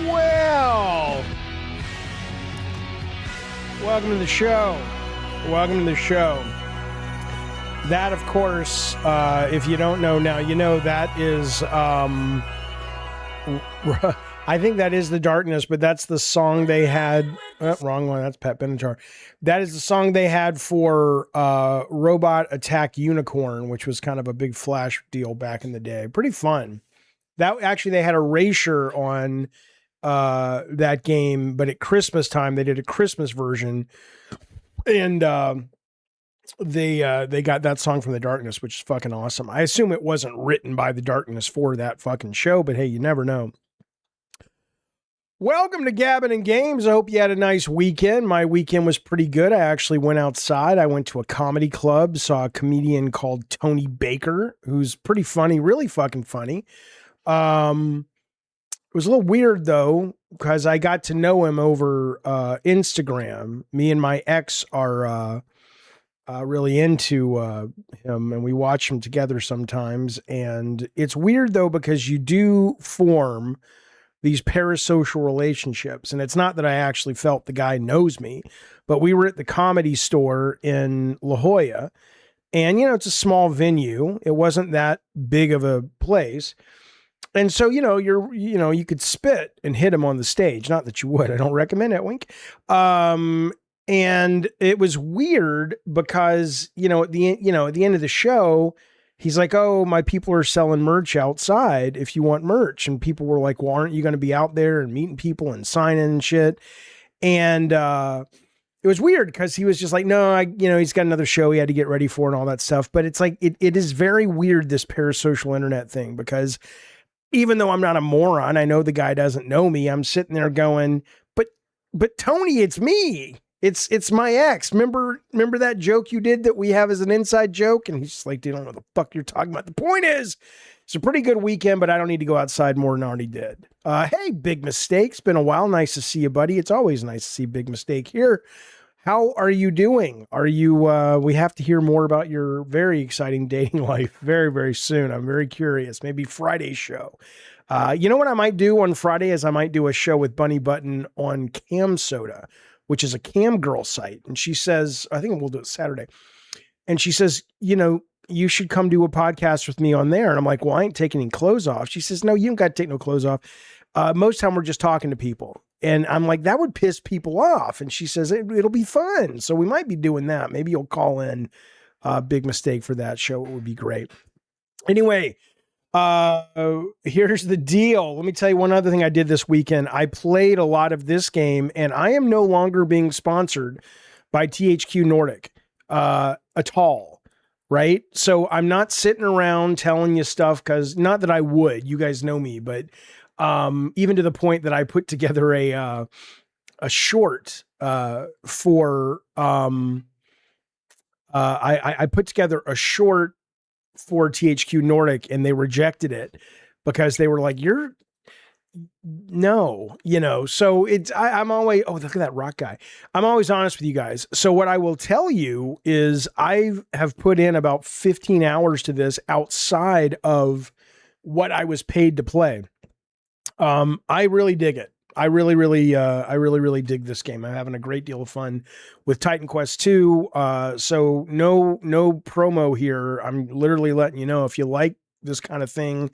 Well, welcome to the show. Welcome to the show. That, of course, if you don't know now, you know that is, I think that is The Darkness, but that's the song they had. Wrong one. That's Pat Benatar. That is the song they had for Robot Attack Unicorn, which was kind of a big Flash deal back in the day. Pretty fun. That actually, they had Erasure on that game, but at Christmas time they did a Christmas version, and they got that song from The Darkness, which is fucking awesome. I assume it wasn't written by The Darkness for that fucking show, but hey, you never know. Welcome to Gabbin and Games. I hope you had a nice weekend. My weekend was pretty good. I actually went outside. I went to a comedy club, saw a comedian called Tony Baker, who's pretty funny, really fucking funny. It was a little weird though, because I got to know him over Instagram. Me and my ex are really into him, and we watch him together sometimes. And it's weird though, because you do form these parasocial relationships. And it's not that I actually felt the guy knows me, but we were at the Comedy Store in La Jolla, and, you know, it's a small venue. It wasn't that big of a place. And so, you know, you could spit and hit him on the stage. Not that you would. I don't recommend it, wink. And it was weird because, at the end of the show, he's like, "Oh, my people are selling merch outside if you want merch." And people were like, "Well, aren't you going to be out there and meeting people and signing and shit?" And it was weird because he was just like, "No, he's got another show he had to get ready for and all that stuff." But it's like, it is very weird, this parasocial internet thing, because even though I'm not a moron, I know the guy doesn't know me. I'm sitting there going, but Tony, it's me. It's my ex. Remember that joke you did that we have as an inside joke? And he's just like, "Dude, I don't know what the fuck you're talking about." The point is, it's a pretty good weekend, but I don't need to go outside more than I already did. Hey, Big Mistake. It's been a while. Nice to see you, buddy. It's always nice to see Big Mistake here. How are you doing? Are you, we have to hear more about your very exciting dating life very, very soon. I'm very curious. Maybe Friday's show. You know what I might do on Friday is I might do a show with Bunny Button on Cam Soda, which is a cam girl site. And she says, I think we'll do it Saturday. And she says, "You should come do a podcast with me on there." And I'm like, "Well, I ain't taking any clothes off." She says, "No, you don't got to take no clothes off. Most time we're just talking to people." And I'm like, "That would piss people off." And she says, it'll be fun. So we might be doing that. Maybe you'll call in Big Mistake for that show. It would be great. Anyway, here's the deal. Let me tell you one other thing I did this weekend. I played a lot of this game, and I am no longer being sponsored by THQ Nordic at all. Right? So I'm not sitting around telling you stuff, because not that I would. You guys know me, but even to the point that I put together a short for I put together a short for THQ Nordic, and they rejected it because they were like, so I'm always, oh, look at that rock guy. I'm always honest with you guys. So what I will tell you is I have put in about 15 hours to this outside of what I was paid to play. I really dig it. I really dig this game. I'm having a great deal of fun with Titan Quest 2. So no promo here. I'm literally letting you know, if you like this kind of thing.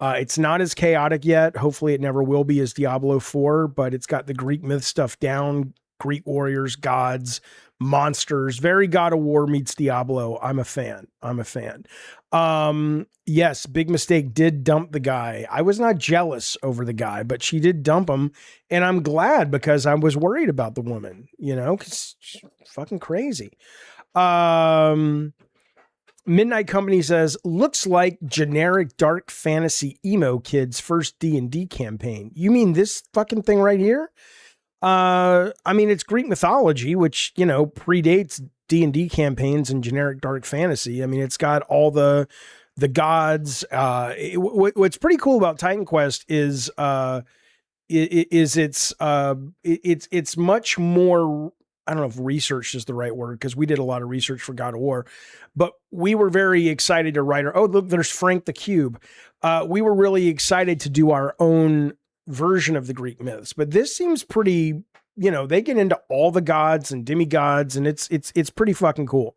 It's not as chaotic yet. Hopefully it never will be as Diablo 4, but it's got the Greek myth stuff down. Greek warriors, gods, monsters, very God of War meets Diablo. I'm a fan. Yes, big mistake, did dump the guy. I was not jealous over the guy, but she did dump him. And I'm glad, because I was worried about the woman, you know, because she's fucking crazy. Midnight Company says, looks like generic dark fantasy emo kid's first D&D campaign. You mean this fucking thing right here? I mean, it's Greek mythology, which, you know, predates D&D campaigns and generic dark fantasy. I mean, it's got all the gods. What's pretty cool about Titan Quest is it's much more, I don't know if research is the right word, because we did a lot of research for God of War, but we were very excited to write oh, look, there's Frank the Cube. We were really excited to do our own version of the Greek myths, but this seems pretty, you know, they get into all the gods and demigods, and it's pretty fucking cool.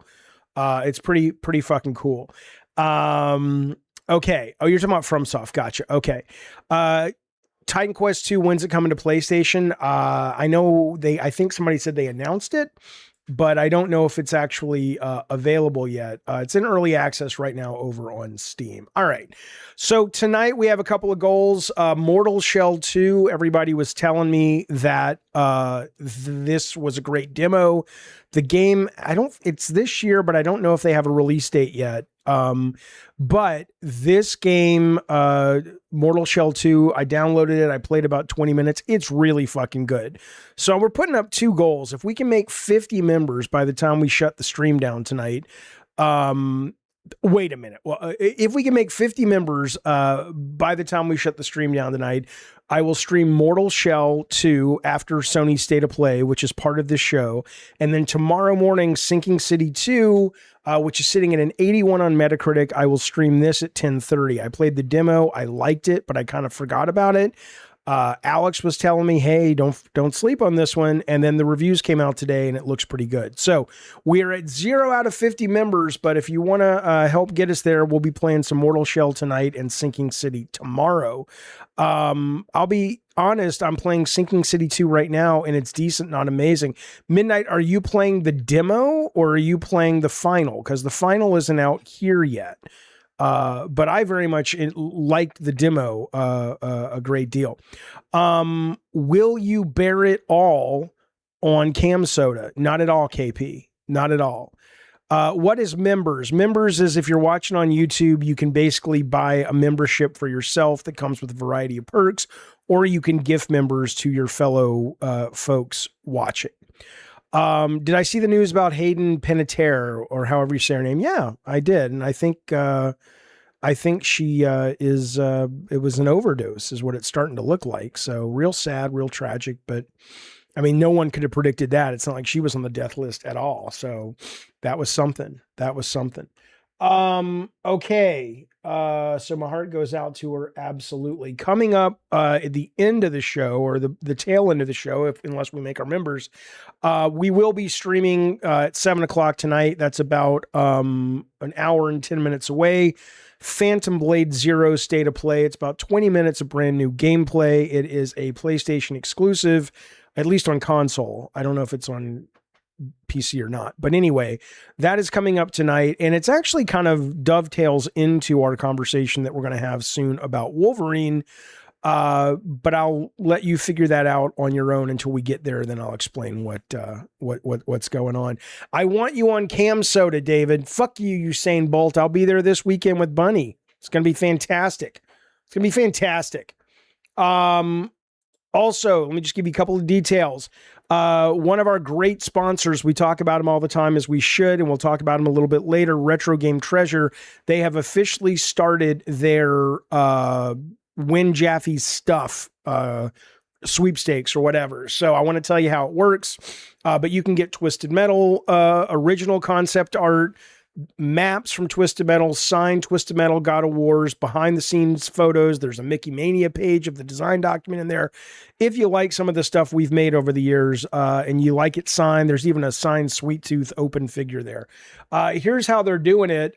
It's pretty fucking cool. Okay. Oh, you're talking about FromSoft. Gotcha. Okay. Titan Quest 2, when's it coming to PlayStation? I know I think somebody said they announced it, but I don't know if it's actually available yet. It's in early access right now over on Steam. All right. So tonight we have a couple of goals. Mortal Shell 2, everybody was telling me that this was a great demo. The game, it's this year, but I don't know if they have a release date yet. But this game, Mortal Shell 2, I downloaded it. I played about 20 minutes. It's really fucking good. So we're putting up 2 goals. If we can make 50 members by the time we shut the stream down tonight, wait a minute. Well, if we can make 50 members, by the time we shut the stream down tonight, I will stream Mortal Shell 2 after Sony's State of Play, which is part of this show. And then tomorrow morning, Sinking City 2, which is sitting at an 81 on Metacritic. I will stream this at 10:30. I played the demo. I liked it, but I kind of forgot about it. Alex was telling me, hey, don't sleep on this one. And then the reviews came out today and it looks pretty good. So we are at 0 out of 50 members, but if you want to help get us there, we'll be playing some Mortal Shell tonight and Sinking City tomorrow. I'll be honest, I'm playing Sinking City 2 right now and it's decent, not amazing. Midnight, are you playing the demo or are you playing the final? Because the final isn't out here yet. But I very much liked the demo a great deal. Will you bear it all on Cam Soda? Not at all, KP. Not at all. What is members? Members is if you're watching on YouTube, you can basically buy a membership for yourself that comes with a variety of perks, or you can gift members to your fellow folks watching. Did I see the news about Hayden Panettiere, or however you say her name? Yeah, I did. And I think she is, it was an overdose is what it's starting to look like. So real sad, real tragic, but I mean, no one could have predicted that. It's not like she was on the death list at all. So that was something. Okay. So my heart goes out to her. Absolutely. Coming up at the end of the show, or the tail end of the show, unless we make our members, we will be streaming at 7:00 tonight. That's about an hour and 10 minutes away. Phantom Blade Zero State of Play. It's about 20 minutes of brand new gameplay. It is a PlayStation exclusive, at least on console. I don't know if it's on PC or not. But anyway, that is coming up tonight, and it's actually kind of dovetails into our conversation that we're going to have soon about Wolverine. But I'll let you figure that out on your own until we get there. Then I'll explain what's going on. I want you on Cam Soda, David. Fuck you, Usain Bolt. I'll be there this weekend with Bunny. It's going to be fantastic. Also, let me just give you a couple of details. One of our great sponsors, we talk about them all the time, as we should, and we'll talk about them a little bit later, Retro Game Treasure. They have officially started their Win Jaffe's Stuff sweepstakes or whatever. So I want to tell you how it works, but you can get Twisted Metal original concept art, maps from Twisted Metal, signed Twisted Metal God of Wars, behind the scenes photos. There's a Mickey Mania page of the design document in there. If you like some of the stuff we've made over the years and you like it signed, there's even a signed Sweet Tooth open figure there. Here's how they're doing it.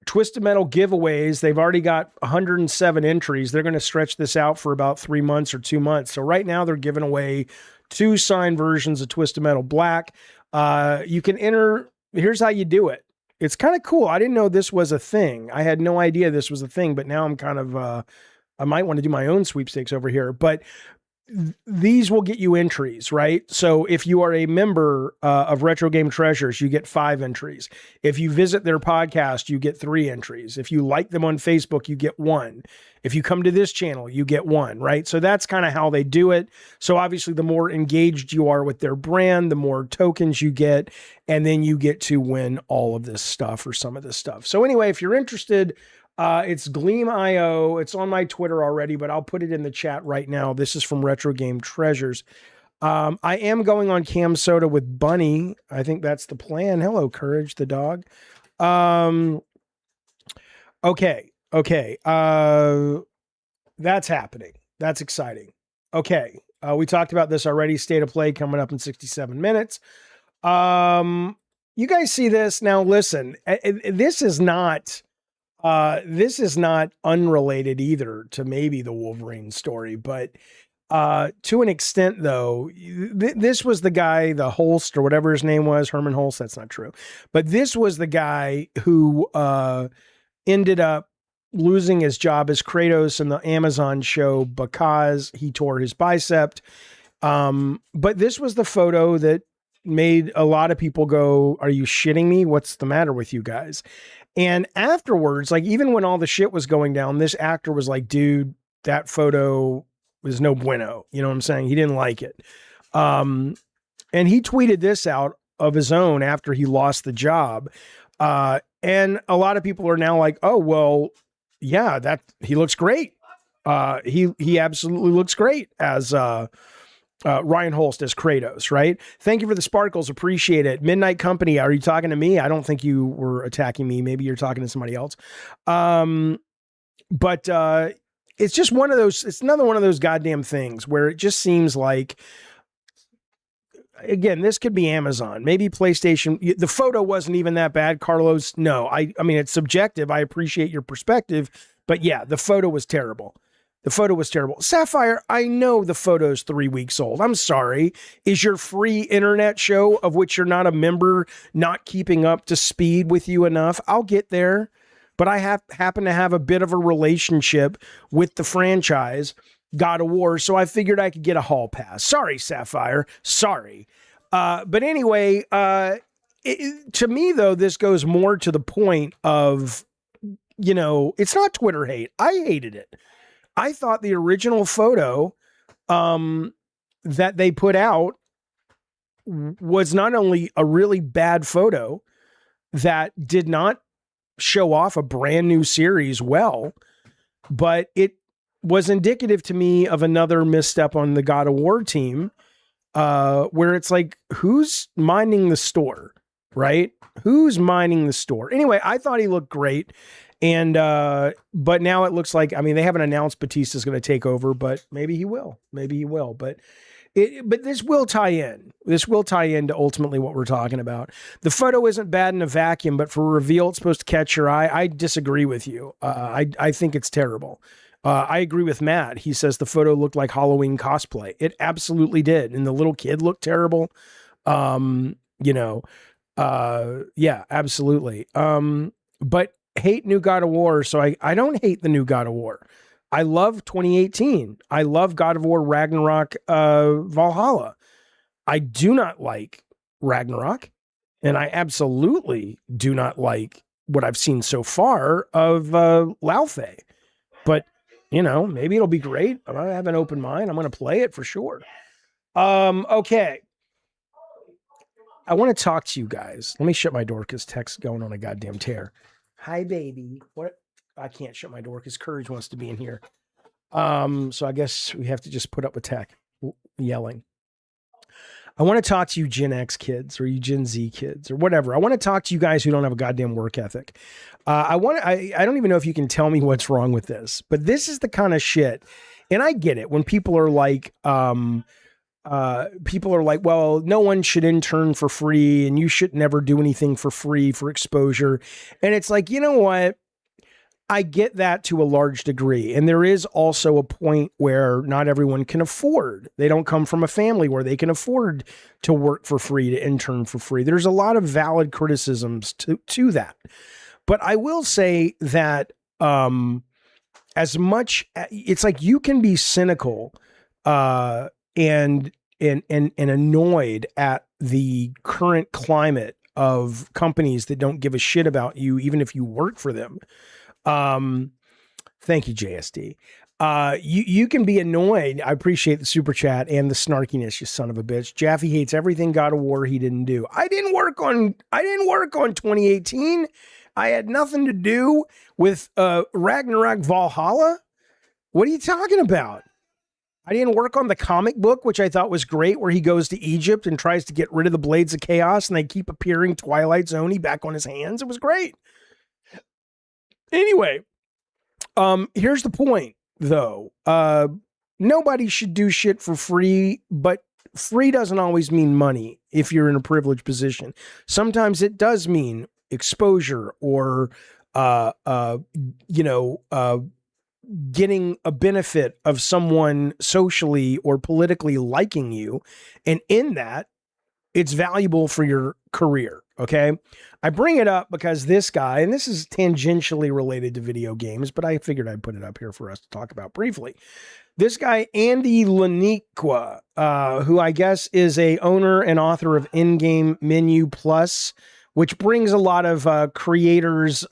Twisted Metal giveaways. They've already got 107 entries. They're going to stretch this out for about 3 months or 2 months. So right now they're giving away 2 signed versions of Twisted Metal Black. You can enter. Here's how you do it. It's kind of cool. I didn't know this was a thing. I had no idea this was a thing, but now I'm kind of, I might want to do my own sweepstakes over here, but these will get you entries, right? So if you are a member of Retro Game Treasures, you get 5 entries. If you visit their podcast, you get 3 entries. If you like them on Facebook, you get 1. If you come to this channel, you get 1, right? So that's kind of how they do it. So obviously the more engaged you are with their brand, the more tokens you get, and then you get to win all of this stuff or some of this stuff. So anyway, if you're interested, it's Gleam.io. It's on my Twitter already, but I'll put it in the chat right now. This is from Retro Game Treasures. I am going on Cam Soda with Bunny. I think that's the plan. Hello, Courage, the dog. Okay. That's happening. That's exciting. Okay. We talked about this already. State of Play coming up in 67 minutes. You guys see this? Now, listen, this is not unrelated either to maybe the Wolverine story, but to an extent though, this was the guy, the Holst or whatever his name was, Herman Holst, that's not true. But this was the guy who ended up losing his job as Kratos in the Amazon show because he tore his bicep. But this was the photo that made a lot of people go, are you shitting me? What's the matter with you guys? And afterwards, like even when all the shit was going down, this actor was like, dude, that photo was no bueno. You know what I'm saying? He didn't like it. And he tweeted this out of his own after he lost the job. And a lot of people are now like, oh, well, yeah, that he looks great. He absolutely looks great as Ryan Holst as Kratos, right? Thank you for the sparkles. Appreciate it. Midnight Company, are you talking to me? I don't think you were attacking me. Maybe you're talking to somebody else. But it's just one of those, it's another one of those goddamn things where it just seems like, again, this could be Amazon, maybe PlayStation. The photo wasn't even that bad, Carlos. No, I mean, it's subjective. I appreciate your perspective, but yeah, the photo was terrible. The photo was terrible. Sapphire, I know the photo's 3 weeks old. I'm sorry. Is your free internet show, of which you're not a member, not keeping up to speed with you enough? I'll get there. But I happen to have a bit of a relationship with the franchise, God of War, so I figured I could get a hall pass. Sorry, Sapphire. Sorry. But anyway, to me, though, this goes more to the point of, you know, it's not Twitter hate. I hated it. I thought the original photo that they put out was not only a really bad photo that did not show off a brand new series well, but it was indicative to me of another misstep on the God of War team, where it's like, who's minding the store, right? Who's minding the store? Anyway, I thought he looked great. And, but now it looks like, I mean, they haven't announced Batista's going to take over, but maybe he will, but this will tie in. This will tie into ultimately what we're talking about. The photo isn't bad in a vacuum, but for a reveal, it's supposed to catch your eye. I disagree with you. I think it's terrible. I agree with Matt. He says the photo looked like Halloween cosplay. It absolutely did. And the little kid looked terrible. Yeah, absolutely. But hate new God of War. So I don't hate the new God of War. I love 2018. I love God of War Ragnarok Valhalla. I do not like Ragnarok. And I absolutely do not like what I've seen so far of Laufey. But, you know, maybe it'll be great. I have an open mind. I'm going to play it for sure. Okay. I want to talk to you guys. Let me shut my door because tech's going on a goddamn tear. Hi, baby. What? I can't shut my door because Courage wants to be in here. So I guess we have to just put up with tech yelling. I want to talk to you Gen X kids or you Gen Z kids or whatever. I want to talk to you guys who don't have a goddamn work ethic. I don't even know if you can tell me what's wrong with this, but this is the kind of shit. And I get it when people are like, people are like, well, no one should intern for free and you should never do anything for free for exposure. And it's like, you know what? I get that to a large degree. And there is also a point where not everyone can afford. They don't come from a family where they can afford to work for free, to intern for free. There's a lot of valid criticisms to that. But I will say that as much, it's like you can be cynical and annoyed at the current climate of companies that don't give a shit about you, even if you work for them. Thank you, JSD. You can be annoyed. I appreciate the super chat and the snarkiness, you son of a bitch. Jaffe hates everything God of War he didn't do. I didn't work on 2018. I had nothing to do with Ragnarok Valhalla. What are you talking about? I didn't work on the comic book, which I thought was great, where he goes to Egypt and tries to get rid of the Blades of Chaos, and they keep appearing Twilight Zone-y back on his hands. It was great. Anyway, here's the point, though. Nobody should do shit for free, but free doesn't always mean money if you're in a privileged position. Sometimes it does mean exposure or, getting a benefit of someone socially or politically liking you. And in that, it's valuable for your career. Okay. I bring it up because this guy, and this is tangentially related to video games, but I figured I'd put it up here for us to talk about briefly. This guy, Andy Laniqua, who I guess is a owner and author of In-Game Menu Plus, which brings a lot of creators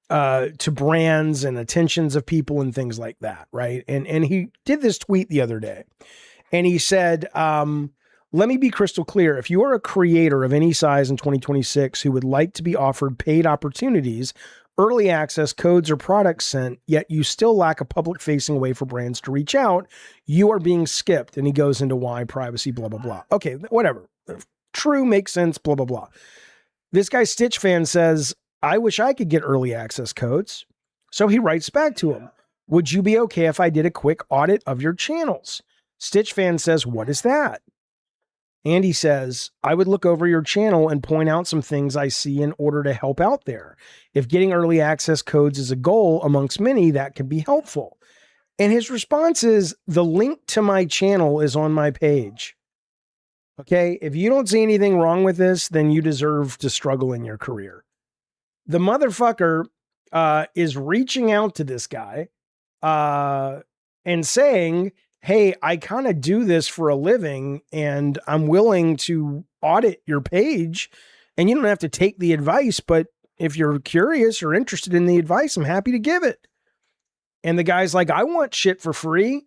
to brands and attentions of people and things like that, right? And he did this tweet the other day, and he said, let me be crystal clear. If you are a creator of any size in 2026 who would like to be offered paid opportunities, early access, codes, or products sent, yet you still lack a public-facing way for brands to reach out, you are being skipped. And he goes into why, privacy, blah, blah, blah. Okay, whatever. True, makes sense, blah, blah, blah. This guy, Stitch Fan, says, I wish I could get early access codes. So he writes back to him, would you be okay if I did a quick audit of your channels? Stitch Fan says, what is that? Andy says, I would look over your channel and point out some things I see in order to help out there. If getting early access codes is a goal amongst many, that could be helpful. And his response is, the link to my channel is on my page. Okay, if you don't see anything wrong with this, then you deserve to struggle in your career. The motherfucker is reaching out to this guy and saying, hey, I kind of do this for a living and I'm willing to audit your page, and you don't have to take the advice, but if you're curious or interested in the advice, I'm happy to give it. And the guy's like, I want shit for free.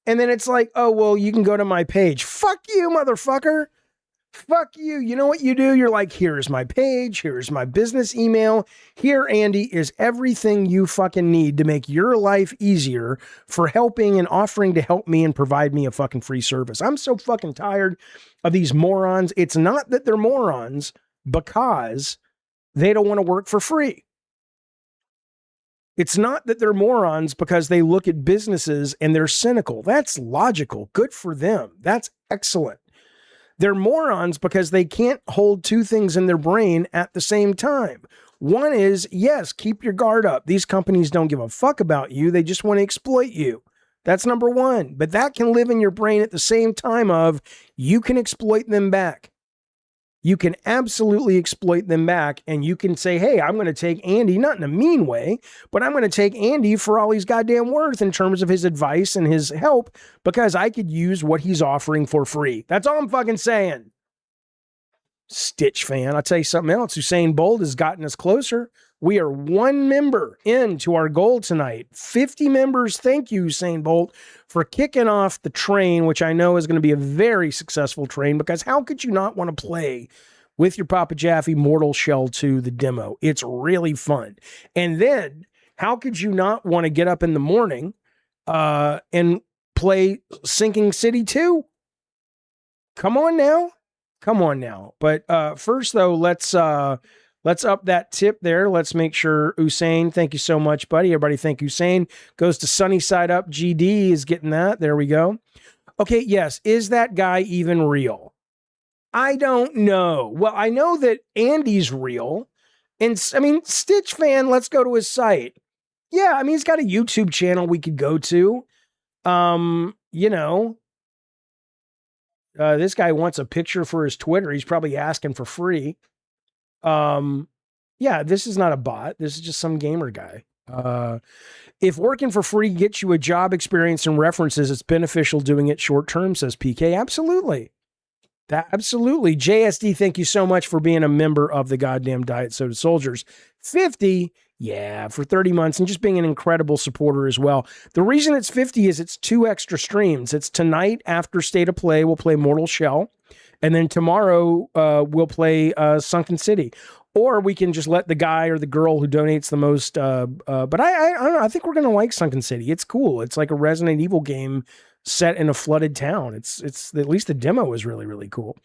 And then it's like, oh, well, you can go to my page. Fuck you, motherfucker. Fuck you. You know what you do? You're like, here's my page. Here's my business email. Here, Andy, is everything you fucking need to make your life easier for helping and offering to help me and provide me a fucking free service. I'm so fucking tired of these morons. It's not that they're morons because they don't want to work for free. It's not that they're morons because they look at businesses and they're cynical. That's logical. Good for them. That's excellent. They're morons because they can't hold two things in their brain at the same time. One is, yes, keep your guard up. These companies don't give a fuck about you. They just want to exploit you. That's number one. But that can live in your brain at the same time of you can exploit them back. You can absolutely exploit them back, and you can say, hey, I'm going to take Andy, not in a mean way, but I'm going to take Andy for all he's goddamn worth in terms of his advice and his help, because I could use what he's offering for free. That's all I'm fucking saying. Stitch Fan. I'll tell you something else. Usain Bolt has gotten us closer. We are one member into our goal tonight. 50 members. Thank you, Usain Bolt, for kicking off the train, which I know is going to be a very successful train, because how could you not want to play with your Papa Jaffe Mortal Shell 2, the demo? It's really fun. And then how could you not want to get up in the morning and play Sinking City 2? Come on now. Come on now. But first, though, let's up that tip there. Let's make sure Usain, thank you so much, buddy. Everybody thank Usain. Goes to Sunny Side Up. GD is getting that. There we go. Okay, yes. Is that guy even real? I don't know. Well, I know that Andy's real. And I mean, Stitch fan, let's go to his site. Yeah, I mean, he's got a YouTube channel we could go to. You know, this guy wants a picture for his Twitter. He's probably asking for free. Yeah, this is not a bot. This is just some gamer guy. If working for free gets you a job experience and references, it's beneficial doing it short term, says PK. Absolutely. Absolutely. JSD, thank you so much for being a member of the goddamn Diet Soda Soldiers. 50, yeah, for 30 months, and just being an incredible supporter as well. The reason it's 50 is it's 2 extra streams. It's tonight after State of Play, we'll play Mortal Shell, and then tomorrow we'll play Sunken City. Or we can just let the guy or the girl who donates the most. But I don't know. I think we're going to like Sunken City. It's cool. It's like a Resident Evil game set in a flooded town. It's at least the demo is really, really cool.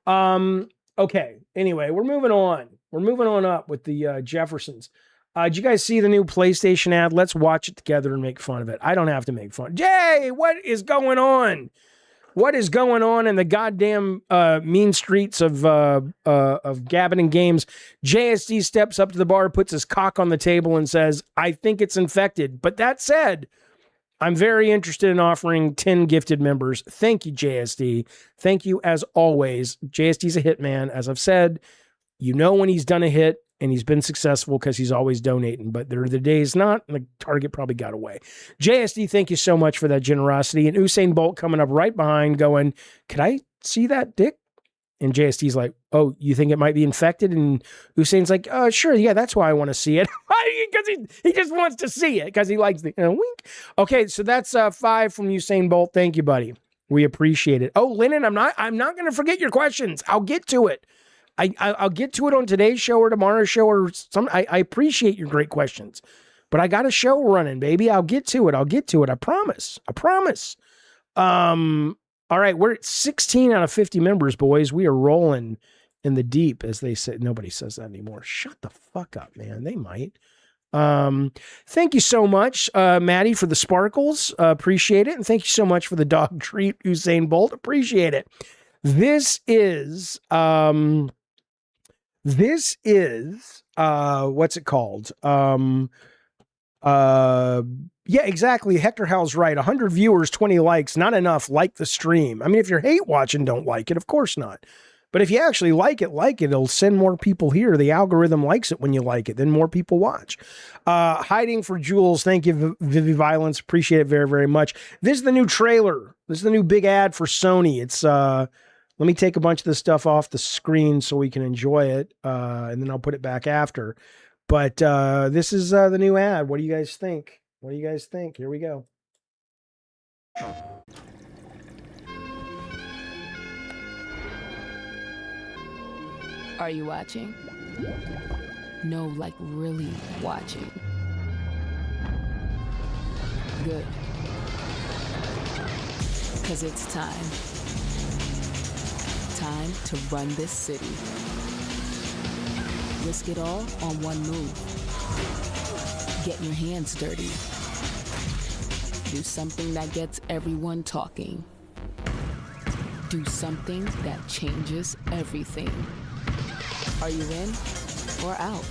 Okay. Anyway, we're moving on. We're moving on up with the Jeffersons. Did you guys see the new PlayStation ad? Let's watch it together and make fun of it. I don't have to make fun. Jay, what is going on? What is going on in the goddamn mean streets of Gabbin and Games? JSD steps up to the bar, puts his cock on the table, and says, "I think it's infected." But that said, I'm very interested in offering 10 gifted members. Thank you, JSD. Thank you as always. JSD's a hitman. As I've said, you know when he's done a hit and he's been successful because he's always donating. But there are the days not, and the target probably got away. JSD, thank you so much for that generosity. And Usain Bolt coming up right behind going, "Could I see that dick?" And JSD's like, "Oh, you think it might be infected?" And Usain's like, "Sure, yeah, that's why I want to see it." Because he just wants to see it because he likes the wink. Okay, so that's 5 from Usain Bolt. Thank you, buddy. We appreciate it. Oh, Lennon, I'm not going to forget your questions. I'll get to it. I'll get to it on today's show or tomorrow's show or some. I appreciate your great questions, but I got a show running, baby. I'll get to it. I promise. All right, we're at 16 out of 50 members, boys. We are rolling in the deep, as they say. Nobody says that anymore. Shut the fuck up, man. They might. Thank you so much, Maddie, for the sparkles. Appreciate it. And thank you so much for the dog treat, Usain Bolt. Appreciate it. This is what's it called? Yeah, exactly. Hector Howell's right. 100 viewers, 20 likes, not enough. Like the stream. I mean, if you're hate watching, don't like it. Of course not. But if you actually like it, it'll send more people here. The algorithm likes it when you like it. Then more people watch. Hiding for Jules. Thank you, Vivi Violence. Appreciate it very, very much. This is the new trailer. This is the new big ad for Sony. It's, let me take a bunch of this stuff off the screen so we can enjoy it. And then I'll put it back after. But this is the new ad. What do you guys think? Here we go. Are you watching? No, like really watching. Good. 'Cause it's time. Time to run this city. Risk it all on one move. Get your hands dirty. Do something that gets everyone talking. Do something that changes everything. Are you in or out?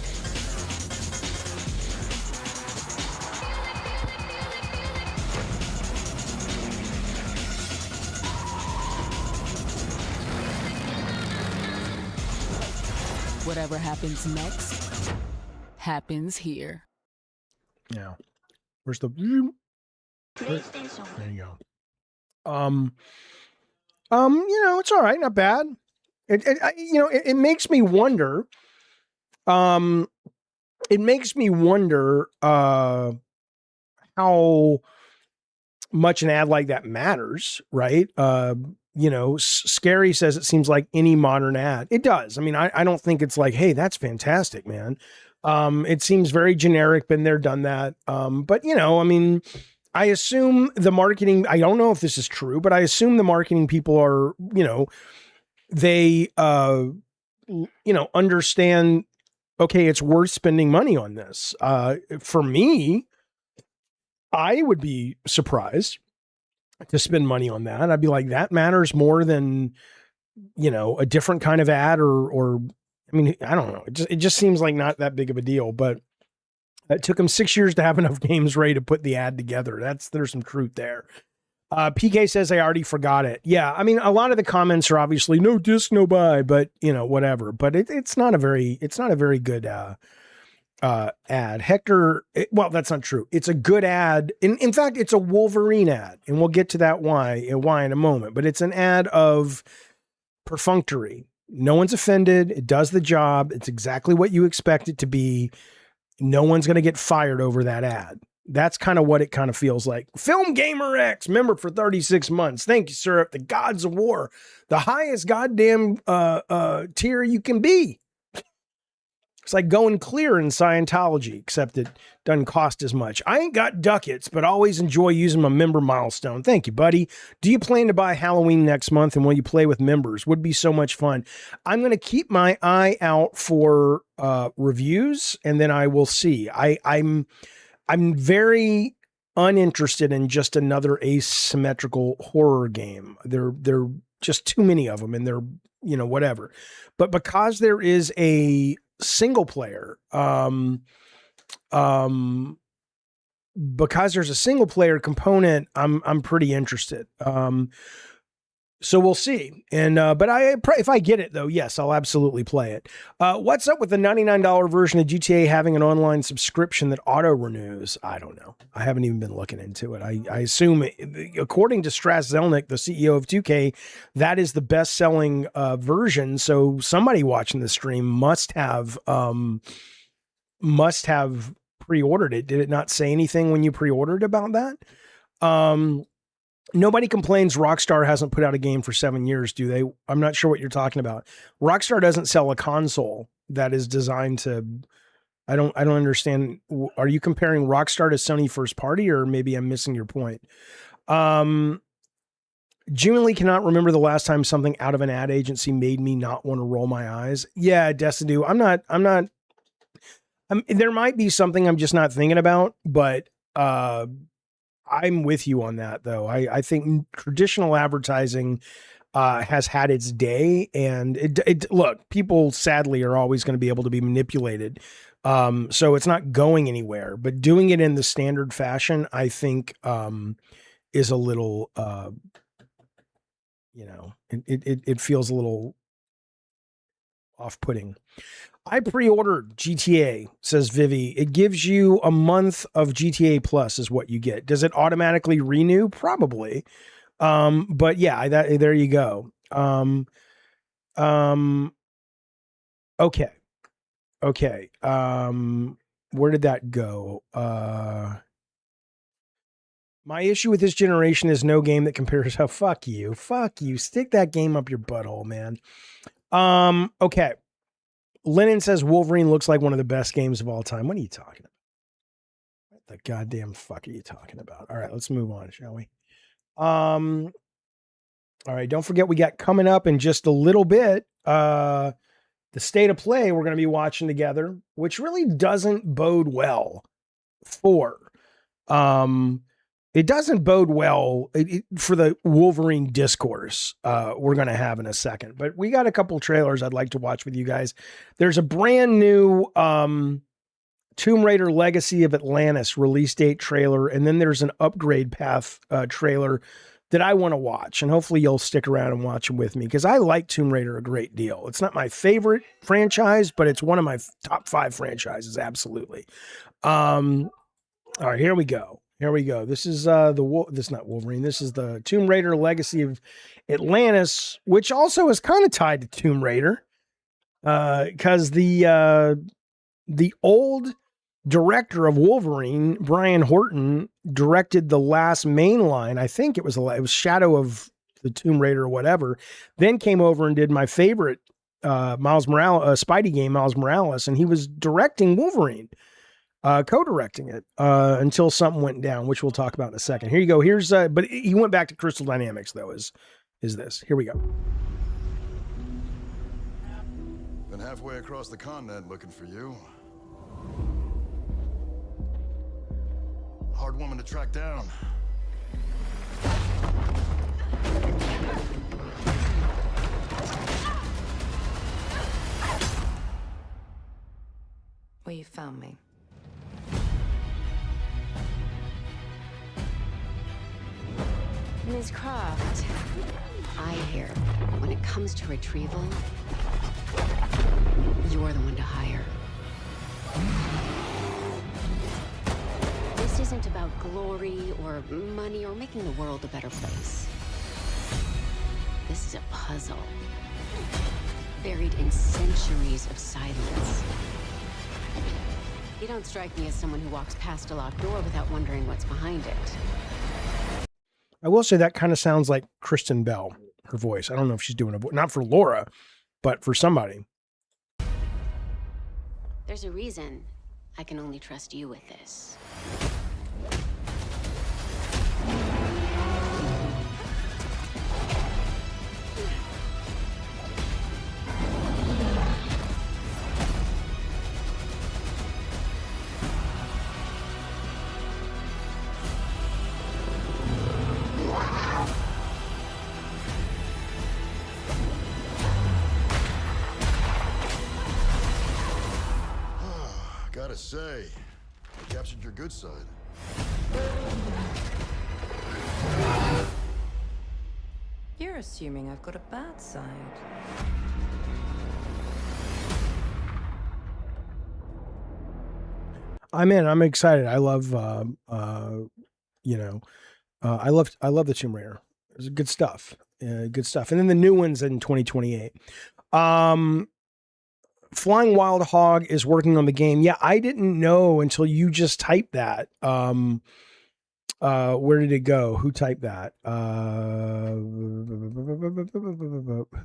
Whatever happens next, happens here. Yeah. Where's the PlayStation? There you go. It's all right, not bad. It makes me wonder. It makes me wonder how much an ad like that matters, right? Scary says it seems like any modern ad. It does. I mean, I don't think it's like, hey, that's fantastic, man. It seems very generic, been there, done that. But I assume the marketing, I don't know if this is true, but I assume the marketing people are, they, understand, okay, it's worth spending money on this. For me, I would be surprised to spend money on that. I'd be like, that matters more than, you know, a different kind of ad or I mean, I don't know. It just seems like not that big of a deal, but it took them 6 years to have enough games ready to put the ad together. There's some truth there. PK says I already forgot it. Yeah, I mean, a lot of the comments are obviously no disc, no buy, but you know, whatever. But it's not a very good ad. Hector, well, that's not true. It's a good ad. In fact, it's a Wolverine ad, and we'll get to that why in a moment. But it's an ad of perfunctory. No one's offended. It does the job. It's exactly what you expect it to be. No one's going to get fired over that ad. That's kind of what it kind of feels like. Film Gamer X, member for 36 months. Thank you, sir. The Gods of War, the highest goddamn tier you can be. It's like going clear in Scientology, except it doesn't cost as much. I ain't got ducats, but always enjoy using my member milestone. Thank you, buddy. Do you plan to buy Halloween next month, and will you play with members? Would be so much fun. I'm going to keep my eye out for reviews, and then I will see. I'm very uninterested in just another asymmetrical horror game. There just too many of them, and they're, you know, whatever. But because there is a single player, because there's a single player component, I'm pretty interested. So we'll see. And but if I get it though, yes, I'll absolutely play it. What's up with the $99 version of GTA having an online subscription that auto renews? I don't know. I haven't even been looking into it. I assume, according to Strass Zelnick, the CEO of 2K, that is the best selling version. So somebody watching the stream must have pre-ordered it. Did it not say anything when you pre-ordered about that? Nobody complains Rockstar hasn't put out a game for 7 years, do they? I'm not sure what you're talking about. Rockstar doesn't sell a console that is designed to... I don't understand. Are you comparing Rockstar to Sony first party, or maybe I'm missing your point? Genuinely cannot remember the last time something out of an ad agency made me not want to roll my eyes. Yeah, Destiny. There might be something I'm just not thinking about, but I'm with you on that, though. I think traditional advertising has had its day, and look, people sadly are always going to be able to be manipulated. So it's not going anywhere, but doing it in the standard fashion, I think, is a little, it feels a little off-putting. I pre-ordered GTA, says Vivi. It gives you a month of GTA Plus is what you get. Does it automatically renew? Probably. But yeah, there you go. Okay. Where did that go? My issue with this generation is no game that compares. Oh, fuck you. Stick that game up your butthole, man. Okay. Lennon says Wolverine looks like one of the best games of all time. What are you talking about? What the goddamn fuck are you talking about? All right, let's move on, shall we? All right, don't forget we got coming up in just a little bit, the State of Play we're going to be watching together, which really doesn't bode well for it doesn't bode well for the Wolverine discourse we're going to have in a second. But we got a couple trailers I'd like to watch with you guys. There's a brand new Tomb Raider Legacy of Atlantis release date trailer, and then there's an Upgrade Path trailer that I want to watch. And hopefully you'll stick around and watch them with me, because I like Tomb Raider a great deal. It's not my favorite franchise, but it's one of my top 5 franchises, absolutely. All right, here we go. This is this is not Wolverine. This is the Tomb Raider Legacy of Atlantis, which also is kind of tied to Tomb Raider, because the old director of Wolverine, Brian Horton, directed the last main line. I think it was Shadow of the Tomb Raider or whatever. Then came over and did my favorite Miles Morales Spidey game, Miles Morales, and he was directing Wolverine. Co-directing it until something went down, which we'll talk about in a second. Here you go. Here's but he went back to Crystal Dynamics though. Is this? Here we go. Been halfway across the continent looking for you. Hard woman to track down. Well, you found me. Ms. Croft, I hear when it comes to retrieval, you're the one to hire. This isn't about glory or money or making the world a better place. This is a puzzle, buried in centuries of silence. You don't strike me as someone who walks past a locked door without wondering what's behind it. I will say that kind of sounds like Kristen Bell, her voice. I don't know if she's doing a voice, not for Laura, but for somebody. There's a reason I can only trust you with this. Gotta say, you captured your good side. You're assuming I've got a bad side. I'm in. I'm excited. I love, you know, I love the Tomb Raider. It's good stuff. Good stuff. And then the new ones in 2028. Flying Wild Hog is working on the game. Yeah, I didn't know until you just typed that. Where did it go? Who typed that? Who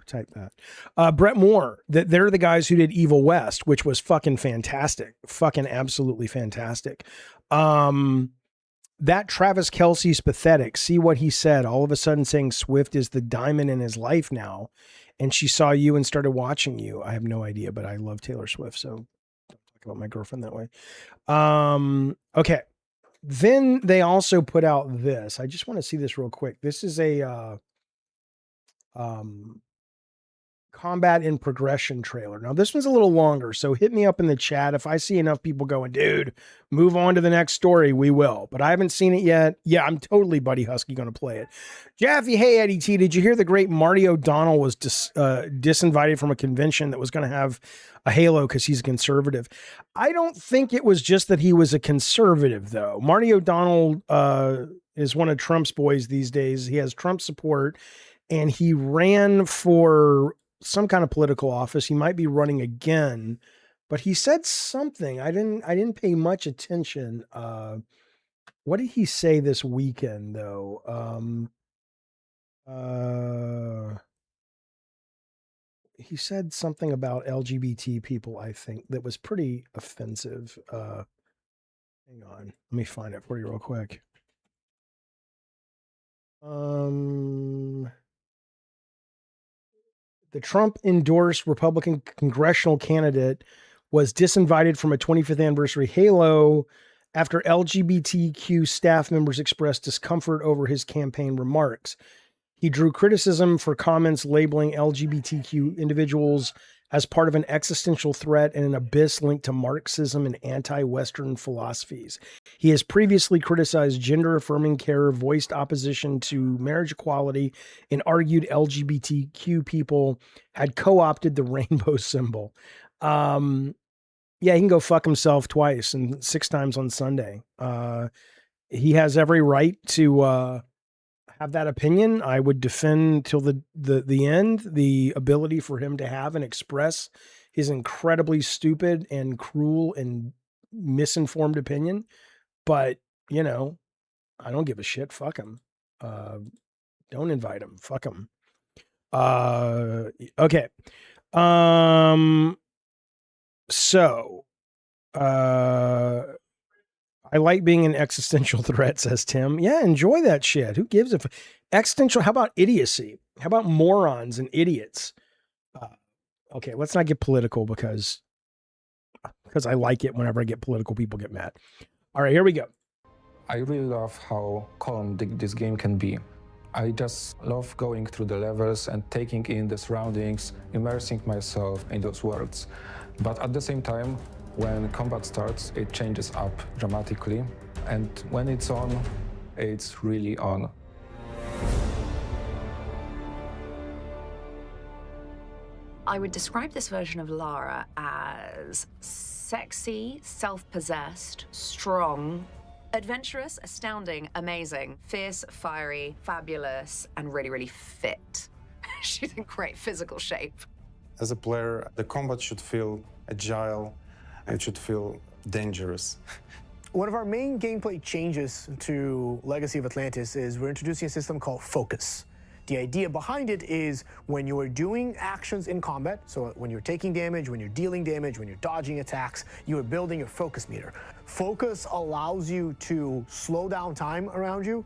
typed that? Brett Moore. That they're the guys who did Evil West, which was fucking fantastic. Fucking absolutely fantastic. That Travis Kelce's pathetic. See what he said. All of a sudden saying Swift is the diamond in his life now. And she saw you and started watching you. I have no idea, but I love Taylor Swift. So don't talk about my girlfriend that way. Okay. Then they also put out this. I just want to see this real quick. This is a combat in progression trailer. Now this one's a little longer, so hit me up in the chat. If I see enough people going, dude, move on to the next story, we will. But I haven't seen it yet. Yeah, I'm totally Buddy Husky going to play it. Jaffe, hey Eddie T, did you hear the great Marty O'Donnell was disinvited from a convention that was going to have a Halo because he's a conservative? I don't think it was just that he was a conservative, though. Marty O'Donnell is one of Trump's boys these days. He has Trump support, and he ran for some kind of political office. He might be running again, but he said something. I didn't pay much attention. What did he say this weekend though? He said something about LGBT people, I think, that was pretty offensive. Hang on. Let me find it for you real quick. The Trump-endorsed Republican congressional candidate was disinvited from a 25th anniversary Halo after LGBTQ staff members expressed discomfort over his campaign remarks. He drew criticism for comments labeling LGBTQ individuals as part of an existential threat and an abyss linked to Marxism and anti-Western philosophies. He has previously criticized gender-affirming care, voiced opposition to marriage equality, and argued LGBTQ people had co-opted the rainbow symbol. Yeah, he can go fuck himself twice and 6 times on Sunday. He has every right to have that opinion. I would defend till the end the ability for him to have and express his incredibly stupid and cruel and misinformed opinion. But, you know, I don't give a shit. Fuck him. Don't invite him. Fuck him. Okay. So, I like being an existential threat, says Tim. Yeah, enjoy that shit. Who gives a existential? How about idiocy? How about morons and idiots? Okay, let's not get political because I like it whenever I get political, people get mad. All right, here we go. I really love how calm this game can be. I just love going through the levels and taking in the surroundings, immersing myself in those worlds. But at the same time, when combat starts, it changes up dramatically. And when it's on, it's really on. I would describe this version of Lara as sexy, self-possessed, strong, adventurous, astounding, amazing, fierce, fiery, fabulous, and really, really fit. She's in great physical shape. As a player, the combat should feel agile, it should feel dangerous. One of our main gameplay changes to Legacy of Atlantis is we're introducing a system called Focus. The idea behind it is when you are doing actions in combat, so when you're taking damage, when you're dealing damage, when you're dodging attacks, you are building your focus meter. Focus allows you to slow down time around you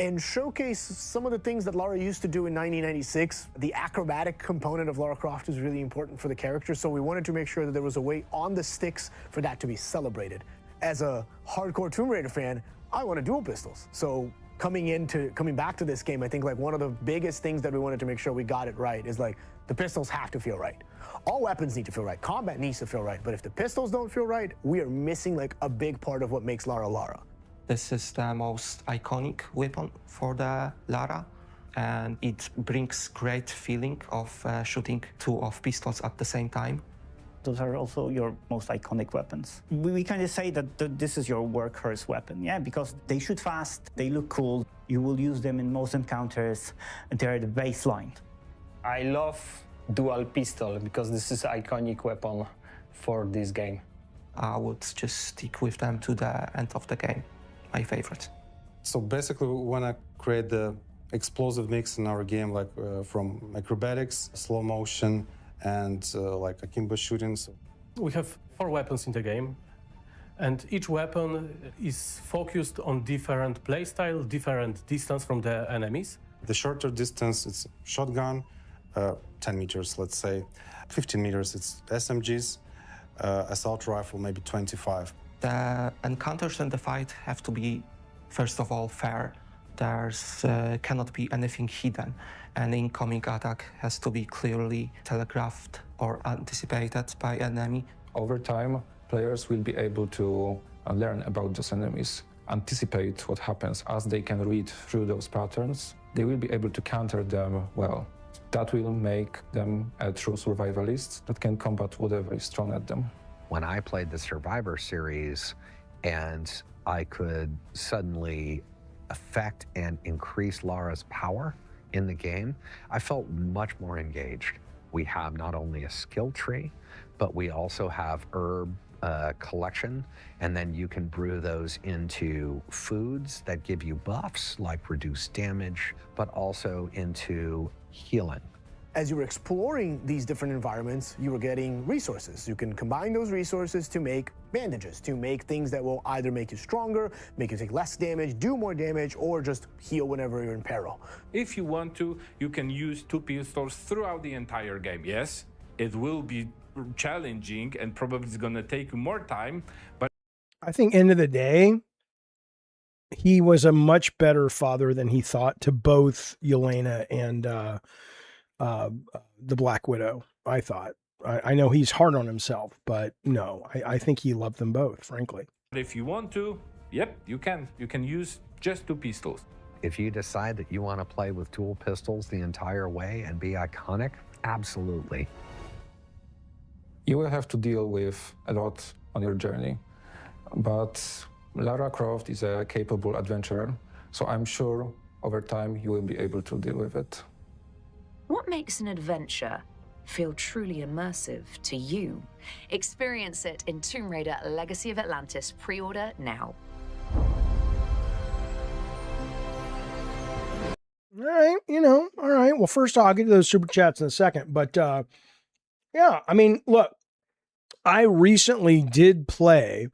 and showcase some of the things that Lara used to do in 1996. The acrobatic component of Lara Croft is really important for the character, so we wanted to make sure that there was a way on the sticks for that to be celebrated. As a hardcore Tomb Raider fan, I want to dual pistols. So coming back to this game, I think like one of the biggest things that we wanted to make sure we got it right is like the pistols have to feel right. All weapons need to feel right. Combat needs to feel right. But if the pistols don't feel right, we are missing like a big part of what makes Lara Lara. This is the most iconic weapon for the Lara, and it brings great feeling of shooting two of pistols at the same time. Those are also your most iconic weapons. We kind of say that this is your workhorse weapon, yeah, because they shoot fast, they look cool, you will use them in most encounters, they're the baseline. I love dual pistol because this is iconic weapon for this game. I would just stick with them to the end of the game, my favorite. So basically we want to create the explosive mix in our game, like from acrobatics, slow motion, and like akimbo shooting. We have 4 weapons in the game, and each weapon is focused on different playstyle, different distance from the enemies. The shorter distance, it's shotgun, 10 meters, let's say. 15 meters, it's SMGs, assault rifle, maybe 25. The encounters and the fight have to be, first of all, fair. There's cannot be anything hidden. An incoming attack has to be clearly telegraphed or anticipated by enemy. Over time, players will be able to learn about those enemies, anticipate what happens as they can read through those patterns. They will be able to counter them well. That will make them a true survivalist that can combat whatever is thrown at them. When I played the Survivor series and I could suddenly affect and increase Lara's power in the game, I felt much more engaged. We have not only a skill tree, but we also have herb collection, and then you can brew those into foods that give you buffs, like reduced damage, but also into healing. As you were exploring these different environments, you were getting resources. You can combine those resources to make bandages, to make things that will either make you stronger, make you take less damage, do more damage, or just heal whenever you're in peril. If you want to, you can use 2 pistols throughout the entire game. Yes, it will be challenging and probably it's gonna take more time, but I think end of the day, he was a much better father than he thought to both Yelena and the Black Widow, I thought. I know he's hard on himself, but no, I think he loved them both, frankly. if you want to, yep, you can. You can use just 2 pistols. If you decide that you want to play with dual pistols the entire way and be iconic, absolutely. You will have to deal with a lot on your journey, but Lara Croft is a capable adventurer, so I'm sure over time you will be able to deal with it. What makes an adventure feel truly immersive to you? Experience it in Tomb Raider Legacy of Atlantis. Pre-order now. All right, all right. Well, first I'll get to those super chats in a second, but yeah, I mean, look, I recently did play.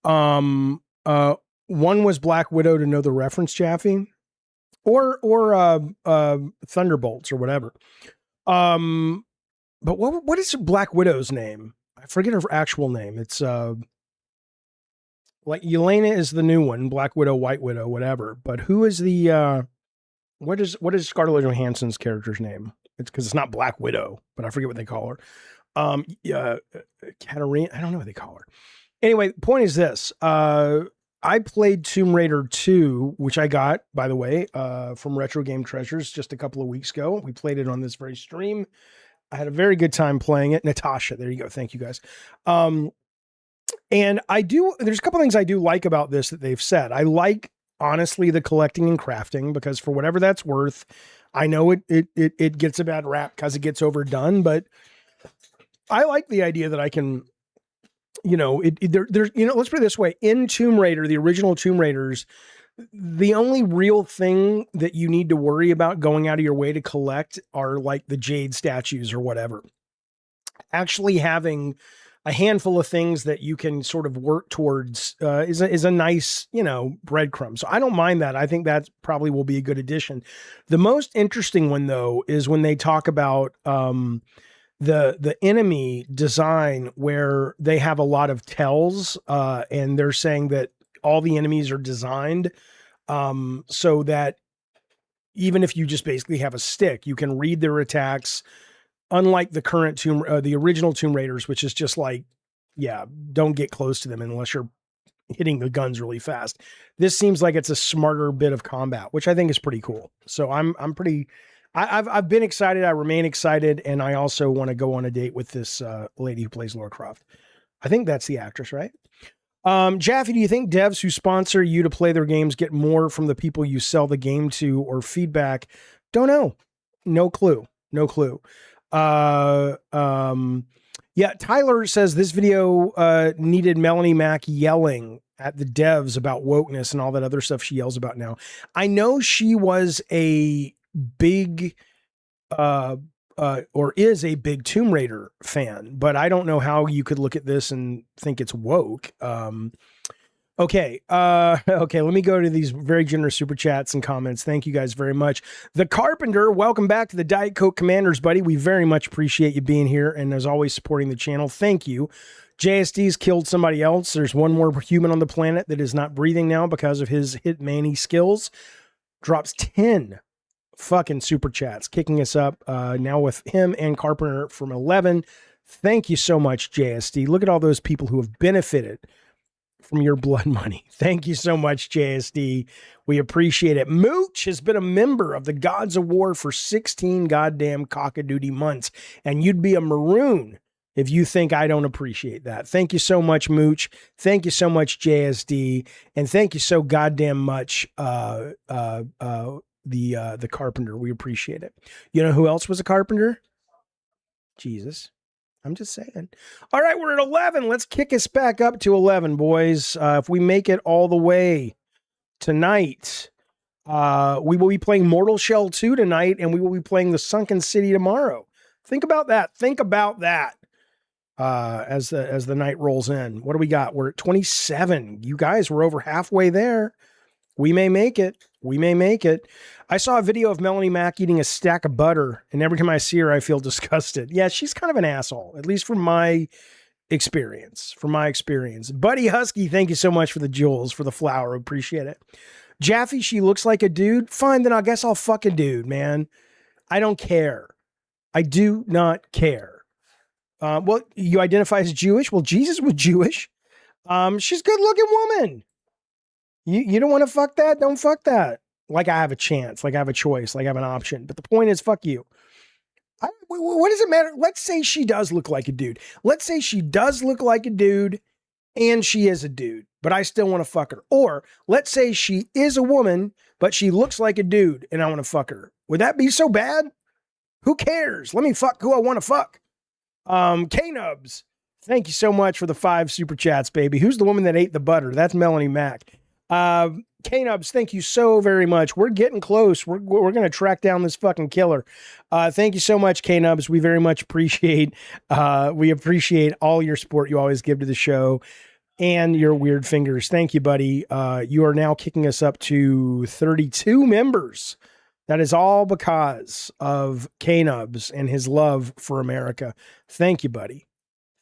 One was Black Widow, to know the reference, Jaffe, or Thunderbolts or whatever. But what is Black Widow's name? I forget her actual name. It's like Yelena is the new one, Black Widow, White Widow, whatever. But who is the What is Scarlett Johansson's character's name? It's because it's not Black Widow, but I forget what they call her. Katarina, I don't know what they call her. Anyway, the point is this. I played Tomb Raider 2, which I got, by the way, from Retro Game Treasures just a couple of weeks ago. We played it on this very stream. I had a very good time playing it. Natasha, there you go. Thank you guys. And there's a couple things I do like about this that they've said. I like, honestly, the collecting and crafting, because for whatever that's worth, I know it gets a bad rap because it gets overdone, but I like the idea that I can, there's, let's put it this way. In Tomb Raider, the original Tomb Raiders, the only real thing that you need to worry about going out of your way to collect are like the jade statues or whatever. Actually having a handful of things that you can sort of work towards is a nice, breadcrumb. So I don't mind that. I think that probably will be a good addition. The most interesting one, though, is when they talk about the enemy design, where they have a lot of tells, and they're saying that all the enemies are designed so that even if you just basically have a stick, you can read their attacks. Unlike the current the original Tomb Raiders, which is just like, don't get close to them unless you're hitting the guns really fast. This seems like it's a smarter bit of combat, which I think is pretty cool. So I've been excited. I remain excited, and I also want to go on a date with this lady who plays Lara Croft. I think that's the actress, right? Jaffe, do you think devs who sponsor you to play their games get more from the people you sell the game to, or feedback? Don't know. No clue. Yeah, Tyler says this video needed Melanie Mack yelling at the devs about wokeness and all that other stuff she yells about now. I know she was a big or is a big Tomb Raider fan, but I don't know how you could look at this and think it's woke. Okay, let me go to these very generous super chats and comments. Thank you guys very much. The Carpenter, welcome back to the Diet Coke Commanders, buddy. We very much appreciate you being here and, as always, supporting the channel. Thank you. JSD's killed somebody else. There's one more human on the planet that is not breathing now because of his Hitman-y skills. Drops 10 fucking super chats, kicking us up now with him and Carpenter from 11. Thank you so much, JSD. Look at all those people who have benefited from your blood money. Thank you so much, JSD. We appreciate it. Mooch has been a member of the Gods of War for 16 goddamn cockadoodie months, and you'd be a maroon if you think I don't appreciate that. Thank you so much, Mooch. Thank you so much, JSD, and thank you so goddamn much, the Carpenter. We appreciate it. You know who else was a carpenter? Jesus. I'm just saying. All right, we're at 11. Let's kick us back up to 11, boys. If we make it all the way tonight, we will be playing Mortal Shell 2 tonight, and we will be playing The Sunken City tomorrow. Think about that. As the night rolls in. What do we got? We're at 27. You guys, we're over halfway there. We may make it. I saw a video of Melanie Mack eating a stack of butter, and every time I see her, I feel disgusted. Yeah, she's kind of an asshole, at least from my experience. Buddy Husky, thank you so much for the jewels, for the flower. Appreciate it. Jaffe, she looks like a dude. Fine, then I guess I'll fuck a dude, man. I don't care. I do not care. Well, you identify as Jewish? Well, Jesus was Jewish. She's a good-looking woman. You don't want to fuck that? Don't fuck that. Like I have a chance, like I have a choice, like I have an option. But the point is, fuck you. What does it matter? Let's say she does look like a dude. And she is a dude, but I still want to fuck her. Or let's say she is a woman, but she looks like a dude and I want to fuck her. Would that be so bad? Who cares? Let me fuck who I want to fuck. K-Nubs, thank you so much for the 5 super chats, baby. Who's the woman that ate the butter? That's Melanie Mack. K-Nubs, thank you so very much. We're getting close. We're going to track down this fucking killer. Thank you so much, K-Nubs. We very much appreciate all your support you always give to the show and your weird fingers. Thank you, buddy. You are now kicking us up to 32 members. That is all because of K-Nubs and his love for America. Thank you, buddy.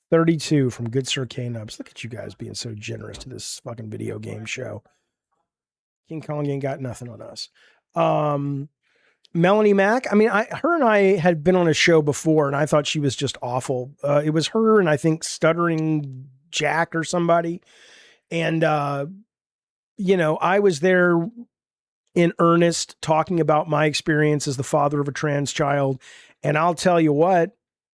32 from good Sir K-Nubs. Look at you guys being so generous to this fucking video game show. King Kong ain't got nothing on us. Melanie Mack. I mean, her and I had been on a show before, and I thought she was just awful. It was her and I think Stuttering Jack or somebody. And, you know, I was there in earnest talking about my experience as the father of a trans child. And I'll tell you what,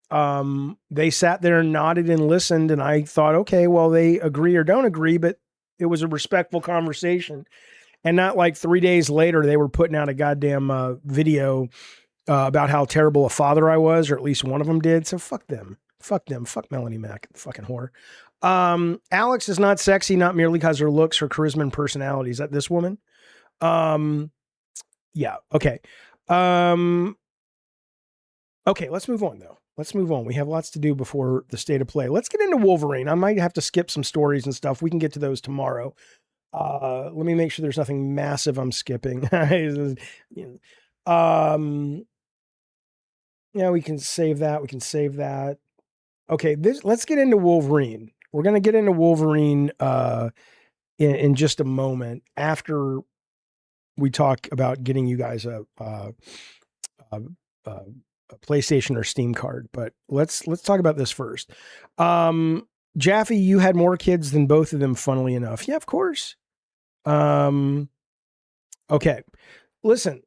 they sat there and nodded and listened. And I thought, okay, well, they agree or don't agree, but it was a respectful conversation. And not like 3 days later, they were putting out a goddamn video about how terrible a father I was, or at least one of them did. So fuck them. Fuck them. Fuck Melanie Mack, fucking whore. Alex is not sexy, not merely because her looks, her charisma, and personality. Is that this woman? Yeah. Okay. Okay. Let's move on though. Let's move on. We have lots to do before the state of play. Let's get into Wolverine. I might have to skip some stories and stuff. We can get to those tomorrow. Let me make sure there's nothing massive I'm skipping. Yeah, we can save that. We can save that. Okay. Let's get into Wolverine. We're going to get into Wolverine, in just a moment after we talk about getting you guys a PlayStation or Steam card, but let's talk about this first. Jaffe, you had more kids than both of them, funnily enough. Yeah, of course. Okay. Listen,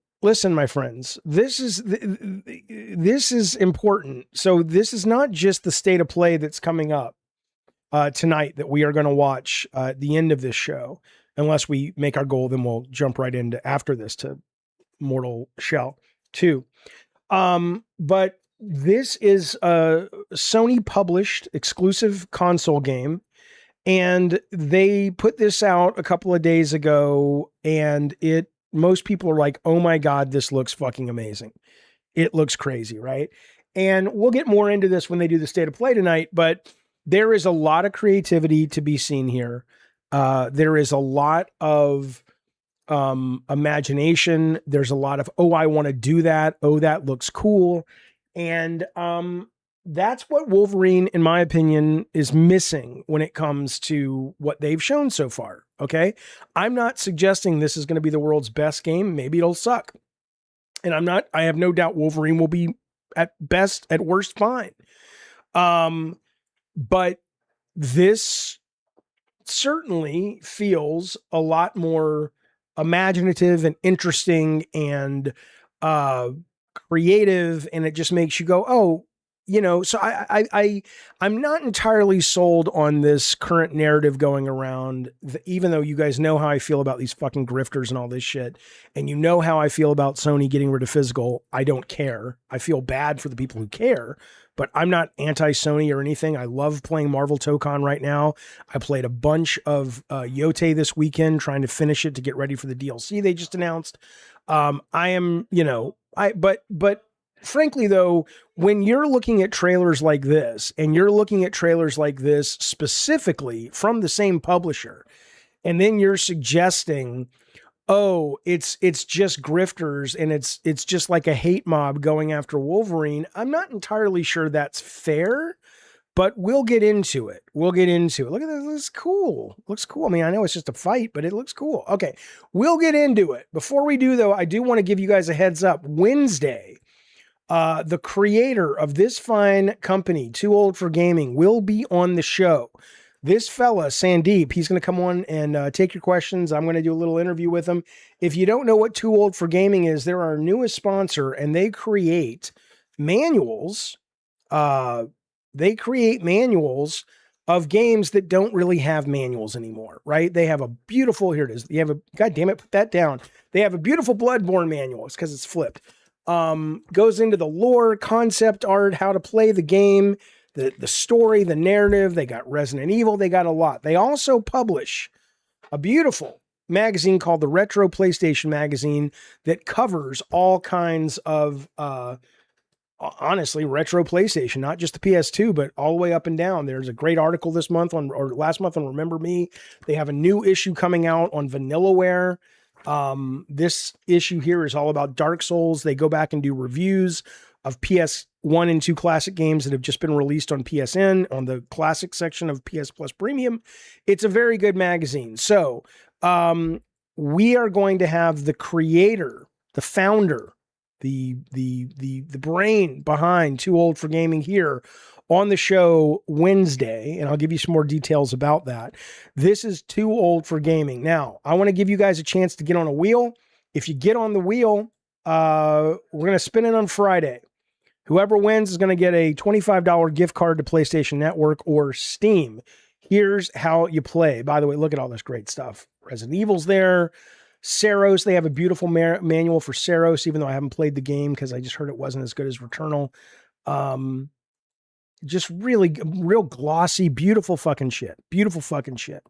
my friends. This is important. So this is not just the state of play that's coming up tonight that we are going to watch at the end of this show. Unless we make our goal, then we'll jump right into after this to Mortal Shell 2. But this is a Sony published exclusive console game, and they put this out a couple of days ago, and most people are like, oh my God, this looks fucking amazing. It looks crazy, right? And we'll get more into this when they do the state of play tonight, but there is a lot of creativity to be seen here. There is a lot of imagination. There's a lot of, oh, I want to do that. Oh, that looks cool. And that's what Wolverine, in my opinion, is missing when it comes to what they've shown so far. Okay. I'm not suggesting this is going to be the world's best game. Maybe it'll suck. And I have no doubt Wolverine will be at best, at worst, fine. But this certainly feels a lot more imaginative and interesting and creative, and it just makes you go, oh, you know. So I'm not entirely sold on this current narrative going around, even though you guys know how I feel about these fucking grifters and all this shit, and you know how I feel about Sony getting rid of physical. I don't care. I feel bad for the people who care, but I'm not anti-Sony or anything. I love playing Marvel Tokon right now. I played a bunch of Yote this weekend, trying to finish it to get ready for the DLC they just announced. I am, you know, but frankly though, when you're looking at trailers like this, and you're looking at trailers like this specifically from the same publisher, and then you're suggesting, oh, it's just grifters and it's just like a hate mob going after Wolverine, I'm not entirely sure that's fair, but we'll get into it. Look at this. It looks cool. Looks cool. I mean, I know it's just a fight, but it looks cool. Okay. We'll get into it. Before we do though, I do want to give you guys a heads up. Wednesday, the creator of this fine company, Too Old for Gaming, will be on the show. This fella, Sandeep, he's going to come on and take your questions. I'm going to do a little interview with him. If you don't know what Too Old for Gaming is, they're our newest sponsor, and they create manuals. They create manuals of games that don't really have manuals anymore, right? They have a beautiful, here it is. God damn it, put that down. They have a beautiful Bloodborne manual. It's because it's flipped. Goes into the lore, concept art, how to play the game, the story, the narrative. They got Resident Evil. They got a lot. They also publish a beautiful magazine called the Retro PlayStation Magazine that covers all kinds of, honestly, retro PlayStation, not just the PS2, but all the way up and down. There's a great article this month or last month on Remember Me. They have a new issue coming out on Vanillaware. This issue here is all about Dark Souls. They go back and do reviews of PS1 and 2 classic games that have just been released on PSN on the classic section of PS Plus Premium. It's a very good magazine. So, we are going to have the creator, the founder the brain behind Too Old for Gaming here on the show Wednesday, and I'll give you some more details about that. This is Too Old for Gaming. Now, I want to give you guys a chance to get on a wheel. If you get on the wheel, we're going to spin it on Friday. Whoever wins is going to get a $25 gift card to PlayStation Network or Steam. Here's how you play. By the way, look at all this great stuff. Resident Evil's there. Saros, they have a beautiful manual for Saros, even though I haven't played the game because I just heard it wasn't as good as Returnal. Just really real glossy, beautiful fucking shit. Beautiful fucking shit.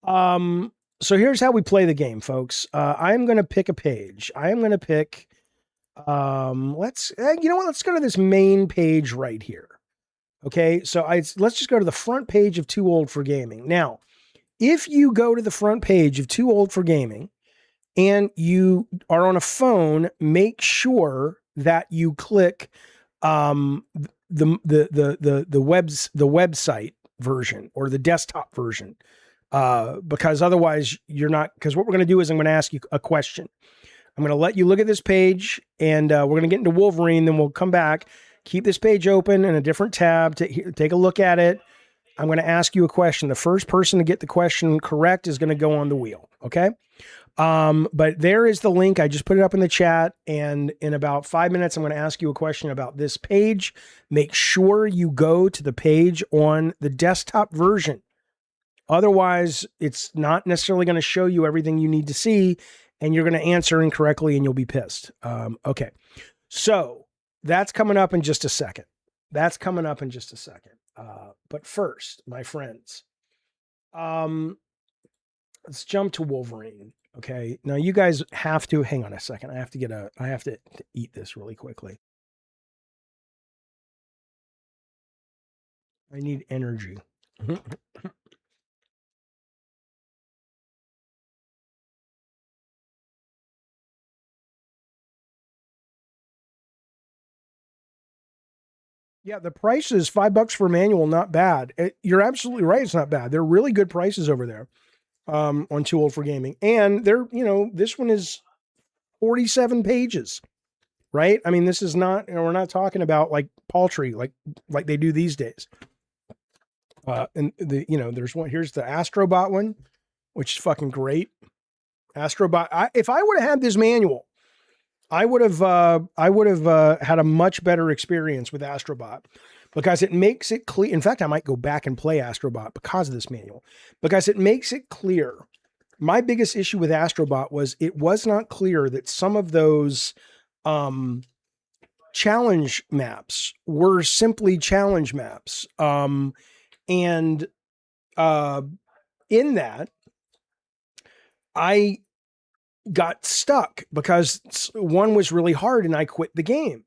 So here's how we play the game, folks. I'm going to pick a page. I am going to pick, you know what? Let's go to this main page right here. Okay. So let's just go to the front page of Too Old for Gaming. Now, if you go to the front page of Too Old for Gaming and you are on a phone, make sure that you click, the website version or the desktop version, because otherwise you're not, because what we're going to do is I'm going to ask you a question. I'm going to let you look at this page and we're going to get into Wolverine. Then we'll come back, keep this page open in a different tab to take a look at it. I'm going to ask you a question. The first person to get the question correct is going to go on the wheel. Okay. But there is the link. I just put it up in the chat, and in about 5 minutes, I'm going to ask you a question about this page. Make sure you go to the page on the desktop version. Otherwise, it's not necessarily going to show you everything you need to see, and you're going to answer incorrectly and you'll be pissed. Okay. So that's coming up in just a second. But first, my friends, let's jump to Wolverine. Okay. Now you guys have to hang on a second. I have to eat this really quickly. I need energy. Yeah, the price is $5 for a manual. Not bad. You're absolutely right. It's not bad. They're really good prices over there. On Too Old for Gaming. And they're, this one is 47 pages, right? I mean, this is not, we're not talking about like paltry, like they do these days. And there's one, here's the Astrobot one, which is fucking great. Astrobot. If I would have had this manual, I would have had a much better experience with Astrobot. Because it makes it clear. In fact, I might go back and play Astrobot because of this manual. Because it makes it clear. My biggest issue with Astrobot was it was not clear that some of those challenge maps were simply challenge maps. In that, I got stuck because one was really hard and I quit the game.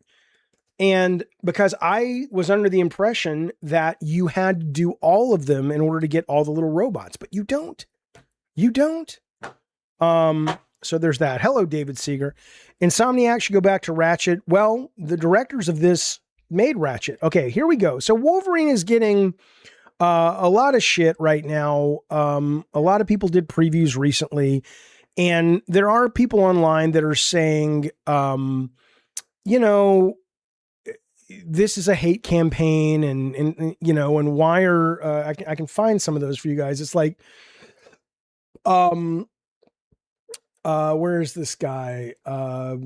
And because I was under the impression that you had to do all of them in order to get all the little robots, but you don't. So there's that. Hello, David Seeger. Insomniac should go back to Ratchet. Well, the directors of this made Ratchet. Okay, here we go. So Wolverine is getting a lot of shit right now. A lot of people did previews recently, and there are people online that are saying, this is a hate campaign and why are, I can find some of those for you guys. It's like, where is this guy? Why?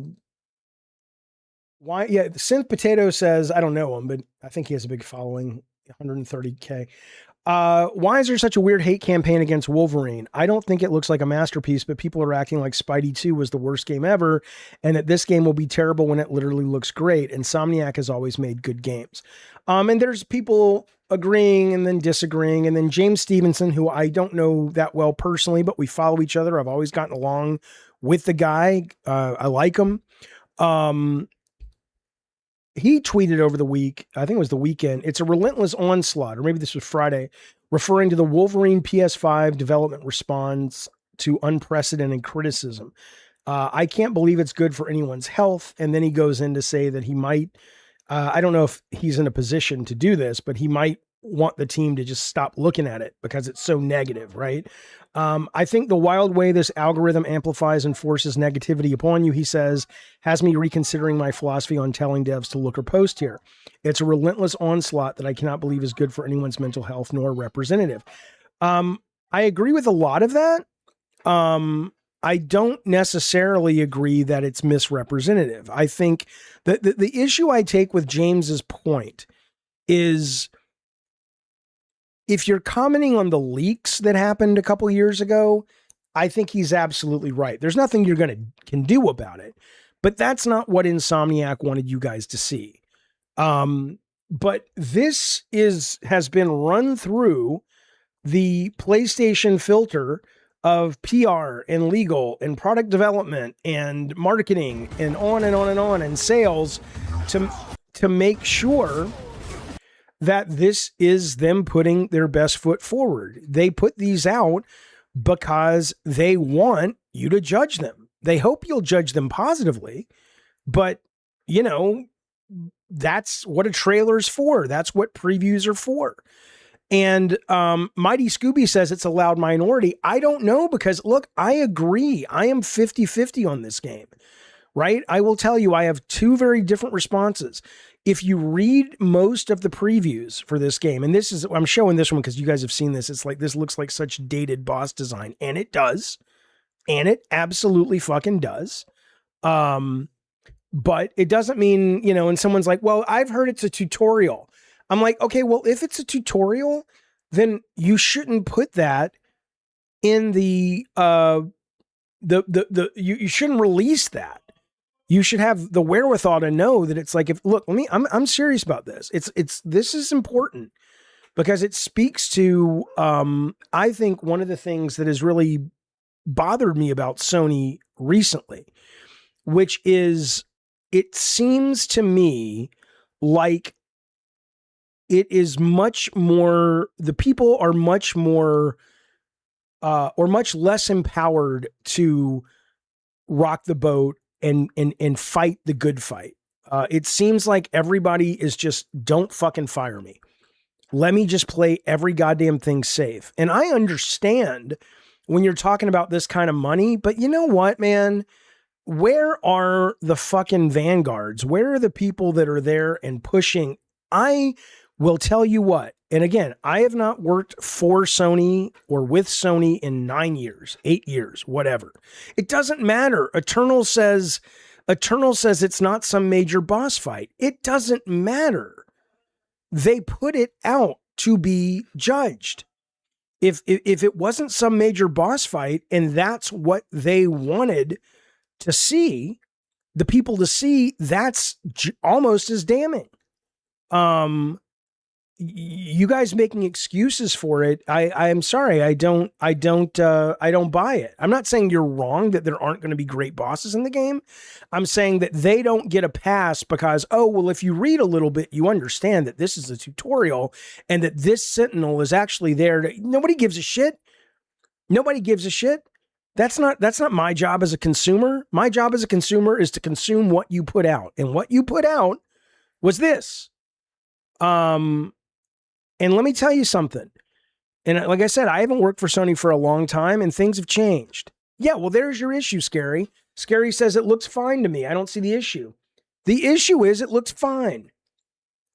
Yeah. Synth Potato says, I don't know him, but I think he has a big following, 130K. Why is there such a weird hate campaign against Wolverine? I don't think it looks like a masterpiece, but people are acting like Spidey 2 was the worst game ever, and that this game will be terrible when it literally looks great. Insomniac has always made good games. And there's people agreeing and then disagreeing. And then James Stevenson, who I don't know that well personally, but we follow each other. I've always gotten along with the guy. I like him. He tweeted over the week, I think it was the weekend, it's a relentless onslaught, or maybe this was Friday, referring to the Wolverine PS5 development response to unprecedented criticism. I can't believe it's good for anyone's health. And then he goes in to say that he might, I don't know if he's in a position to do this, but he might want the team to just stop looking at it because it's so negative, right? I think the wild way this algorithm amplifies and forces negativity upon you, he says, has me reconsidering my philosophy on telling devs to look or post here. It's a relentless onslaught that I cannot believe is good for anyone's mental health nor representative. I agree with a lot of that. I don't necessarily agree that it's misrepresentative. I think that the issue I take with James's point is, if you're commenting on the leaks that happened a couple years ago, I think he's absolutely right. There's nothing you're can do about it, but that's not what Insomniac wanted you guys to see. But this has been run through the PlayStation filter of PR and legal and product development and marketing and on and on and on, and sales to make sure that this is them putting their best foot forward. They put these out because they want you to judge them. They hope you'll judge them positively, but you know, that's what a trailer's for. That's what previews are for. And Mighty Scooby says it's a loud minority. I don't know, because look, I agree. I am 50-50 on this game, right? I will tell you, I have two very different responses. If you read most of the previews for this game, and I'm showing this one because you guys have seen this. It's like, this looks like such dated boss design, and it does. And it absolutely fucking does. But it doesn't mean, you know, and someone's like, well, I've heard it's a tutorial. I'm like, okay, well, if it's a tutorial, then you shouldn't put that in you shouldn't release that. You should have the wherewithal to know that it's like, I'm serious about this. This is important because it speaks to, I think one of the things that has really bothered me about Sony recently, which is, it seems to me like it is much more, the people are much more, or much less empowered to rock the boat and fight the good fight. It seems like everybody is just, don't fucking fire me. Let me just play every goddamn thing safe. And I understand when you're talking about this kind of money, but you know what, man? Where are the fucking vanguards? Where are the people that are there and pushing? I will tell you what, and again, I have not worked for Sony or with Sony in 9 years, 8 years, whatever. It doesn't matter. Eternal says it's not some major boss fight. It doesn't matter. They put it out to be judged. If it wasn't some major boss fight and that's what they wanted to see, the people to see, that's almost as damning. You guys making excuses for it, I'm sorry, I don't buy it. I'm not saying you're wrong that there aren't going to be great bosses in the game. I'm saying that they don't get a pass because, oh, well, if you read a little bit, you understand that this is a tutorial and that this Sentinel is actually there. Nobody gives a shit. Nobody gives a shit. That's not my job as a consumer. My job as a consumer is to consume what you put out. And what you put out was this. And let me tell you something. And like I said, I haven't worked for Sony for a long time and things have changed. Yeah, well, there's your issue, Scary. Scary says it looks fine to me. I don't see the issue. The issue is it looks fine.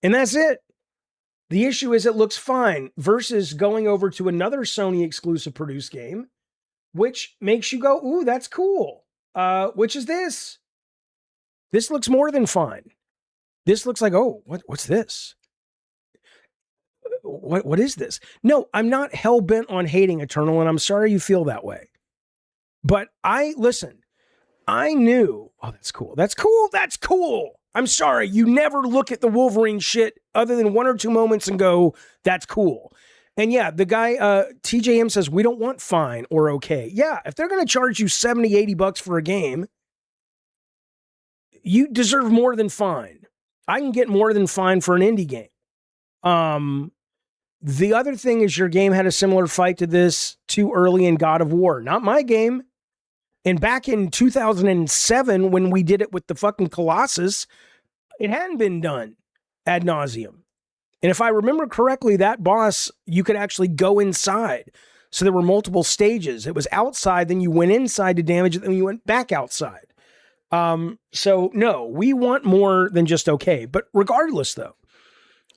And that's it. The issue is it looks fine versus going over to another Sony exclusive produced game, which makes you go, ooh, that's cool. Which is this. This looks more than fine. This looks like, oh, what's this? What is this? No, I'm not hell-bent on hating Eternal, and I'm sorry you feel that way. But I knew, oh, that's cool. That's cool. That's cool. I'm sorry. You never look at the Wolverine shit other than one or two moments and go, that's cool. And yeah, the guy, TJM says, we don't want fine or okay. Yeah, if they're going to charge you $70, $80 for a game, you deserve more than fine. I can get more than fine for an indie game. The other thing is your game had a similar fight to this too early in God of War. Not my game. And back in 2007, when we did it with the fucking Colossus, it hadn't been done ad nauseum. And if I remember correctly, that boss, you could actually go inside. So there were multiple stages. It was outside, then you went inside to damage it, then you went back outside. So no, we want more than just okay. But regardless, though,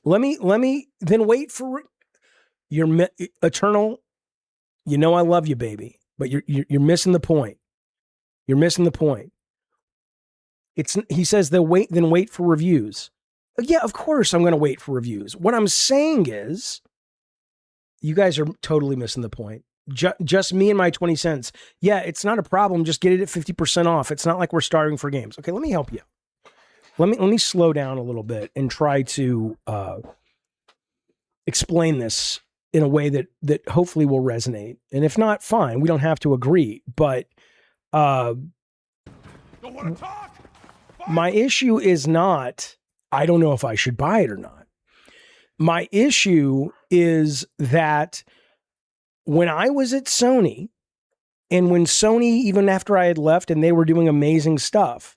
let me then wait for your Eternal. You know I love you, baby, but you're missing the point. You're missing the point. He says then wait for reviews. Yeah, of course I'm going to wait for reviews. What I'm saying is, you guys are totally missing the point. Just me and my 20 cents. Yeah, it's not a problem. Just get it at 50% off. It's not like we're starving for games. Okay, let me help you. Let me slow down a little bit and try to explain this in a way that hopefully will resonate. And if not, fine. We don't have to agree. But don't want to talk? My issue is not, I don't know if I should buy it or not. My issue is that when I was at Sony, and when Sony, even after I had left and they were doing amazing stuff,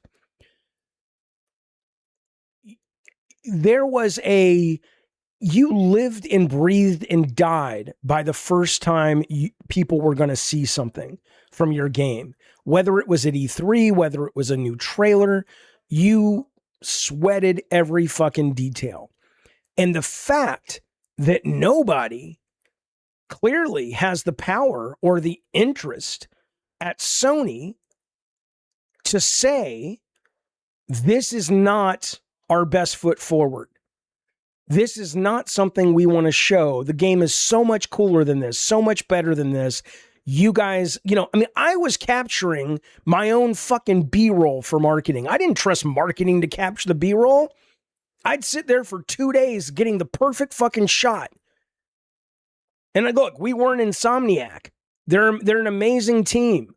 there was you lived and breathed and died by the first time people were going to see something from your game. Whether it was at E3, whether it was a new trailer, you sweated every fucking detail. And the fact that nobody clearly has the power or the interest at Sony to say, this is not our best foot forward. This is not something we want to show. The game is so much cooler than this, so much better than this. You guys, I was capturing my own fucking B-roll for marketing. I didn't trust marketing to capture the B-roll. I'd sit there for 2 days getting the perfect fucking shot. And look, we weren't Insomniac. They're an amazing team.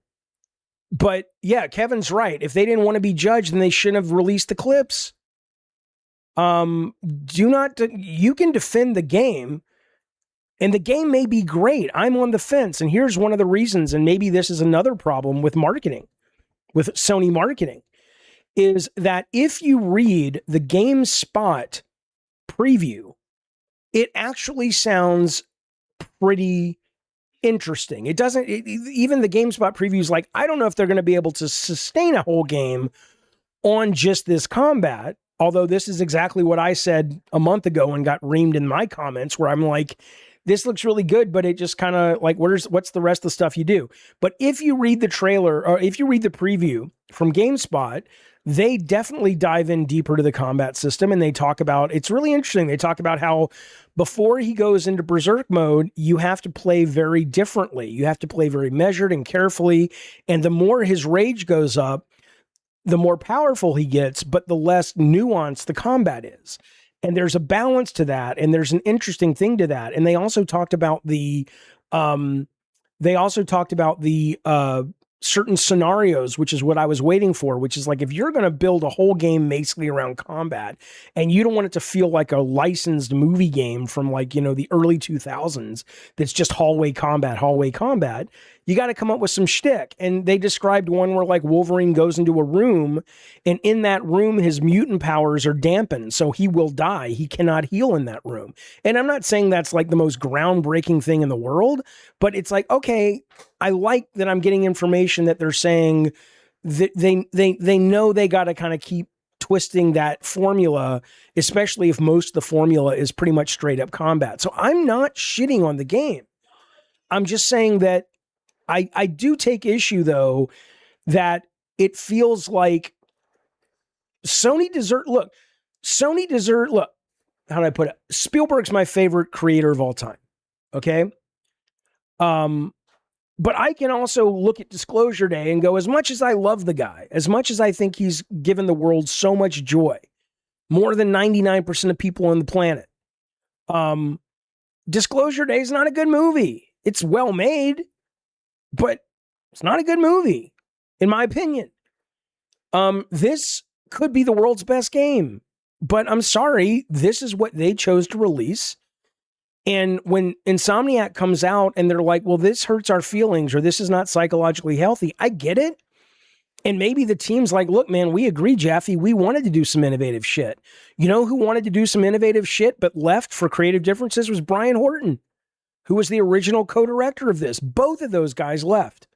But yeah, Kevin's right. If they didn't want to be judged, then they shouldn't have released the clips. You can defend the game, and the game may be great. I'm on the fence, and here's one of the reasons, and maybe this is another problem with marketing, with Sony marketing, is that if you read the GameSpot preview, it actually sounds pretty interesting. It doesn't, even the GameSpot preview is like, I don't know if they're going to be able to sustain a whole game on just this combat. Although this is exactly what I said a month ago and got reamed in my comments, where I'm like, this looks really good, but it just kind of like, what's the rest of the stuff you do? But if you read the trailer, or if you read the preview from GameSpot, they definitely dive in deeper to the combat system, and they talk about, it's really interesting. They talk about how before he goes into Berserk mode, you have to play very differently. You have to play very measured and carefully. And the more his rage goes up, the more powerful he gets, but the less nuanced the combat is. And there's a balance to that, and there's an interesting thing to that. And they also talked about the certain scenarios, which is what I was waiting for, which is like, if you're going to build a whole game basically around combat, and you don't want it to feel like a licensed movie game from the early 2000s that's just hallway combat, you got to come up with some shtick. And they described one where Wolverine goes into a room, and in that room, his mutant powers are dampened, so he will die. He cannot heal in that room. And I'm not saying that's the most groundbreaking thing in the world, but it's like, okay, I like that I'm getting information that they're saying that they know they got to kind of keep twisting that formula, especially if most of the formula is pretty much straight up combat. So I'm not shitting on the game. I'm just saying that I do take issue, though, that it feels like Sony deserve, how do I put it? Spielberg's my favorite creator of all time. Okay. But I can also look at Disclosure Day and go, as much as I love the guy, as much as I think he's given the world so much joy, more than 99% of people on the planet, Disclosure Day is not a good movie. It's well made, but it's not a good movie, in my opinion. This could be the world's best game, but I'm sorry, this is what they chose to release. And when Insomniac comes out and they're like, well, this hurts our feelings, or this is not psychologically healthy, I get it. And maybe the team's like, look, man, we agree, Jaffe. We wanted to do some innovative shit. You know who wanted to do some innovative shit but left for creative differences was Brian Horton, who was the original co-director of this. Both of those guys left.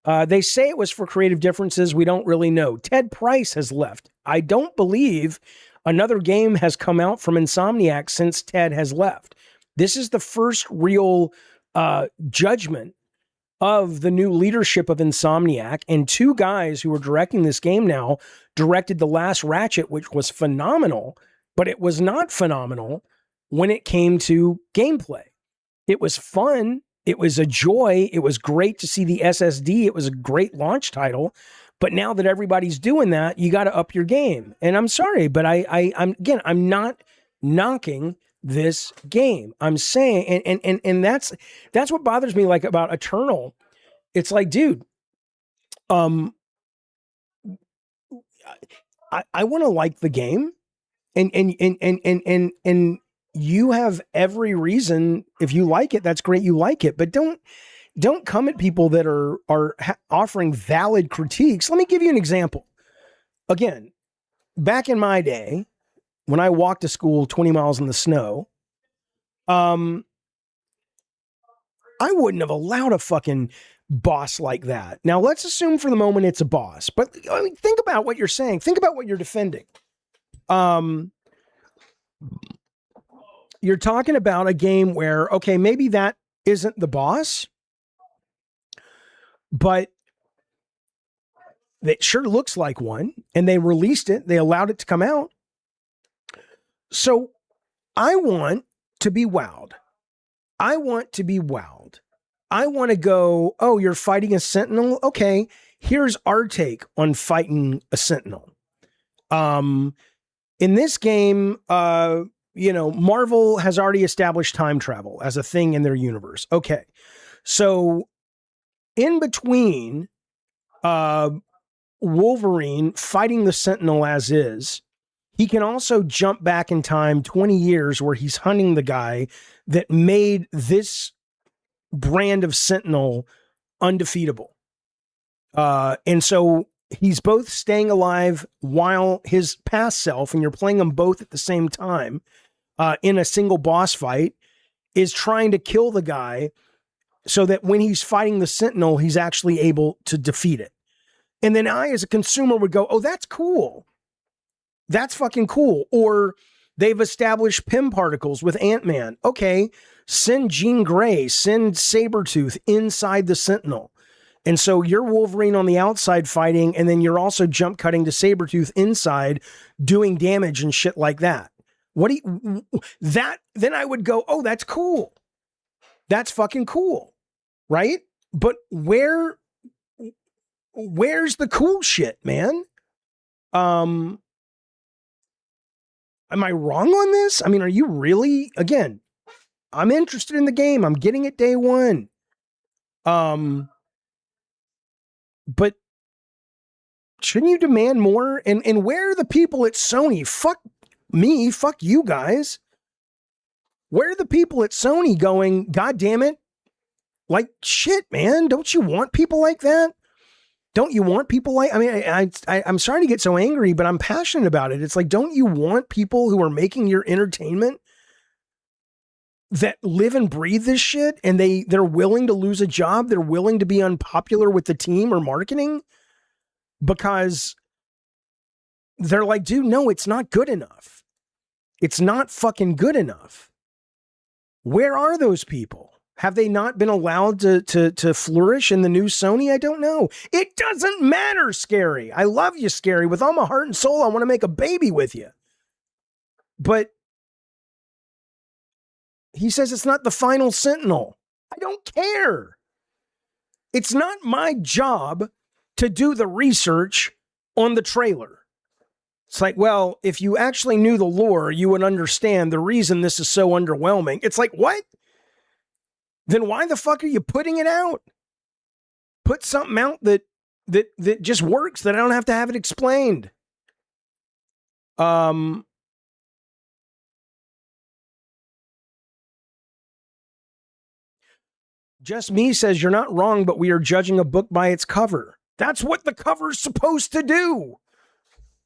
They say it was for creative differences. We don't really know. Ted Price has left. I don't believe another game has come out from Insomniac since Ted has left. This is the first real judgment of the new leadership of Insomniac, and two guys who are directing this game now directed The Last Ratchet, which was phenomenal, but it was not phenomenal when it came to gameplay. It was fun. It was a joy. It was great to see the SSD. It was a great launch title. But now that everybody's doing that, you got to up your game. And I'm sorry, but I'm not knocking this game. I'm saying, and that's what bothers me, like, about Eternal. It's like, dude, I want to like the game, and you have every reason. If you like it, that's great. You like it, but don't come at people that are offering valid critiques. Let me give you an example. Again, back in my day, when I walked to school 20 miles in the snow, I wouldn't have allowed a fucking boss like that. Now, let's assume for the moment it's a boss, but I mean, think about what you're saying. Think about what you're defending. You're talking about a game where, okay, maybe that isn't the boss, but it sure looks like one, and they released it. They allowed it to come out. So I want to be wowed. I want to be wowed. I want to go, oh, you're fighting a Sentinel? Okay, here's our take on fighting a Sentinel. In this game, Marvel has already established time travel as a thing in their universe. Okay, so in between Wolverine fighting the Sentinel as is, he can also jump back in time 20 years where he's hunting the guy that made this brand of Sentinel undefeatable. And so he's both staying alive while his past self, and you're playing them both at the same time in a single boss fight, is trying to kill the guy so that when he's fighting the Sentinel, he's actually able to defeat it. And then I, as a consumer, would go, oh, that's cool. That's fucking cool. Or they've established PIM particles with Ant-Man. Okay, send Jean Grey, send Sabretooth inside the Sentinel. And so you're Wolverine on the outside fighting, and then you're also jump cutting to Sabretooth inside doing damage and shit like that. Then I would go, oh, that's cool. That's fucking cool. Right? But where's the cool shit, man? Am I wrong on this? I mean, are you really, again, I'm interested in the game. I'm getting it day one. But shouldn't you demand more? And where are the people at Sony? Fuck me, fuck you guys. Where are the people at Sony going, God damn it? Like, shit, man, don't you want people like that? Don't you want people like, I mean, I'm sorry to get so angry, but I'm passionate about it. It's like, don't you want people who are making your entertainment that live and breathe this shit, and they're willing to lose a job, they're willing to be unpopular with the team or marketing because they're like, dude, no, it's not good enough. It's not fucking good enough. Where are those people? Have they not been allowed to flourish in the new Sony? I don't know. It doesn't matter, Scary. I love you, Scary. With all my heart and soul, I want to make a baby with you. But he says it's not the final Sentinel. I don't care. It's not my job to do the research on the trailer. It's like, well, if you actually knew the lore, you would understand the reason this is so underwhelming. It's like, what? Then why the fuck are you putting it out? Put something out that just works, that I don't have to have it explained. Just Me says, you're not wrong, but we are judging a book by its cover. That's what the cover's supposed to do.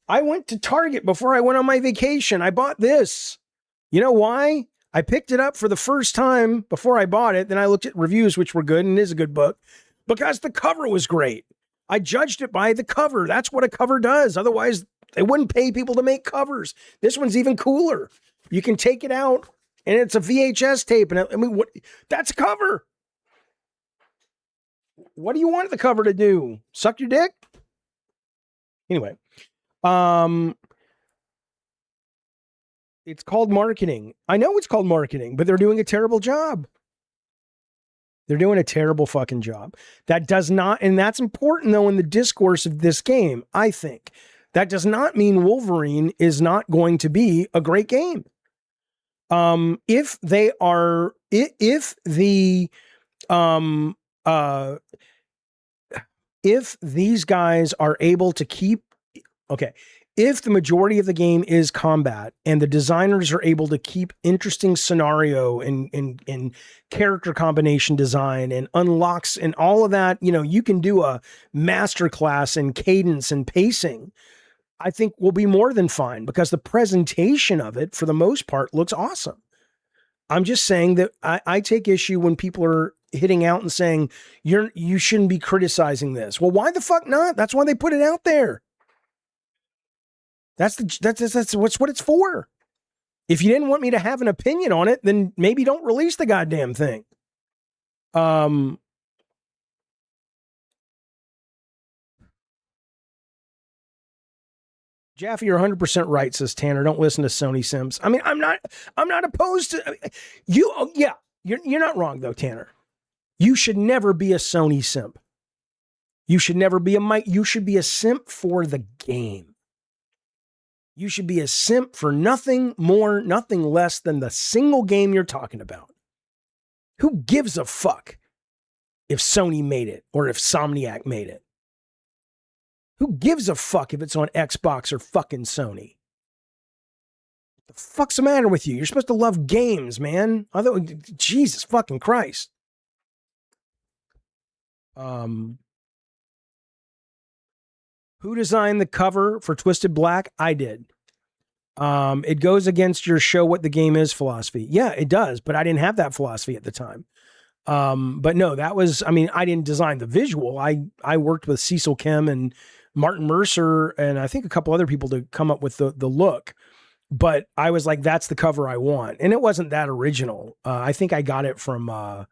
I went to Target before I went on my vacation. I bought this. You know why? I picked it up for the first time before I bought it. Then I looked at reviews, which were good, and it is a good book, because the cover was great. I judged it by the cover. That's what a cover does. Otherwise, they wouldn't pay people to make covers. This one's even cooler. You can take it out, and it's a VHS tape. And I mean, what? That's a cover. What do you want the cover to do? Suck your dick? Anyway. It's called marketing. I know it's called marketing, but they're doing a terrible job. They're doing a terrible fucking job. That does not, and that's important though in the discourse of this game, I think. That does not mean Wolverine is not going to be a great game. If the if these guys are able to keep, okay, if the majority of the game is combat and the designers are able to keep interesting scenario and character combination design and unlocks and all of that, you know, you can do a masterclass in cadence and pacing, I think will be more than fine because the presentation of it for the most part looks awesome. I'm just saying that I take issue when people are hitting out and saying you shouldn't be criticizing this. Well, why the fuck not? That's why they put it out there. That's what it's for. If you didn't want me to have an opinion on it, then maybe don't release the goddamn thing. Jaffe, you're 100% right, says Tanner. Don't listen to Sony Sims. I mean, I'm not opposed to you. Oh, yeah, you're not wrong though, Tanner. You should never be a Sony simp. You should never be you should be a simp for the game. You should be a simp for nothing more, nothing less than the single game you're talking about. Who gives a fuck if Sony made it or if Somniac made it? Who gives a fuck if it's on Xbox or fucking Sony? What the fuck's the matter with you? You're supposed to love games, man. Jesus fucking Christ. Who designed the cover for Twisted Black? I did. It goes against your show what the game is philosophy. Yeah, it does, but I didn't have that philosophy at the time. But no, that was, I mean, I didn't design the visual. I worked with Cecil Kim and Martin Mercer and I think a couple other people to come up with the look. But I was like, that's the cover I want. And it wasn't that original. I think I got it from,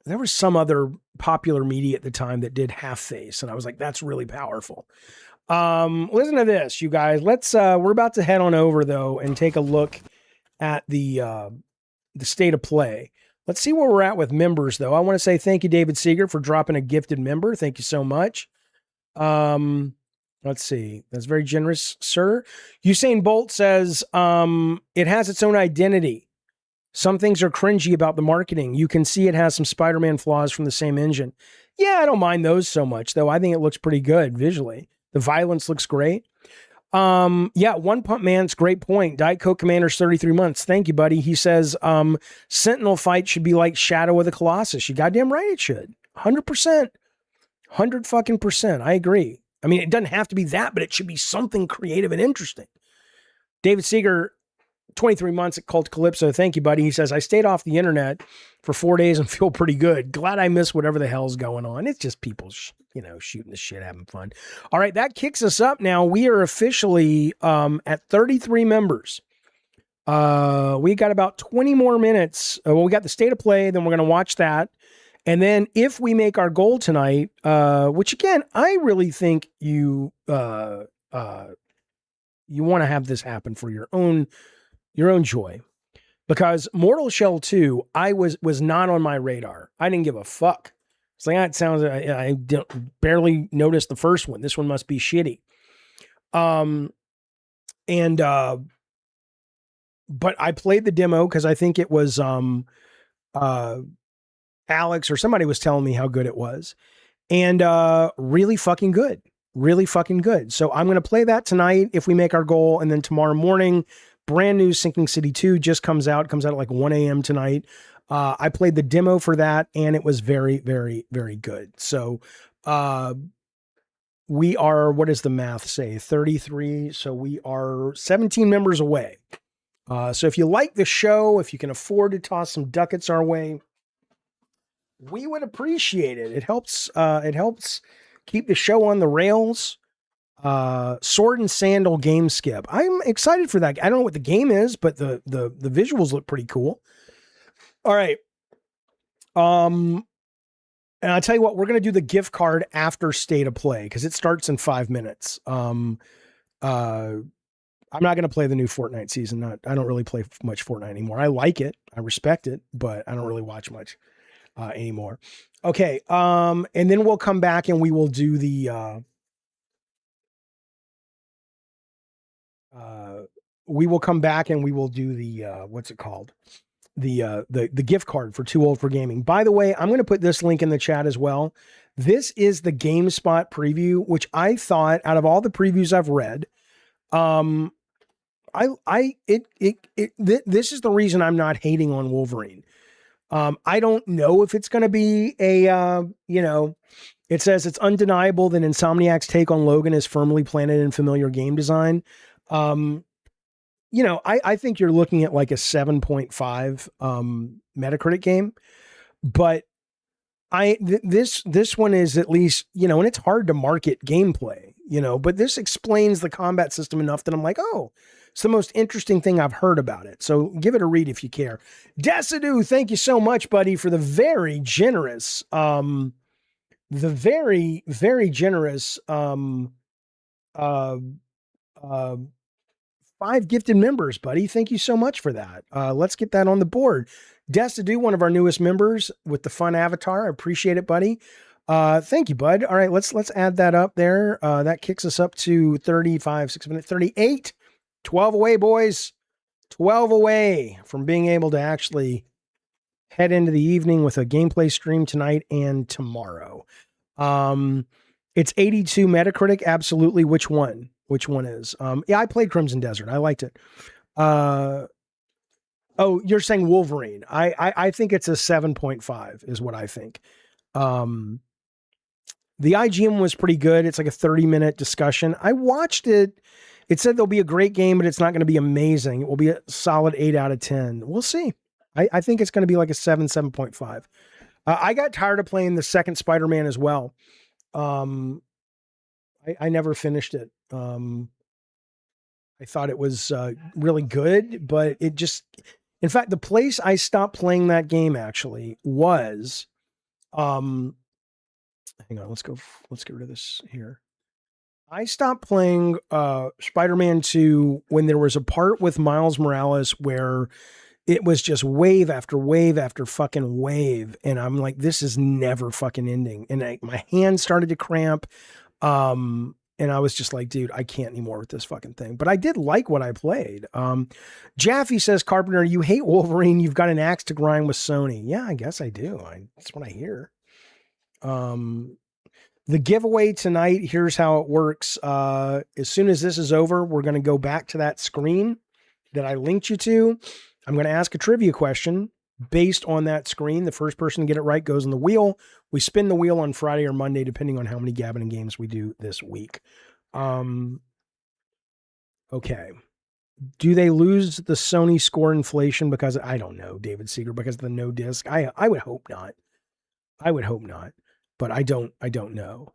there was some other popular media at the time that did Half Face. And I was like, that's really powerful. Listen to this, you guys. Let's, we're about to head on over though and take a look at the state of play. Let's see where we're at with members though. I want to say thank you, David Seeger, for dropping a gifted member. Thank you so much. Let's see. That's very generous, sir. Usain Bolt says, it has its own identity. Some things are cringy about the marketing. You can see it has some Spider-Man flaws from the same engine. Yeah, I don't mind those so much, though. I think it looks pretty good visually. The violence looks great. Yeah, One Pump Man's great point. Diet Coke Commander's 33 months. Thank you, buddy. He says, Sentinel fight should be like Shadow of the Colossus. You goddamn right it should. 100%. 100 fucking %. I agree. I mean, it doesn't have to be that, but it should be something creative and interesting. David Seeger, 23 months at Cult Calypso. Thank you, buddy. He says, I stayed off the internet for 4 days and feel pretty good. Glad I missed whatever the hell's going on. It's just people, shooting the shit, having fun. All right, that kicks us up now. We are officially at 33 members. We got about 20 more minutes. Well, we got the state of play, then we're going to watch that. And then if we make our goal tonight, which again, I really think you want to have this happen for your own joy, because Mortal Shell 2, I was not on my radar. I didn't give a fuck. It's like, it sounds, I barely noticed the first one. This one must be shitty. But I played the demo because I think it was, Alex or somebody was telling me how good it was, and really fucking good. So I'm going to play that tonight if we make our goal. And then tomorrow morning, brand new Sinking City 2 just comes out at like 1 a.m. tonight. I played the demo for that and it was very, very, very good. So We are, what does the math say? 33. So we are 17 members away. So if you like the show, if you can afford to toss some ducats our way, we would appreciate it. It helps keep the show on the rails. Sword and Sandal Game Skip. I'm excited for that. I don't know what the game is, but the visuals look pretty cool. All right. And I'll tell you what, we're going to do the gift card after State of Play because it starts in 5 minutes. I'm not going to play the new Fortnite season. I don't really play much Fortnite anymore. I like it. I respect it, but I don't really watch much anymore. Okay. And then we'll come back and we will do the what's it called? The gift card for Too Old for Gaming. By the way, I'm going to put this link in the chat as well. This is the GameSpot preview, which I thought out of all the previews I've read, this is the reason I'm not hating on Wolverine. I don't know if it's going to be a, it says it's undeniable that Insomniac's take on Logan is firmly planted in familiar game design. I think you're looking at like a 7.5 Metacritic game, but this one is at least, and it's hard to market gameplay, but this explains the combat system enough that I'm like, oh, it's the most interesting thing I've heard about it. So give it a read if you care. Desidoo, thank you so much, buddy, for the very generous, very generous, 5 gifted members, buddy. Thank you so much for that. Let's get that on the board. Desidoo, one of our newest members with the fun avatar. I appreciate it, buddy. Thank you, bud. All right, let's add that up there. That kicks us up to 35, 6 minutes, 38. 12 away, boys. 12 away from being able to actually head into the evening with a gameplay stream tonight and tomorrow. It's 82 Metacritic. Absolutely. Which one? Which one is? Yeah, I played Crimson Desert. I liked it. Oh, you're saying Wolverine. I think it's a 7.5 is what I think. The IGN was pretty good. It's like a 30-minute discussion. I watched it. It said there'll be a great game, but it's not going to be amazing. It will be a solid 8 out of 10. We'll see. I think it's going to be like a 7.5. I got tired of playing the second Spider-Man as well. I never finished it. I thought it was really good, but it just, in fact, the place I stopped playing that game actually was, hang on, let's get rid of this here. I stopped playing Spider-Man 2 when there was a part with Miles Morales where it was just wave after wave after fucking wave. And I'm like, this is never fucking ending. And my hands started to cramp. And I was just like, dude, I can't anymore with this fucking thing. But I did like what I played. Jaffe says, Carpenter, you hate Wolverine. You've got an axe to grind with Sony. Yeah, I guess I do. That's what I hear. The giveaway tonight, here's how it works. As soon as this is over, we're going to go back to that screen that I linked you to. I'm going to ask a trivia question based on that screen. The first person to get it right goes on the wheel. We spin the wheel on Friday or Monday, depending on how many Gabbin' and Games we do this week. Okay. Do they lose the Sony score inflation because, I don't know, David Seeger, because of the no disc? I would hope not. I would hope not, but I don't know.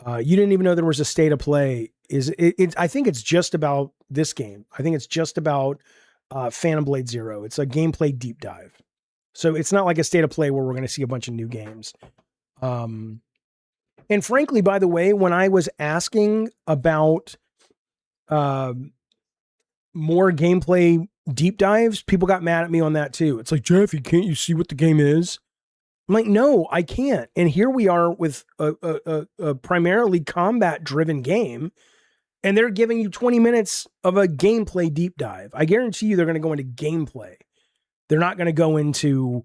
You didn't even know there was a state of play. I think it's just about this game. I think it's just about Phantom Blade Zero. It's a gameplay deep dive. So it's not like a state of play where we're going to see a bunch of new games. And frankly, by the way, when I was asking about more gameplay deep dives, people got mad at me on that too. It's like, Jaffe, can't you see what the game is? I'm like, no, I can't. And here we are with a primarily combat-driven game, and they're giving you 20 minutes of a gameplay deep dive. I guarantee you they're going to go into gameplay. They're not going to go into,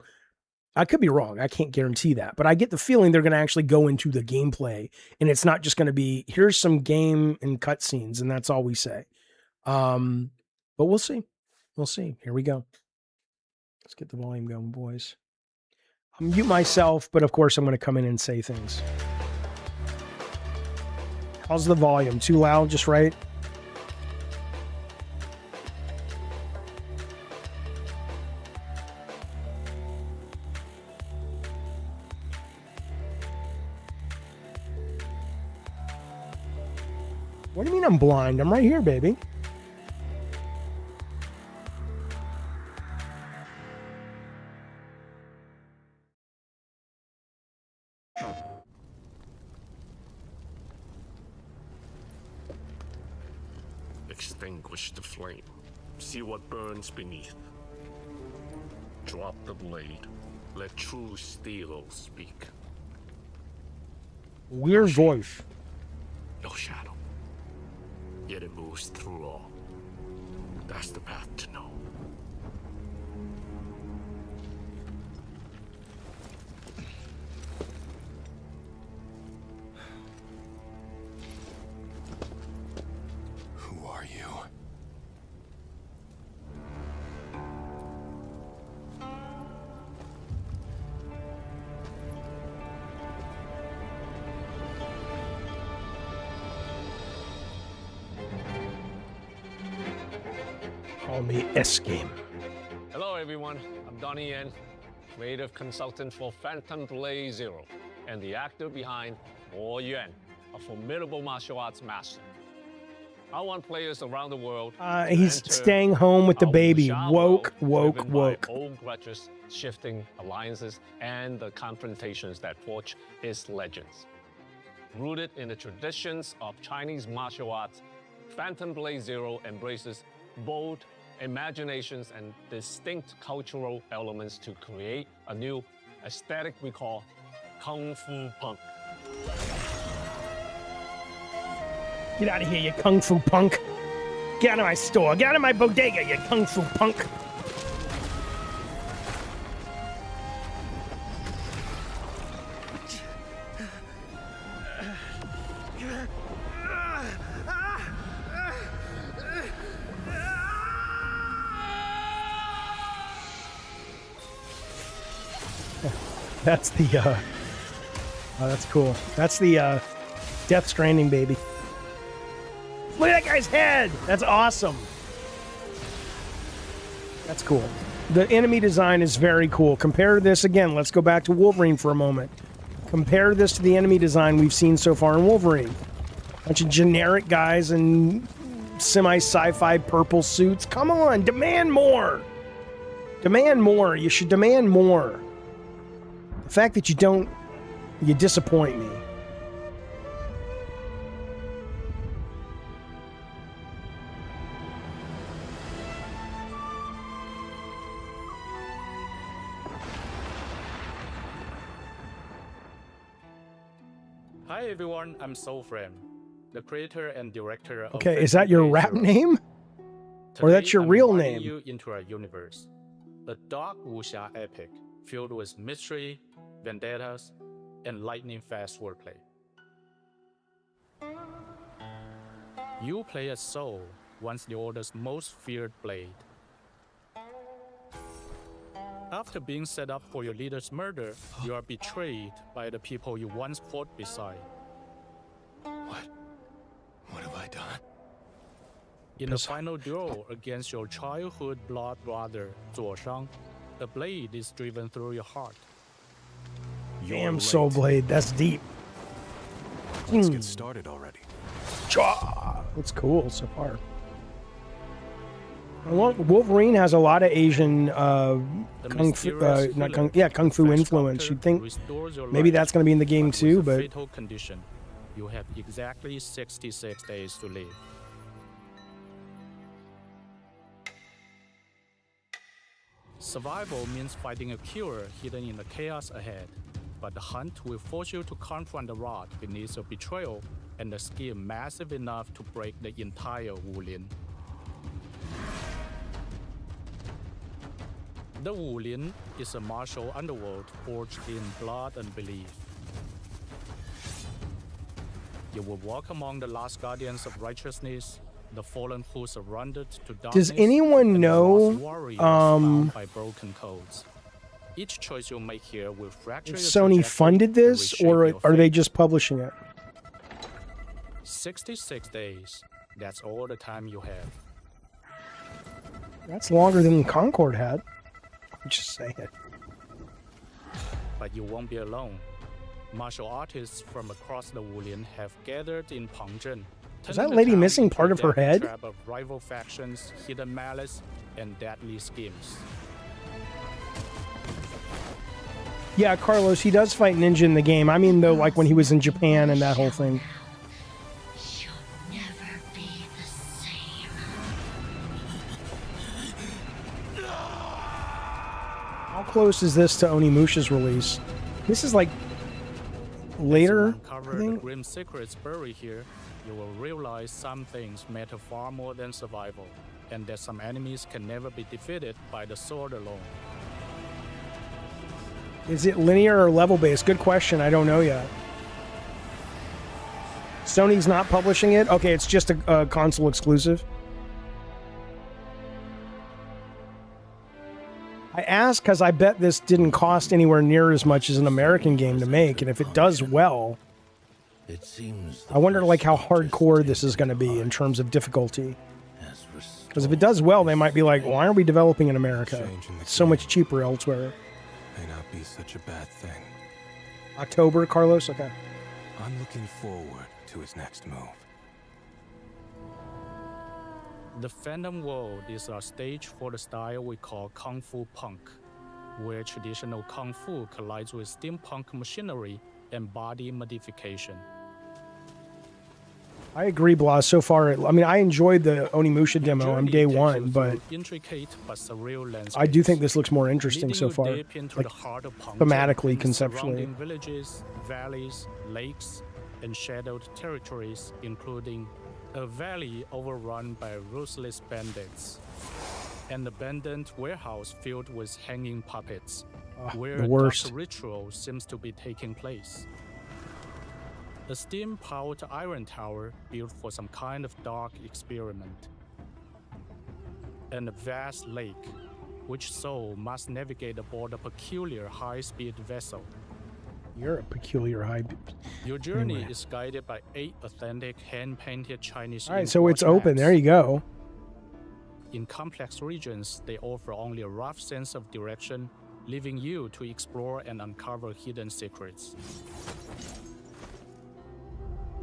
I could be wrong, I can't guarantee that, but I get the feeling they're going to actually go into the gameplay, and it's not just going to be, here's some game and cutscenes, and that's all we say. But we'll see. We'll see. Here we go. Let's get the volume going, boys. I'll mute myself, but of course I'm going to come in and say things. How's the volume? Too loud? Just right? What do you mean I'm blind? I'm right here, baby. Extinguish the flame. See what burns beneath. Drop the blade. Let true steel speak. Weird voice. No shadow. Yet it moves through all. That's the path to know. Who are you? Call me S-Game. Hello everyone, I'm Donnie Yen, creative consultant for Phantom Blade Zero, and the actor behind Mo Yuan, a formidable martial arts master. I want players around the world He's staying home with the baby. Woke. Old grudges, shifting alliances, and the confrontations that forge its legends. Rooted in the traditions of Chinese martial arts, Phantom Blade Zero embraces bold imaginations and distinct cultural elements to create a new aesthetic we call Kung Fu Punk. Get out of here, you Kung Fu punk. Get out of my store. Get out of my bodega, you Kung Fu punk. That's the, oh, that's cool. That's the, Death Stranding, baby. Look at that guy's head! That's awesome. That's cool. The enemy design is very cool. Compare this again. Let's go back to Wolverine for a moment. Compare this to the enemy design we've seen so far in Wolverine. Bunch of generic guys in semi-sci-fi purple suits. Come on, demand more. Demand more. You should demand more. The fact that you don't, you disappoint me. Hi everyone, I'm Soulframe, the creator and director of Okay, is that your rap name? Or that's your real name? You into our universe, a dark wuxia epic filled with mystery, vendettas, and lightning-fast wordplay. You play as Soul, once the Order's most feared blade. After being set up for your leader's murder, you are betrayed by the people you once fought beside. What have I done? In the final duel against your childhood blood brother, Zuo Shang, the blade is driven through your heart. Damn, Soul Blade, that's deep. Let's get started already. That's cool so far. Wolverine has a lot of Asian kung fu influence. You'd think maybe that's going to be in the game too, but fatal condition. You have exactly 66 days to live. Survival means finding a cure hidden in the chaos ahead, but the hunt will force you to confront the rot beneath your betrayal and a skill massive enough to break the entire Wulin. The Wulin is a martial underworld forged in blood and belief. You will walk among the last guardians of righteousness, the fallen who surrendered to darkness. Does anyone know by broken codes. Each choice you make here will fracture if your Sony trajectory funded and this, reshape or your are they fate. just publishing it? 66 days. That's all the time you have. That's longer than Concord had. I'm just saying it. But you won't be alone. Martial artists from across the Wulian have gathered in Pengzhen. Is that lady missing part of her head? Trap of rival factions, hidden malice, and deadly schemes. Yeah, Carlos, he does fight ninja in the game. I mean, though, like when he was in Japan and that whole thing. How close is this to Onimusha's release? This is like later, Uncover the grim secrets buried here. You will realize some things matter far more than survival, and that some enemies can never be defeated by the sword alone. Is it linear or level-based? Good question. I don't know yet. Sony's not publishing it? Okay, it's just a console exclusive. I asked because I bet this didn't cost anywhere near as much as an American game to make, and if it does well, I wonder like how hardcore this is going to be in terms of difficulty. Because if it does well, they might be like, why aren't we developing in America? It's so much cheaper elsewhere. May not be such a bad thing. October, Carlos? Okay. I'm looking forward to his next move. The Phantom World is a stage for the style we call Kung Fu Punk, where traditional Kung Fu collides with steampunk machinery and body modification. I agree, Blas. So far, I mean, I enjoyed the Onimusha demo on day one, but I do think this looks more interesting so far, like thematically, conceptually. Villages, valleys, lakes, and shadowed territories, including a valley overrun by ruthless bandits, an abandoned warehouse filled with hanging puppets, where a dark ritual seems to be taking place. A steam-powered iron tower built for some kind of dark experiment. And a vast lake, which Soul must navigate aboard a peculiar high-speed vessel. You're a peculiar high... Your journey is guided by 8 authentic hand-painted Chinese... All right, so it's open. There you go. In complex regions, they offer only a rough sense of direction, leaving you to explore and uncover hidden secrets.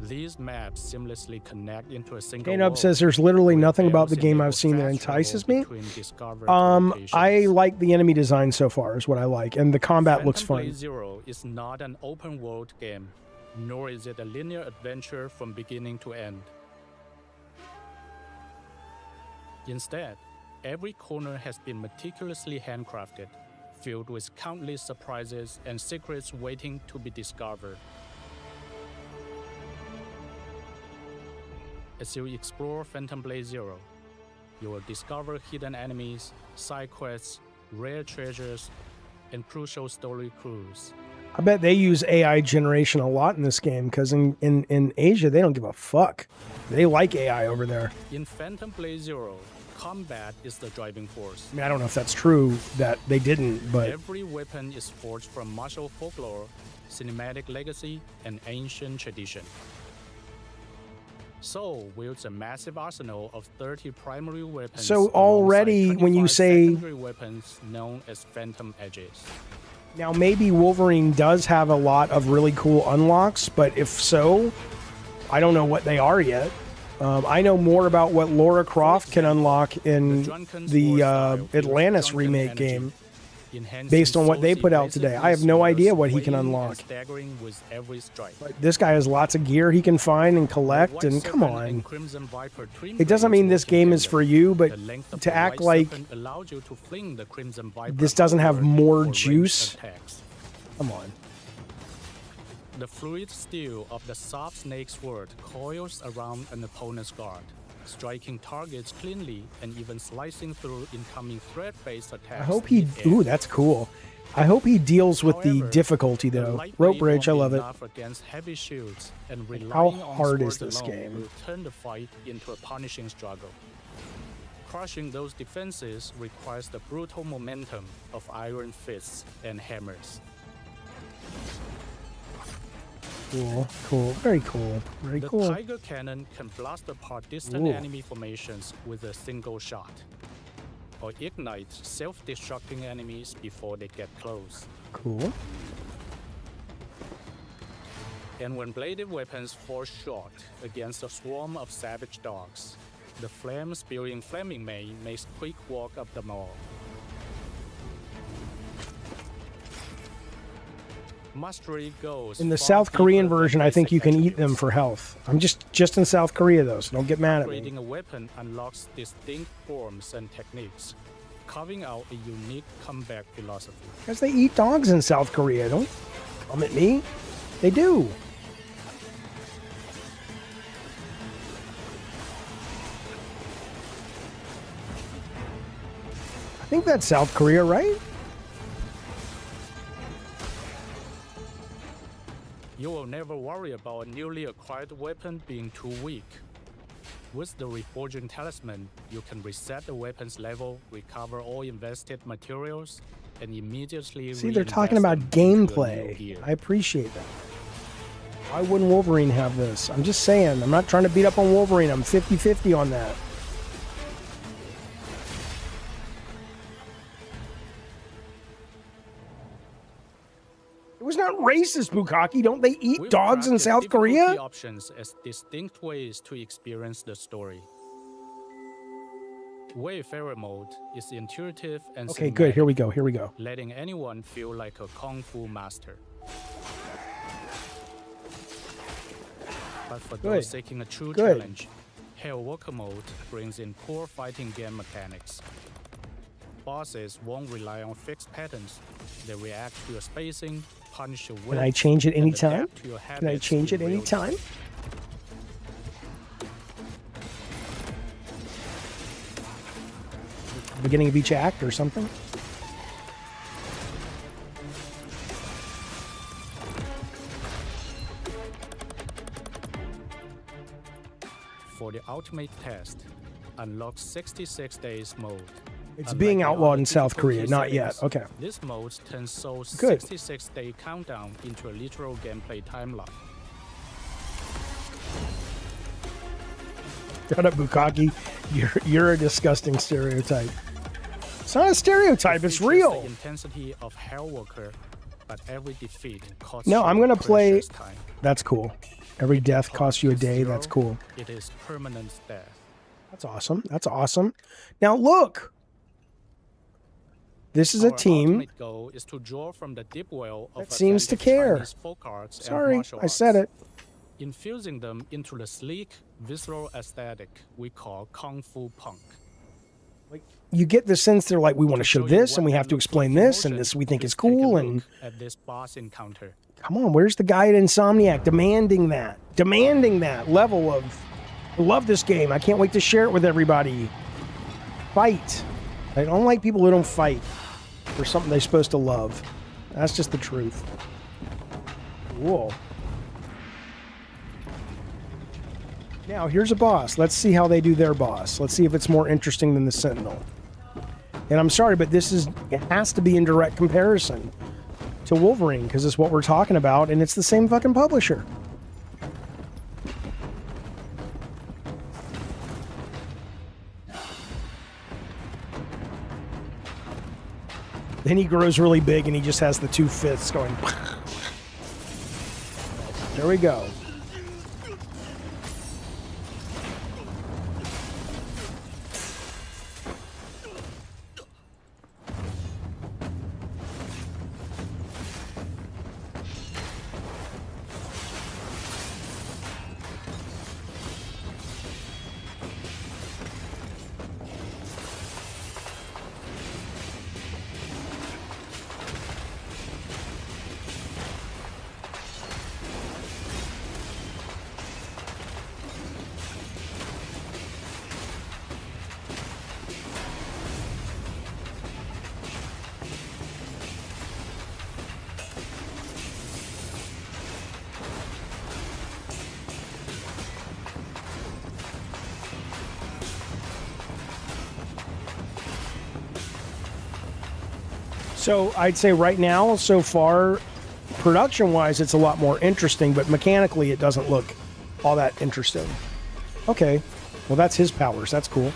These maps seamlessly connect into a single K-Nub says there's literally nothing about the game I've seen that entices me. I like the enemy design so far is what I like, and the combat looks fun. Phantom Blade Zero is not an open world game, nor is it a linear adventure from beginning to end. Instead, every corner has been meticulously handcrafted, filled with countless surprises and secrets waiting to be discovered. As you explore Phantom Blade Zero, you will discover hidden enemies, side quests, rare treasures, and crucial story clues. I bet they use AI generation a lot in this game, because in Asia, they don't give a fuck. They like AI over there. In Phantom Blade Zero, combat is the driving force. I mean, I don't know if that's true that they didn't, but... Every weapon is forged from martial folklore, cinematic legacy, and ancient tradition. Soul wields a massive arsenal of 30 primary weapons. So already, when you say... secondary weapons known as Phantom Edges. Now, maybe Wolverine does have a lot of really cool unlocks, but if so, I don't know what they are yet. I know more about what Lara Croft can unlock in the Atlantis remake game, based on what they put out today. I have no idea what he can unlock. But this guy has lots of gear he can find and collect, and come on. It doesn't mean this game is for you, but to act like this doesn't have more juice, come on. The fluid steel of the soft snake sword coils around an opponent's guard, striking targets cleanly and even slicing through incoming threat-based attacks. I hope he... Ooh, that's cool. I hope he deals with the difficulty, though. Rope Bridge, I love it. Against heavy shields, and how hard is this game? Will turn the fight into a punishing struggle. Crushing those defenses requires the brutal momentum of iron fists and hammers. Cool, cool, very cool, very The cool. Tiger Cannon can blast apart distant Ooh. enemy formations with a single shot, or ignite self-destructing enemies before they get close. Cool. And when bladed weapons fall short against a swarm of savage dogs, the flame-spewing Flaming Mane makes quick walk up the mall. Mastery goes In the far South Korean deeper than version, I think basic you can eat attributes. them for health. I'm just in South Korea though, so don't get mad at me. Upgrading a weapon unlocks distinct forms and techniques, carving out a unique combat philosophy. Because they eat dogs in South Korea. Don't come at me. They do. I think that's South Korea, right? You will never worry about a newly acquired weapon being too weak. With the Reforging Talisman, you can reset the weapon's level, recover all invested materials, and immediately See, they're reinvest talking about them into a new gameplay. gear. I appreciate that. Why wouldn't Wolverine have this? I'm just saying. I'm not trying to beat up on Wolverine. I'm 50-50 on that. It was not racist, Bukaki. Don't they eat We've dogs in crafted South difficulty Korea? options as distinct ways to experience the story. Wayfarer mode is intuitive and Okay, good. Here we go. Here we cinematic, go. letting anyone feel like a kung fu master. But for Good. those seeking a true Good. challenge, Hellwalker mode brings in core fighting game mechanics. Bosses won't rely on fixed patterns. They react to your spacing, punish your Can I width, change it and anytime? adapt to your Can I habits change in it real anytime? Beginning of each act or something? For the ultimate test, unlock 66 days mode. It's Unlike being the outlawed other in South difficulty Korea. Not yet. settings, Okay. This mode turns Soul's Good. 66-day countdown into a literal gameplay timeline. Shut up, Bukaki. You're a disgusting stereotype. It's not a stereotype. It's Features real. The intensity of Hellwalker, but every defeat costs No, you I'm gonna play. precious time. That's cool. Every death costs you a day. That's cool. It is permanent death. That's awesome. That's awesome. Now look. This is a Our team ultimate goal is to draw from the deep well of that seems to authentic care. Chinese folk arts and Sorry, martial I said it. arts, infusing them into the sleek, visceral aesthetic we call Kung Fu Punk. You get the sense they're like, we want to show this, and we have to explain this, and this we think is cool, and At this boss encounter, come on, where's the guy at Insomniac demanding that level of, I love this game. I can't wait to share it with everybody. Fight. I don't like people who don't fight for something they're supposed to love. That's just the truth. Whoa. Now, here's a boss. Let's see how they do their boss. Let's see if it's more interesting than the Sentinel. And I'm sorry, but it has to be in direct comparison to Wolverine, because it's what we're talking about, and it's the same fucking publisher. Then he grows really big and he just has the 2 fists going. There we go. So I'd say right now, so far, production-wise, it's a lot more interesting, but mechanically, it doesn't look all that interesting. Okay, well, that's his powers. That's cool.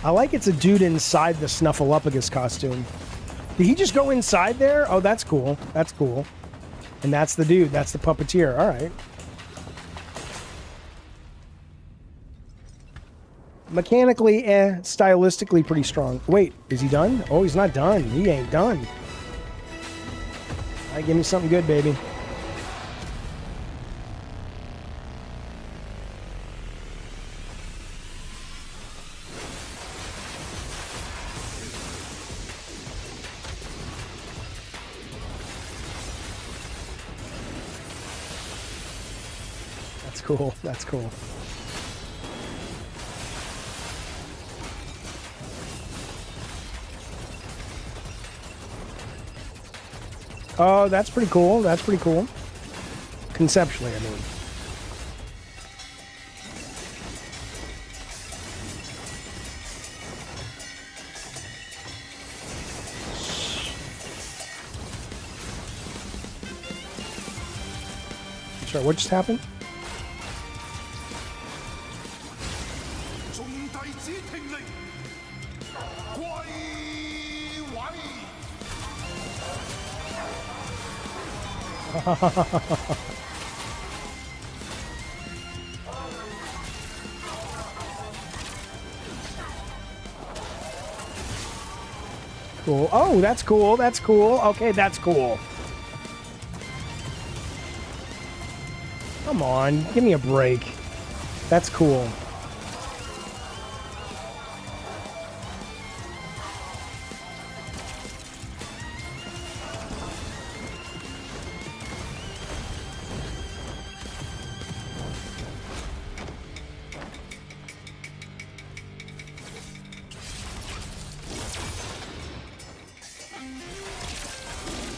I like it's a dude inside the Snuffleupagus costume. Did he just go inside there? Oh, that's cool. That's cool. And that's the dude. That's the puppeteer. All right. Mechanically, stylistically pretty strong. Wait, is he done? Oh, he's not done. He ain't done. All right, give me something good, baby. That's cool. That's cool. Oh, that's pretty cool. That's pretty cool. Conceptually, I mean. Sorry, what just happened? Cool. Oh, that's cool. That's cool. Okay, that's cool. Come on, give me a break. That's cool.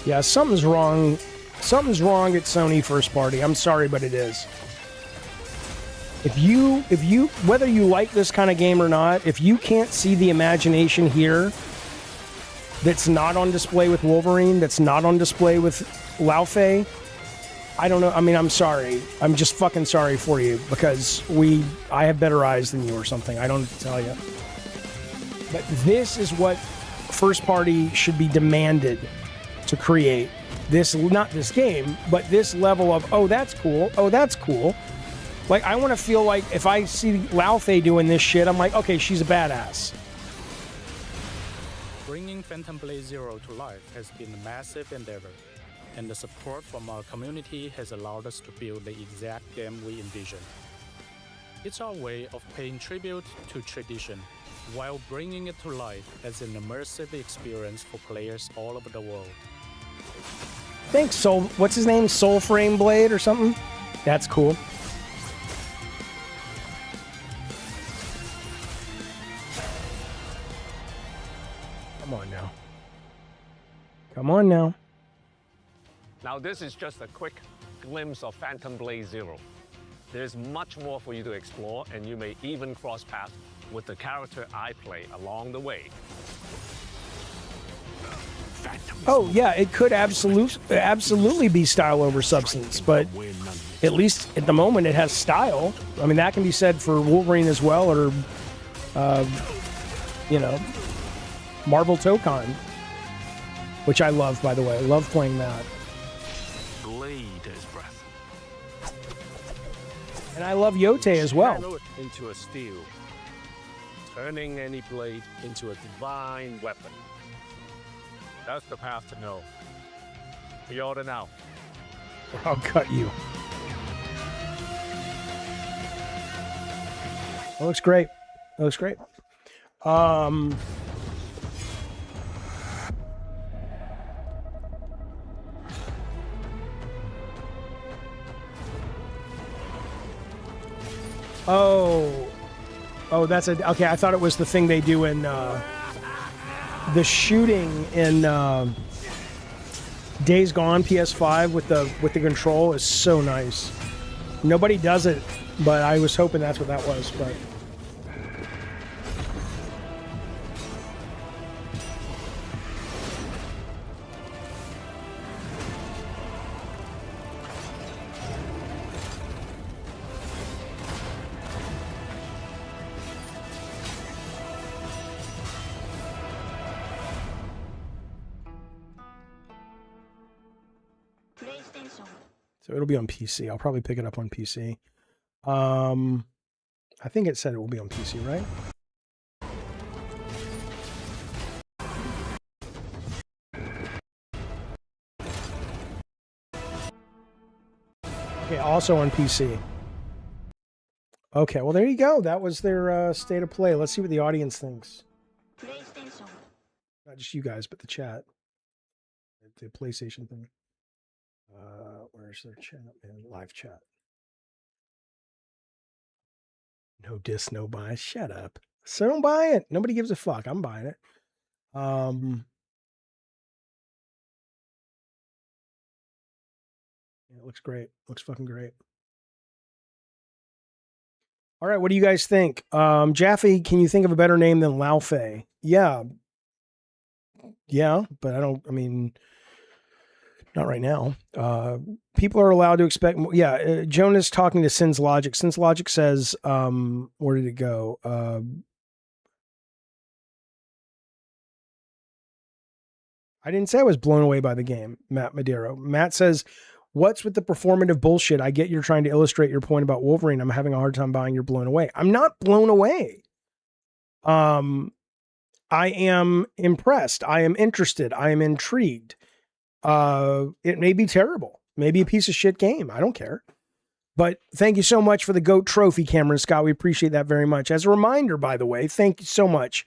Yeah, something's wrong. Something's wrong at Sony first party. I'm sorry, but it is. If you, whether you like this kind of game or not, if you can't see the imagination here that's not on display with Wolverine, that's not on display with Laufey, I don't know. I mean, I'm sorry. I'm just fucking sorry for you because I have better eyes than you or something. I don't know what to tell you. But this is what first party should be demanded to create. This, not this game, but this level of, oh, that's cool. Oh, that's cool. Like, I want to feel like if I see Laufey doing this shit, I'm like, okay, she's a badass. Bringing Phantom Blade Zero to life has been a massive endeavor, and the support from our community has allowed us to build the exact game we envisioned. It's our way of paying tribute to tradition, while bringing it to life as an immersive experience for players all over the world. Thanks, Soul. What's his name? Soul Frame Blade or something? That's cool. Come on now. Come on now. Now, this is just a quick glimpse of Phantom Blade Zero. There's much more for you to explore, and you may even cross paths with the character I play along the way. Oh, yeah, it could absolutely be style over substance, but at least at the moment it has style. I mean, that can be said for Wolverine as well, or, you know, Marvel Tokon, which I love, by the way. I love playing that. Blade is breath. And I love Yote as well. Channel it into a steel, turning any blade into a divine weapon. That's the path to know. Pre-order now. I'll cut you. That looks great. That looks great. Oh, that's a, okay. I thought it was the thing they do in the shooting in Days Gone PS5 with the control is so nice. Nobody does it, but I was hoping that's what that was. But So it'll be on PC. I'll probably pick it up on PC. I think it said it will be on PC, right? Okay, also on PC. Okay, well, there you go. That was their state of play. Let's see what the audience thinks. Not just you guys, but the chat. The PlayStation thing. Where's their chat? Live chat. No diss, no buy. Shut up. So don't buy it. Nobody gives a fuck. I'm buying it. Yeah, it looks great. Looks fucking great. All right, what do you guys think? Jaffe, can you think of a better name than Lao Fei? Yeah. Yeah, but I mean, not right now. People are allowed to expect more. Yeah, Jonas talking to Sin's Logic. Sin's Logic says, where did it go? I didn't say I was blown away by the game, Matt Madero. Matt says, what's with the performative bullshit? I get you're trying to illustrate your point about Wolverine. I'm having a hard time buying you're blown away. I'm not blown away. I am impressed. I am interested. I am intrigued. It may be terrible. Maybe a piece of shit game. I don't care. But thank you so much for the GOAT trophy, Cameron Scott. We appreciate that very much. As a reminder, by the way, thank you so much,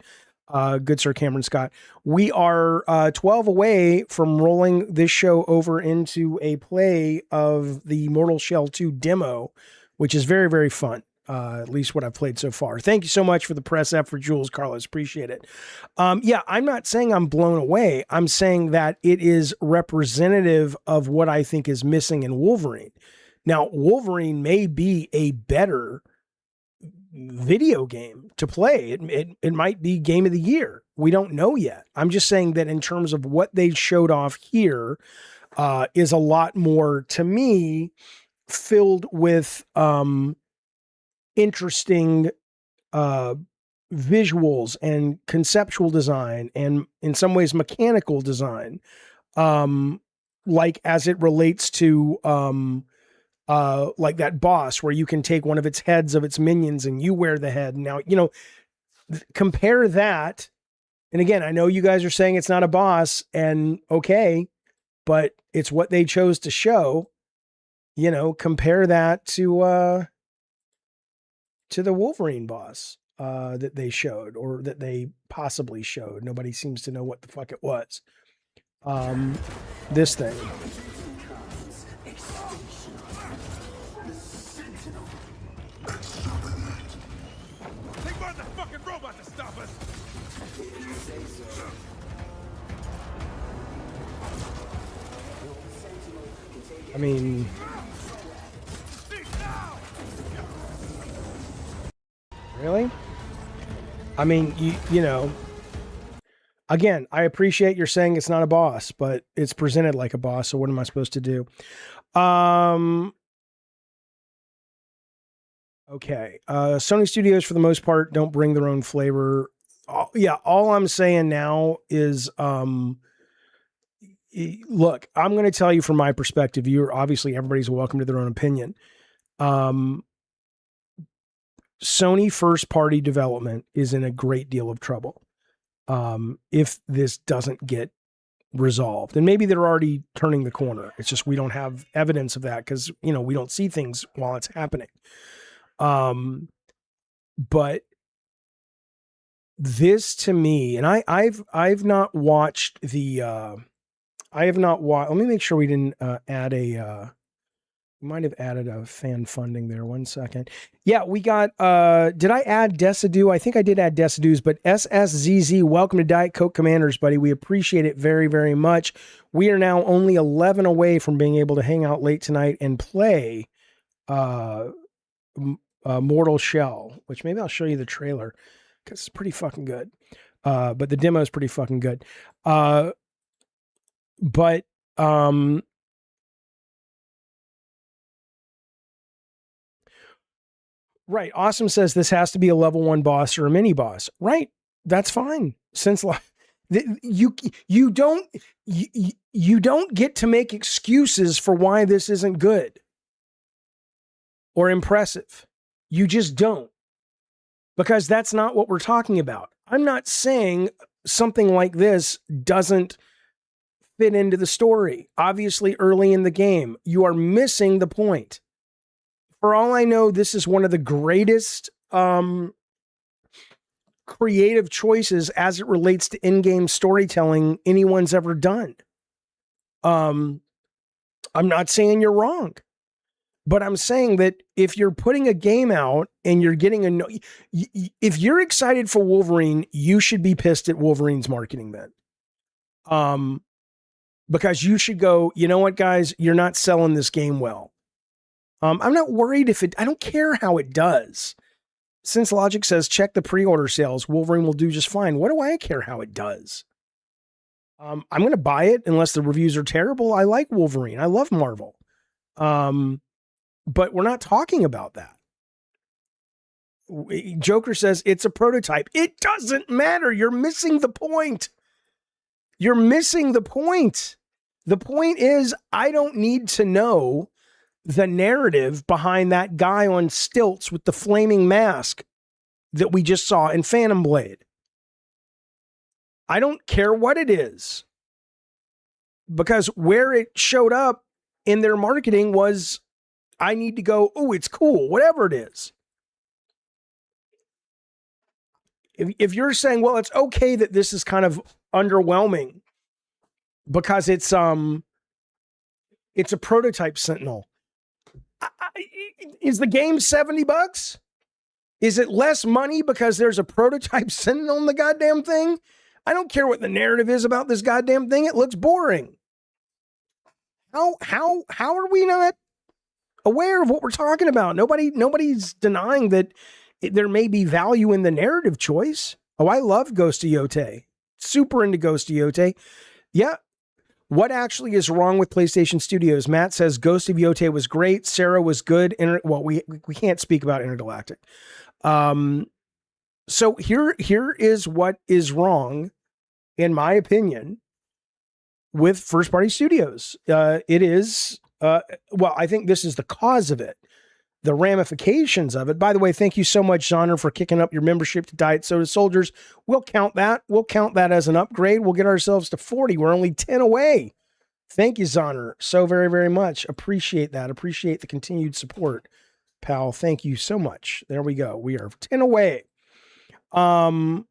good sir Cameron Scott. We are 12 away from rolling this show over into a play of the Mortal Shell 2 demo, which is very, very fun. At least what I've played so far. Thank you so much for the press effort, Jules Carlos. Appreciate it. Yeah, I'm not saying I'm blown away. I'm saying that it is representative of what I think is missing in Wolverine. Now, Wolverine may be a better video game to play. It might be game of the year. We don't know yet. I'm just saying that in terms of what they showed off here is a lot more, to me, filled with interesting visuals and conceptual design, and in some ways mechanical design, like as it relates to like that boss where you can take one of its heads of its minions and you wear the head. Now, you know, compare that. And again, I know you guys are saying it's not a boss, and okay, but it's what they chose to show. You know, compare that to the Wolverine boss that they showed, or that they possibly showed. Nobody seems to know what the fuck it was. This thing. They brought the fucking robot to stop us. I mean, really? I mean, you know, again, I appreciate you're saying it's not a boss, but it's presented like a boss. So what am I supposed to do? Okay. Sony Studios, for the most part, don't bring their own flavor. Yeah. All I'm saying now is, look, I'm going to tell you from my perspective, you're obviously, everybody's welcome to their own opinion. Sony first party development is in a great deal of trouble. If this doesn't get resolved, and maybe they're already turning the corner. It's just, we don't have evidence of that because, you know, we don't see things while it's happening. But this to me, and I've not watched the, I have not watched, let me make sure we didn't add a, we might have added a fan funding there. 1 second. Yeah, we got, did I add Decidue? I think I did add Decidues, but SSZZ, welcome to Diet Coke Commanders, buddy. We appreciate it very, very much. We are now only 11 away from being able to hang out late tonight and play Mortal Shell, which maybe I'll show you the trailer because it's pretty fucking good. But the demo is pretty fucking good. But right. Awesome says this has to be a level 1 boss or a mini boss. Right. That's fine. Since You don't get to make excuses for why this isn't good or impressive. You just don't, because that's not what we're talking about. I'm not saying something like this doesn't fit into the story. Obviously, early in the game, you are missing the point. For all I know, this is one of the greatest creative choices as it relates to in-game storytelling anyone's ever done. I'm not saying you're wrong, but I'm saying that if you're putting a game out and you're getting if you're excited for Wolverine, you should be pissed at Wolverine's marketing then. Because you should go, you know what, guys, you're not selling this game well. I'm not worried I don't care how it does. Since Logic says, check the pre-order sales, Wolverine will do just fine. What do I care how it does? I'm going to buy it unless the reviews are terrible. I like Wolverine. I love Marvel. But we're not talking about that. Joker says it's a prototype. It doesn't matter. You're missing the point. You're missing the point. The point is, I don't need to know the narrative behind that guy on stilts with the flaming mask that we just saw in Phantom Blade. I don't care what it is, because where it showed up in their marketing was, I need to go, oh, it's cool, whatever it is. If you're saying, well, it's okay that this is kind of underwhelming because it's a prototype Sentinel. Is the game $70? Is it less money because there's a prototype Sentinel in the goddamn thing? I don't care what the narrative is about this goddamn thing. It looks boring. How are we not aware of what we're talking about? Nobody's denying that there may be value in the narrative choice. Oh, I love Ghost of Yote. Super into Ghost of Yote. Yeah. What actually is wrong with PlayStation Studios? Matt says Ghost of Yote was great. Sarah was good. Well, we can't speak about Intergalactic. So here is what is wrong, in my opinion, with first party studios. It is, well, I think this is the cause of it. The ramifications of it. By the way, thank you so much, Zonner, for kicking up your membership to Diet Soda Soldiers. We'll count that. We'll count that as an upgrade. We'll get ourselves to 40. We're only 10 away. Thank you, Zonner, so very, very much. Appreciate that. Appreciate the continued support, pal. Thank you so much. There we go. We are 10 away. Yeah,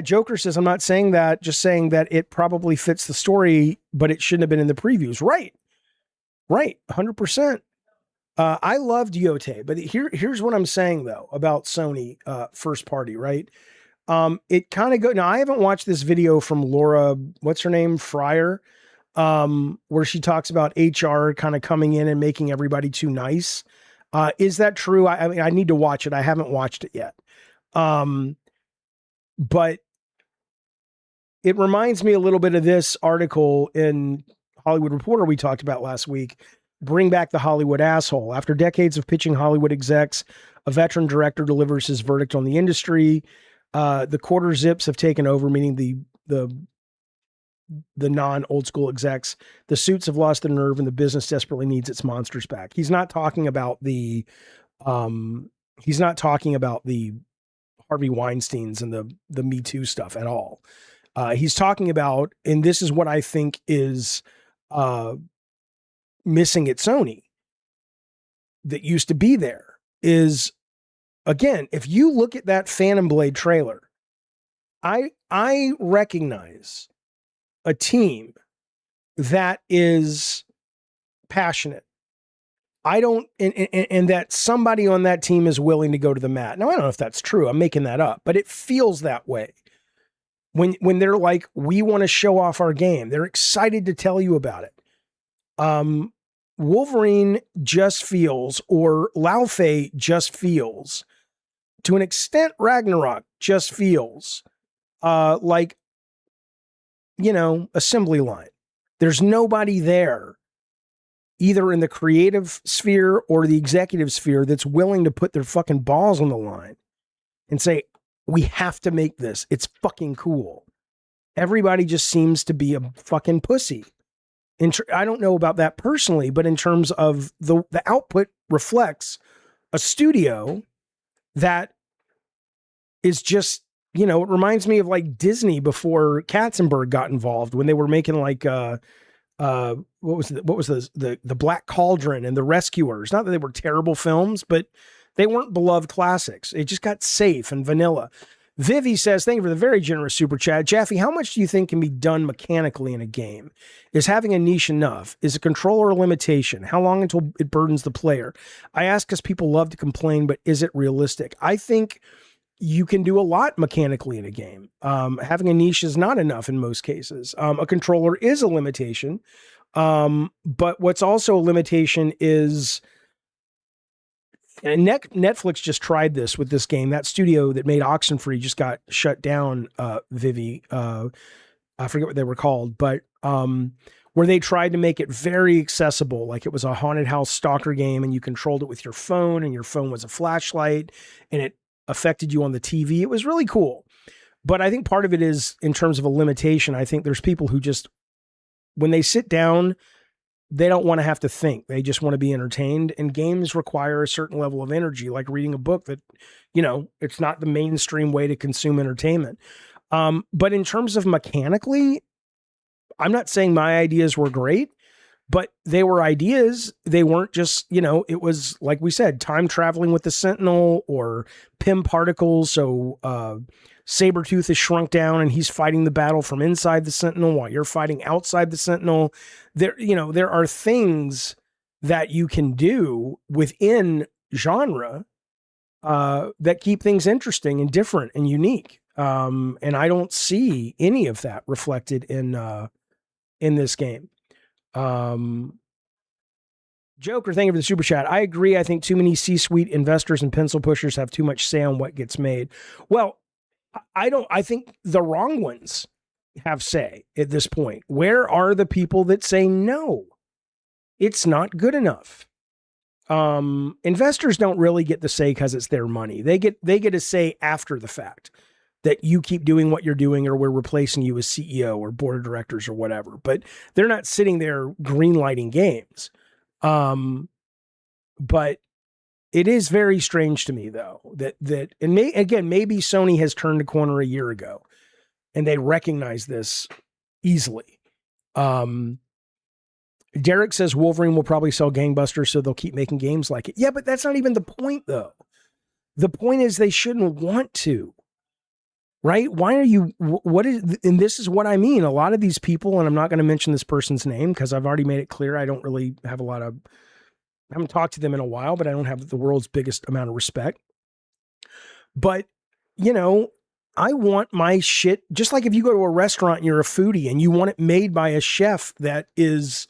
Joker says, I'm not saying that, just saying that it probably fits the story, but it shouldn't have been in the previews. Right. 100%. I loved Yote, but here's what I'm saying though about Sony first party, right? It kind of now I haven't watched this video from Laura, what's her name, Fryer, where she talks about HR kind of coming in and making everybody too nice. Is that true? I mean, I need to watch it. I haven't watched it yet. But it reminds me a little bit of this article in Hollywood Reporter we talked about last week. Bring back the Hollywood asshole. After decades of pitching Hollywood execs, a veteran director delivers his verdict on the industry. The quarter zips have taken over, meaning the non-old school execs. The suits have lost their nerve and the business desperately needs its monsters back. He's not talking about the Harvey Weinsteins and the Me Too stuff at all. He's talking about, and this is what I think is missing at Sony that used to be there, is, again, if you look at that Phantom Blade trailer, I recognize a team that is passionate. I don't, and that somebody on that team is willing to go to the mat. Now, I don't know if that's true. I'm making that up, but it feels that way. When they're like, we want to show off our game, they're excited to tell you about it. Wolverine just feels, or Lao Fei just feels, to an extent, Ragnarok just feels like, assembly line. There's nobody there, either in the creative sphere or the executive sphere, that's willing to put their fucking balls on the line and say, we have to make this. It's fucking cool. everybody just seems to be a fucking pussy. I don't know about that personally, but in terms of the output reflects a studio that is just, you know, it reminds me of like Disney before Katzenberg got involved when they were making like what was the Black Cauldron and The Rescuers. Not that they were terrible films, but they weren't beloved classics. It just got safe and vanilla. Vivi says, thank you for the very generous super chat. Jaffe, how much do you think can be done mechanically in a game? Is having a niche enough? Is a controller a limitation? How long until it burdens the player? I ask because people love to complain, but is it realistic? I think you can do a lot mechanically in a game. Having a niche is not enough in most cases. A controller is a limitation. But what's also a limitation is, and Netflix just tried this with this game. That studio that made Oxenfree just got shut down, Vivi. I forget what they were called, but where they tried to make it very accessible. Like it was a haunted house stalker game and you controlled it with your phone and your phone was a flashlight and it affected you on the TV. It was really cool. But I think part of it is in terms of a limitation. I think there's people who just, when they sit down, they don't want to have to think. They just want to be entertained. And games require a certain level of energy, like reading a book that, you know, it's not the mainstream way to consume entertainment. But in terms of mechanically, I'm not saying my ideas were great, but they were ideas. They weren't just, you know, it was, like we said, time traveling with the Sentinel or Pym particles. So Sabretooth is shrunk down and he's fighting the battle from inside the Sentinel while you're fighting outside the Sentinel. There, you know, there are things that you can do within genre that keep things interesting and different and unique. And I don't see any of that reflected in this game. Joker, thank you for the super chat. I agree. I think too many C-suite investors and pencil pushers have too much say on what gets made. Well, I think the wrong ones have say at this point. Where are the people that say no? It's not good enough. Investors don't really get the say because it's their money. They get a say after the fact that you keep doing what you're doing or we're replacing you as CEO or board of directors or whatever. But they're not sitting there green lighting games. But it is very strange to me though that maybe Sony has turned a corner a year ago and they recognize this easily. Derek says Wolverine will probably sell gangbusters, so they'll keep making games like it. Yeah, but that's not even the point though. The point is they shouldn't want to. Right? Why are you, and this is what I mean. A lot of these people, and I'm not going to mention this person's name because I've already made it clear I don't really have I haven't talked to them in a while, but I don't have the world's biggest amount of respect. But, you know, I want my shit, just like if you go to a restaurant and you're a foodie and you want it made by a chef that is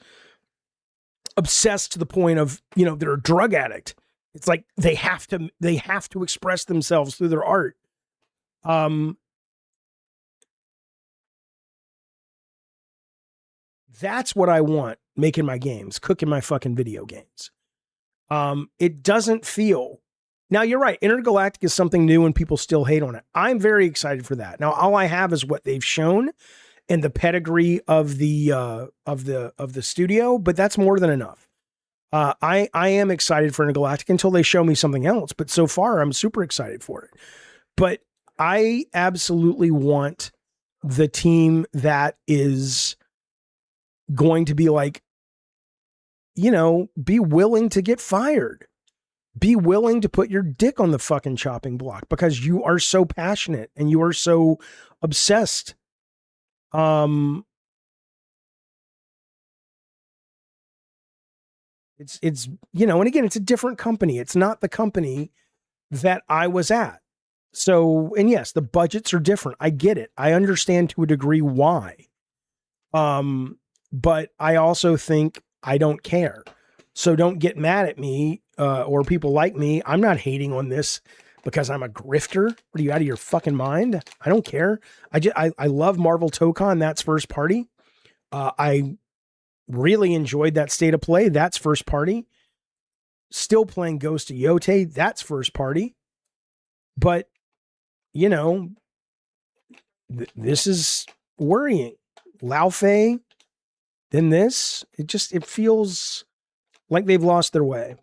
obsessed to the point of, you know, they're a drug addict. It's like they have to express themselves through their art. That's what I want making my games, cooking my fucking video games. It doesn't feel. Now you're right. Intergalactic is something new and people still hate on it. I'm very excited for that. Now all I have is what they've shown and the pedigree of the studio, but that's more than enough. I am excited for Intergalactic until they show me something else. But so far, I'm super excited for it. But I absolutely want the team that is going to be like, you know, be willing to get fired. Be willing to put your dick on the fucking chopping block because you are so passionate and you are so obsessed. It's you know, and again, it's a different company. It's not the company that I was at. So, and yes, the budgets are different. I get it. I understand to a degree why. But I also think I don't care. So don't get mad at me or people like me. I'm not hating on this because I'm a grifter. What are you, out of your fucking mind? I don't care. I love Marvel Tokon. That's first party. I really enjoyed that State of Play. That's first party. Still playing Ghost of Yote. That's first party. But, you know, this is worrying. Lao Fei, then this. It feels like they've lost their way.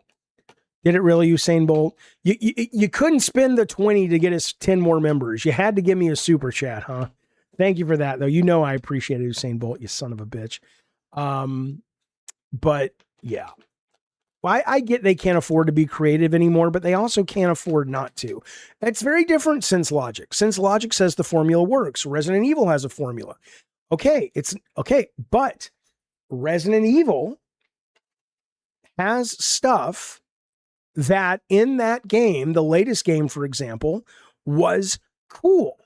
Did it really, Usain Bolt? You couldn't spend the 20 to get us 10 more members. You had to give me a super chat, huh? Thank you for that, though. You know I appreciate it, Usain Bolt, you son of a bitch. But yeah. Well, I get they can't afford to be creative anymore, but they also can't afford not to. It's very different since Logic. Since Logic says the formula works. Resident Evil has a formula. Okay, it's okay, but Resident Evil has stuff that in that game, the latest game, for example, was cool.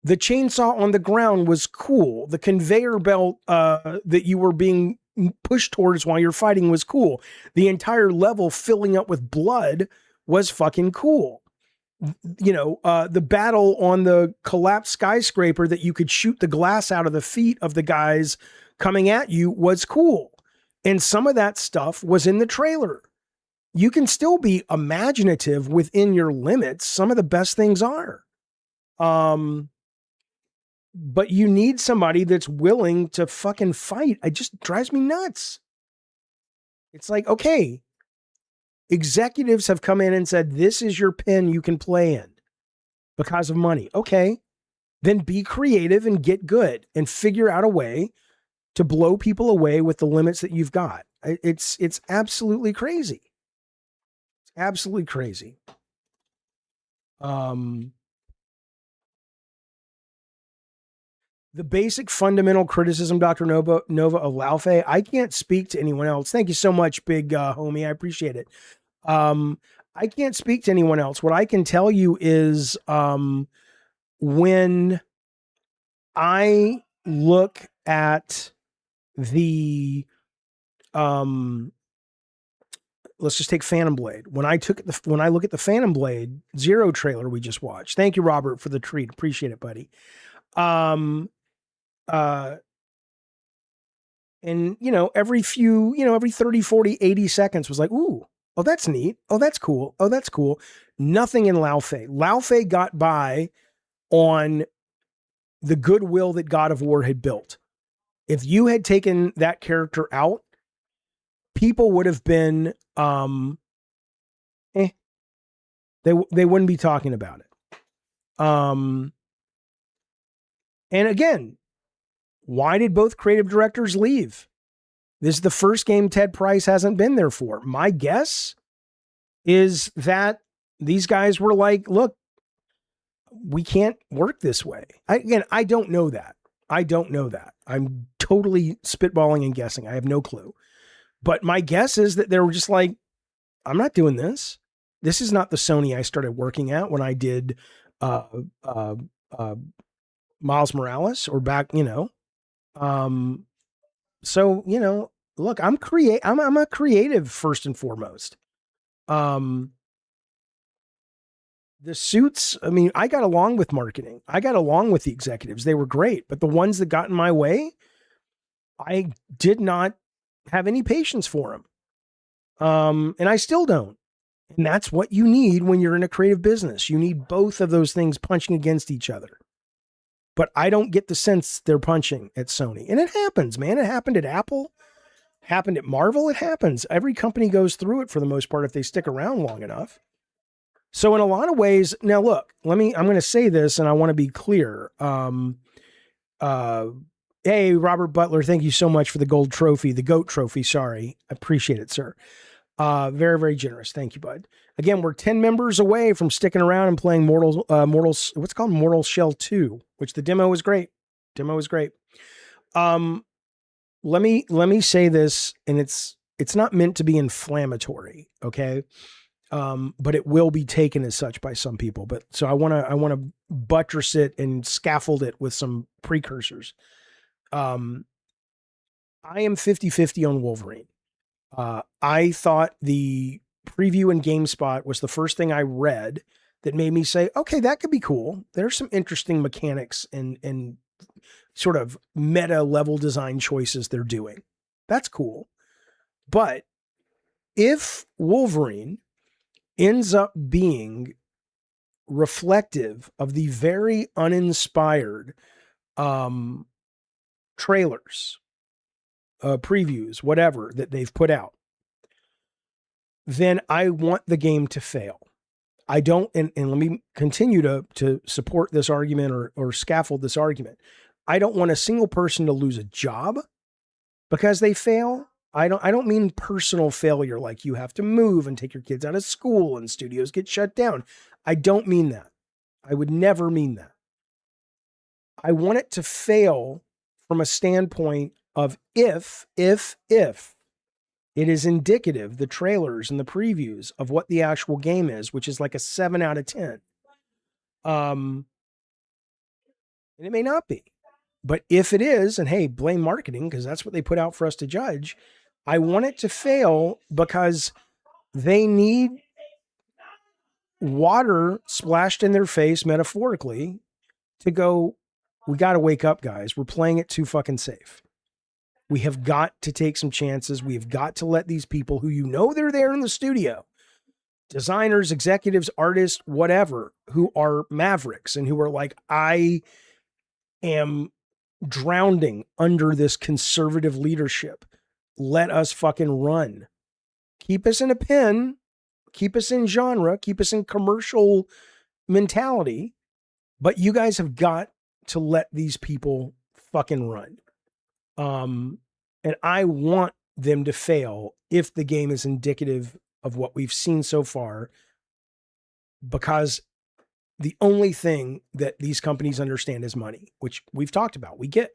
The chainsaw on the ground was cool. The conveyor belt that you were being pushed towards while you're fighting was cool. The entire level filling up with blood was fucking cool. You know, the battle on the collapsed skyscraper that you could shoot the glass out of the feet of the guys coming at you was cool. And some of that stuff was in the trailer. You can still be imaginative within your limits. Some of the best things are. But you need somebody that's willing to fucking fight. It just drives me nuts. It's like, okay, executives have come in and said, this is your pen you can play in because of money. Okay, then be creative and get good and figure out a way to blow people away with the limits that you've got. It's absolutely crazy. It's absolutely crazy. The basic fundamental criticism, Dr. Nova of Lao Fei, I can't speak to anyone else. Thank you so much, big homie. I appreciate it. I can't speak to anyone else. What I can tell you is when I look at the let's just take Phantom Blade. When I look at the Phantom Blade Zero trailer we just watched. Thank you, Robert, for the treat. Appreciate it, buddy. And you know, every 30, 40, 80 seconds was like, ooh, oh, that's neat. Oh, that's cool. Oh, that's cool. Nothing in Lao Fei. Lao Fei got by on the goodwill that God of War had built. If you had taken that character out, people would have been, they wouldn't be talking about it. And again, why did both creative directors leave? This is the first game Ted Price hasn't been there for. My guess is that these guys were like, look, we can't work this way. I don't know that. I'm totally spitballing and guessing. I have no clue. But my guess is that they were just like, I'm not doing this. This is not the Sony I started working at when I did Miles Morales or back, so, look, I'm a creative first and foremost. The suits, I mean, I got along with marketing. I got along with the executives. They were great, but the ones that got in my way, I did not have any patience for them. And I still don't. And that's what you need when you're in a creative business. You need both of those things punching against each other. But I don't get the sense they're punching at Sony. And it happens, man. It happened at Apple, happened at Marvel. It happens. Every company goes through it for the most part if they stick around long enough. So in a lot of ways, now look, I'm going to say this and I want to be clear. Hey, Robert Butler, thank you so much for the gold trophy, the GOAT trophy. Sorry. I appreciate it, sir. Very, very generous. Thank you, bud. Again, we're 10 members away from sticking around and playing what's called Mortal Shell 2, which the demo was great. Let me say this, and it's not meant to be inflammatory, okay? But it will be taken as such by some people. But so I want to buttress it and scaffold it with some precursors. I am 50-50 on Wolverine. I thought the preview in GameSpot was the first thing I read that made me say, okay, that could be cool. There's some interesting mechanics and sort of meta level design choices they're doing. That's cool. But if Wolverine ends up being reflective of the very uninspired trailers, previews, whatever that they've put out, then I want the game to fail. I don't, and let me continue to support this argument or scaffold this argument. I don't want a single person to lose a job because they fail. I don't mean personal failure, like you have to move and take your kids out of school and studios get shut down. I don't mean that. I would never mean that. I want it to fail from a standpoint of if it is indicative, the trailers and the previews of what the actual game is, which is like a 7 out of 10. And it may not be. But if it is, and hey, blame marketing, because that's what they put out for us to judge, I want it to fail because they need water splashed in their face, metaphorically, to go, we got to wake up, guys. We're playing it too fucking safe. We have got to take some chances. We have got to let these people who you know they're there in the studio, designers, executives, artists, whatever, who are mavericks and who are like, I am drowning under this conservative leadership. Let us fucking run. Keep us in a pen. Keep us in genre. Keep us in commercial mentality. But you guys have got to let these people fucking run. And I want them to fail if the game is indicative of what we've seen so far, because the only thing that these companies understand is money, which we've talked about. We get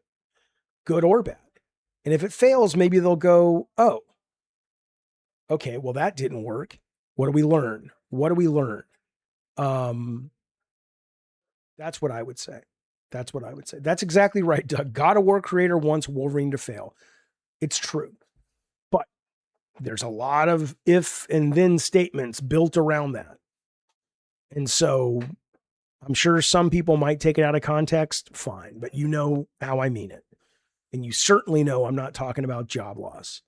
good or bad. And if it fails, maybe they'll go, oh, okay, well, that didn't work. What do we learn? What do we learn? That's what I would say. That's what I would say. That's exactly right, Doug. God of War creator wants Wolverine to fail. It's true. But there's a lot of if and then statements built around that. And so I'm sure some people might take it out of context. Fine. But you know how I mean it. And you certainly know I'm not talking about job loss.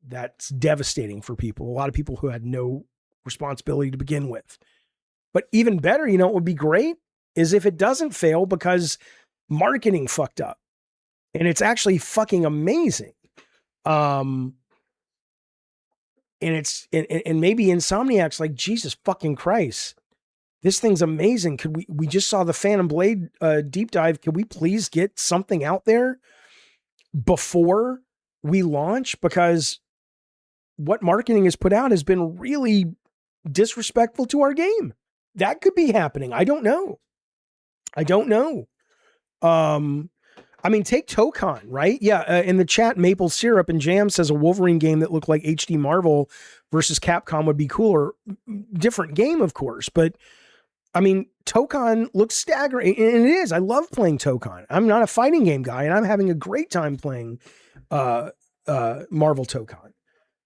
That's devastating for people. A lot of people who had no responsibility to begin with. But even better, you know what would be great? Is if it doesn't fail because marketing fucked up. And it's actually fucking amazing. And maybe Insomniac's like, Jesus fucking Christ. This thing's amazing. Could we just saw the Phantom Blade deep dive. Could we please get something out there before we launch? Because what marketing has put out has been really disrespectful to our game. That could be happening. I don't know. I mean, take Tokon, right? Yeah, in the chat, Maple Syrup and Jam says a Wolverine game that looked like HD Marvel versus Capcom would be cooler. Different game, of course, but I mean, Tokon looks staggering, and it is. I love playing Tokon. I'm not a fighting game guy, and I'm having a great time playing Marvel Tokon.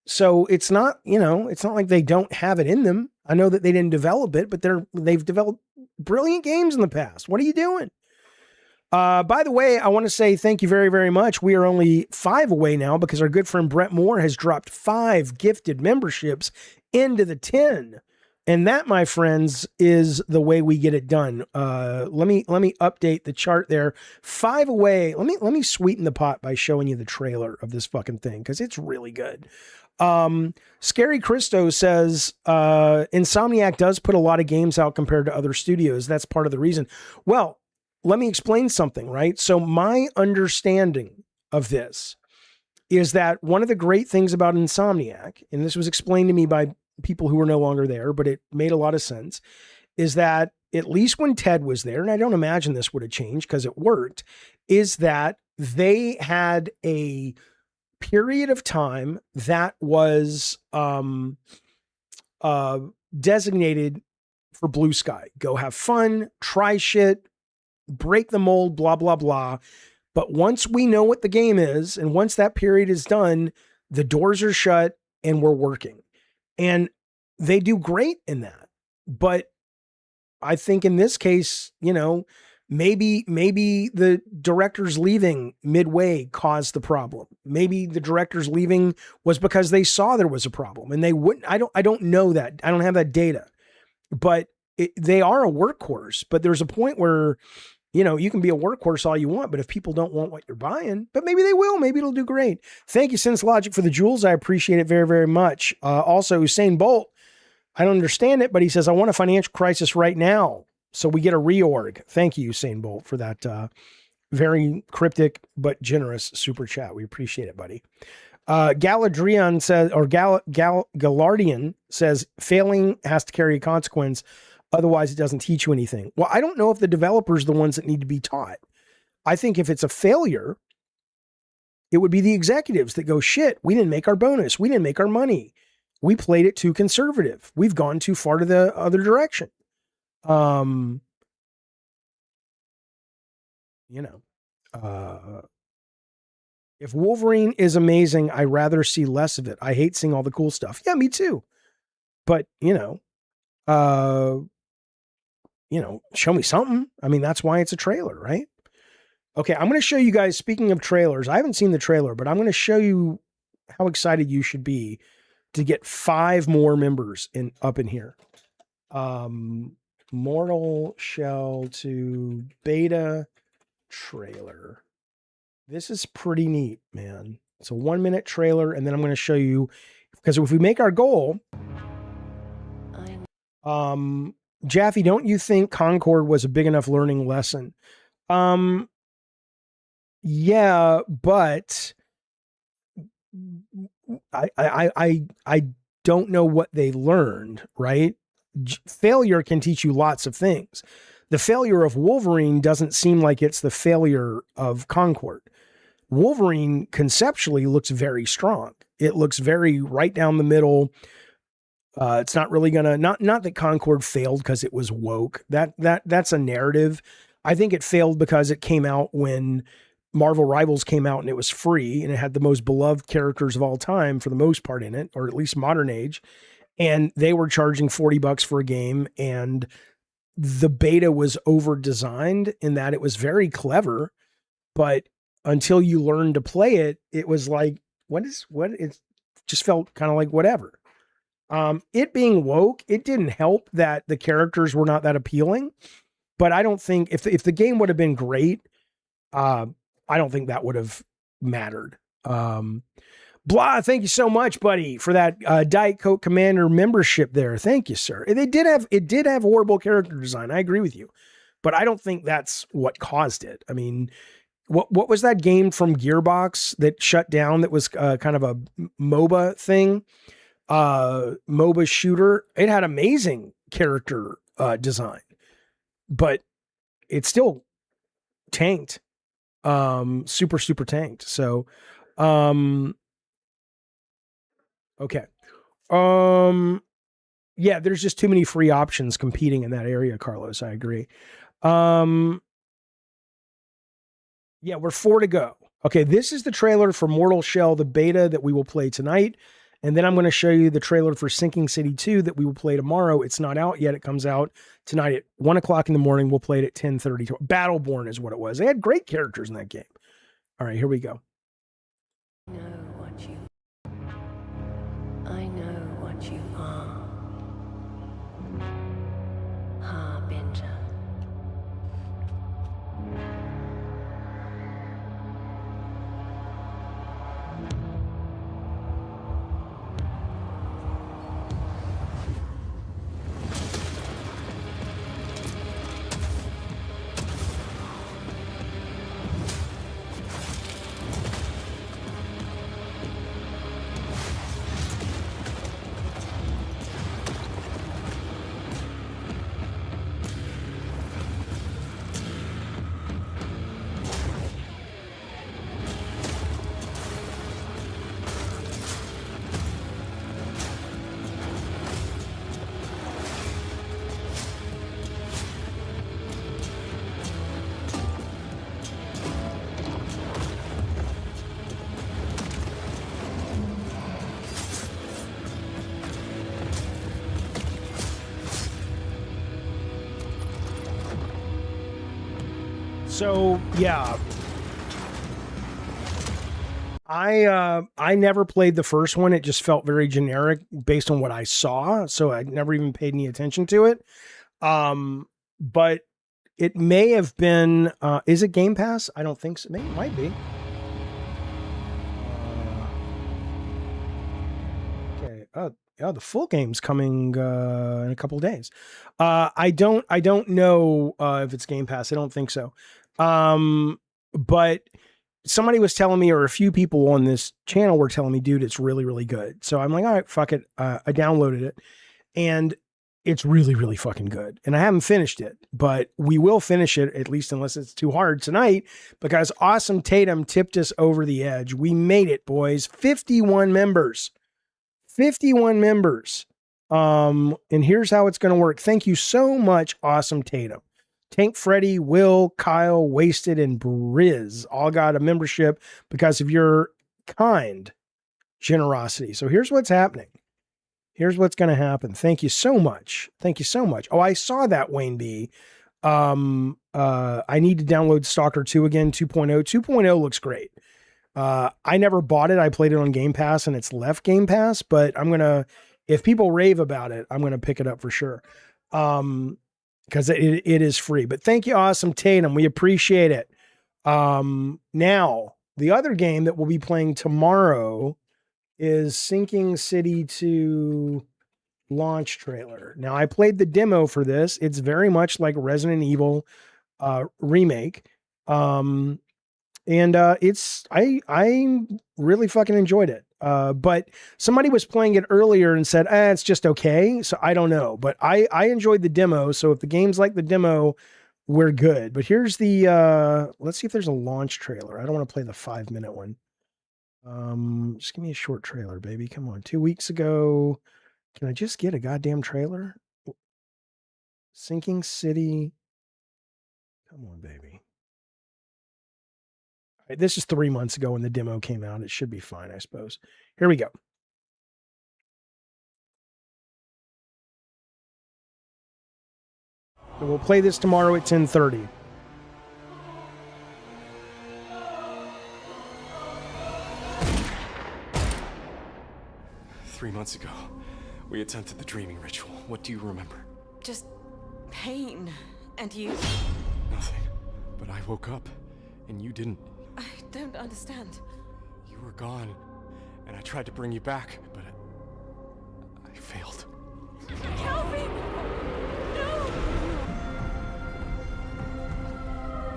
So it's not, it's not like they don't have it in them. I know that they didn't develop it, but they've developed brilliant games in the past. What are you doing? By the way, I want to say thank you very, very much. We are only 5 away now because our good friend Brett Moore has dropped 5 gifted memberships into the 10. And that, my friends, is the way we get it done. Let me update the chart there. 5 away. Let me sweeten the pot by showing you the trailer of this fucking thing because it's really good. Scary Christo says Insomniac does put a lot of games out compared to other studios. That's part of the reason. Well, let me explain something, right? So my understanding of this is that one of the great things about Insomniac, and this was explained to me by people who were no longer there, but it made a lot of sense, is that at least when Ted was there, and I don't imagine this would have changed because it worked, is that they had a period of time that was designated for blue sky. Go have fun, try shit, break the mold, blah, blah, blah. But once we know what the game is, and once that period is done, the doors are shut and we're working. And they do great in that. But I think in this case, maybe the directors leaving midway caused the problem. Maybe the directors leaving was because they saw there was a problem and they wouldn't. I don't know that. I don't have that data, but they are a workhorse. But there's a point where you can be a workhorse all you want, but if people don't want what you're buying, but maybe they will, maybe it'll do great. Thank you, Sense Logic, for the jewels. I appreciate it very, very much. Also, Usain Bolt, I don't understand it, but he says, I want a financial crisis right now. So we get a reorg. Thank you, Usain Bolt, for that very cryptic but generous super chat. We appreciate it, buddy. Galadrian says, or Galardian says, failing has to carry a consequence. Otherwise, it doesn't teach you anything. Well, I don't know if the developers are the ones that need to be taught. I think if it's a failure, it would be the executives that go, shit, we didn't make our bonus. We didn't make our money. We played it too conservative. We've gone too far to the other direction. If Wolverine is amazing, I rather see less of it. I hate seeing all the cool stuff. Yeah, me too. But, show me something. I mean, that's why it's a trailer, right? Okay, I'm going to show you guys, speaking of trailers, I haven't seen the trailer, but I'm going to show you how excited you should be to get 5 more members up in here. Mortal Shell 2 beta trailer. This is pretty neat, man. It's a 1-minute trailer, and then I'm going to show you, because if we make our goal, Jaffe, don't you think Concord was a big enough learning lesson? Yeah, but I don't know what they learned, right? Failure can teach you lots of things. The failure of Wolverine doesn't seem like it's the failure of Concord. Wolverine conceptually looks very strong. It looks very right down the middle. It's not really gonna, not that Concord failed because it was woke. That's a narrative. I think it failed because it came out when Marvel Rivals came out and it was free and it had the most beloved characters of all time for the most part in it, or at least modern age. And they were charging $40 for a game, and the beta was over designed in that it was very clever, but until you learned to play it, it was like, it just felt kind of like whatever. It being woke, it didn't help that the characters were not that appealing, but I don't think if the game would have been great, I don't think that would have mattered. Blah, thank you so much, buddy, for that Diet Coke Commander membership there. Thank you, sir. It did have horrible character design. I agree with you, but I don't think that's what caused it. I mean, what was that game from Gearbox that shut down that was kind of a MOBA thing? MOBA shooter. It had amazing character design, but it still tanked. Super tanked. So, okay. Yeah, there's just too many free options competing in that area, Carlos. I agree. Yeah, we're 4 to go. Okay, this is the trailer for Mortal Shell, the beta that we will play tonight. And then I'm going to show you the trailer for Sinking City 2 that we will play tomorrow. It's not out yet. It comes out tonight at 1 o'clock in the morning. We'll play it at 10:30. Battleborn is what it was. They had great characters in that game. All right, here we go. I know what you are. Harbinger. So yeah, I never played the first one. It just felt very generic based on what I saw, so I never even paid any attention to it. But It may have been, is it Game Pass? I don't think so. Maybe it might be. Okay. Oh, the full game's coming in a couple of days. I don't know if it's Game Pass. I don't think so. But somebody was telling me, or a few people on this channel were telling me, dude, it's really, really good. So I'm like, all right, fuck it. I downloaded it, and it's really, really fucking good. And I haven't finished it, but we will finish it, at least unless it's too hard tonight, because Awesome Tatum tipped us over the edge. We made it, boys. 51 members. 51 members. And here's how it's going to work. Thank you so much, Awesome Tatum. Tank Freddy, Will, Kyle, Wasted, and Briz all got a membership because of your kind generosity. So here's what's happening. Here's what's going to happen. Thank you so much. Thank you so much. Oh, I saw that, Wayne B. I need to download Stalker 2 again, 2.0. 2.0 looks great. I never bought it. I played it on Game Pass and it's left Game Pass, but I'm going to, if people rave about it, I'm going to pick it up for sure. Because it is free. But thank you, Awesome Tatum. We appreciate it. Now, the other game that we'll be playing tomorrow is Sinking City 2 launch trailer. Now, I played the demo for this. It's very much like Resident Evil remake. And I really fucking enjoyed it. But somebody was playing it earlier and said, it's just okay. So I don't know, but I enjoyed the demo. So if the game's like the demo, we're good. But here's the, let's see if there's a launch trailer. I don't want to play the 5-minute one. Just give me a short trailer, baby. Come on. 2 weeks ago. Can I just get a goddamn trailer? Sinking City. Come on, baby. All right, this is 3 months ago when the demo came out. It should be fine, I suppose. Here we go. And we'll play this tomorrow at 10:30. Three months ago, we attempted the dreaming ritual. What do you remember? Just pain. And you? Nothing. But I woke up, and you didn't. I don't understand. You were gone, and I tried to bring you back, but I failed. Calvin! No!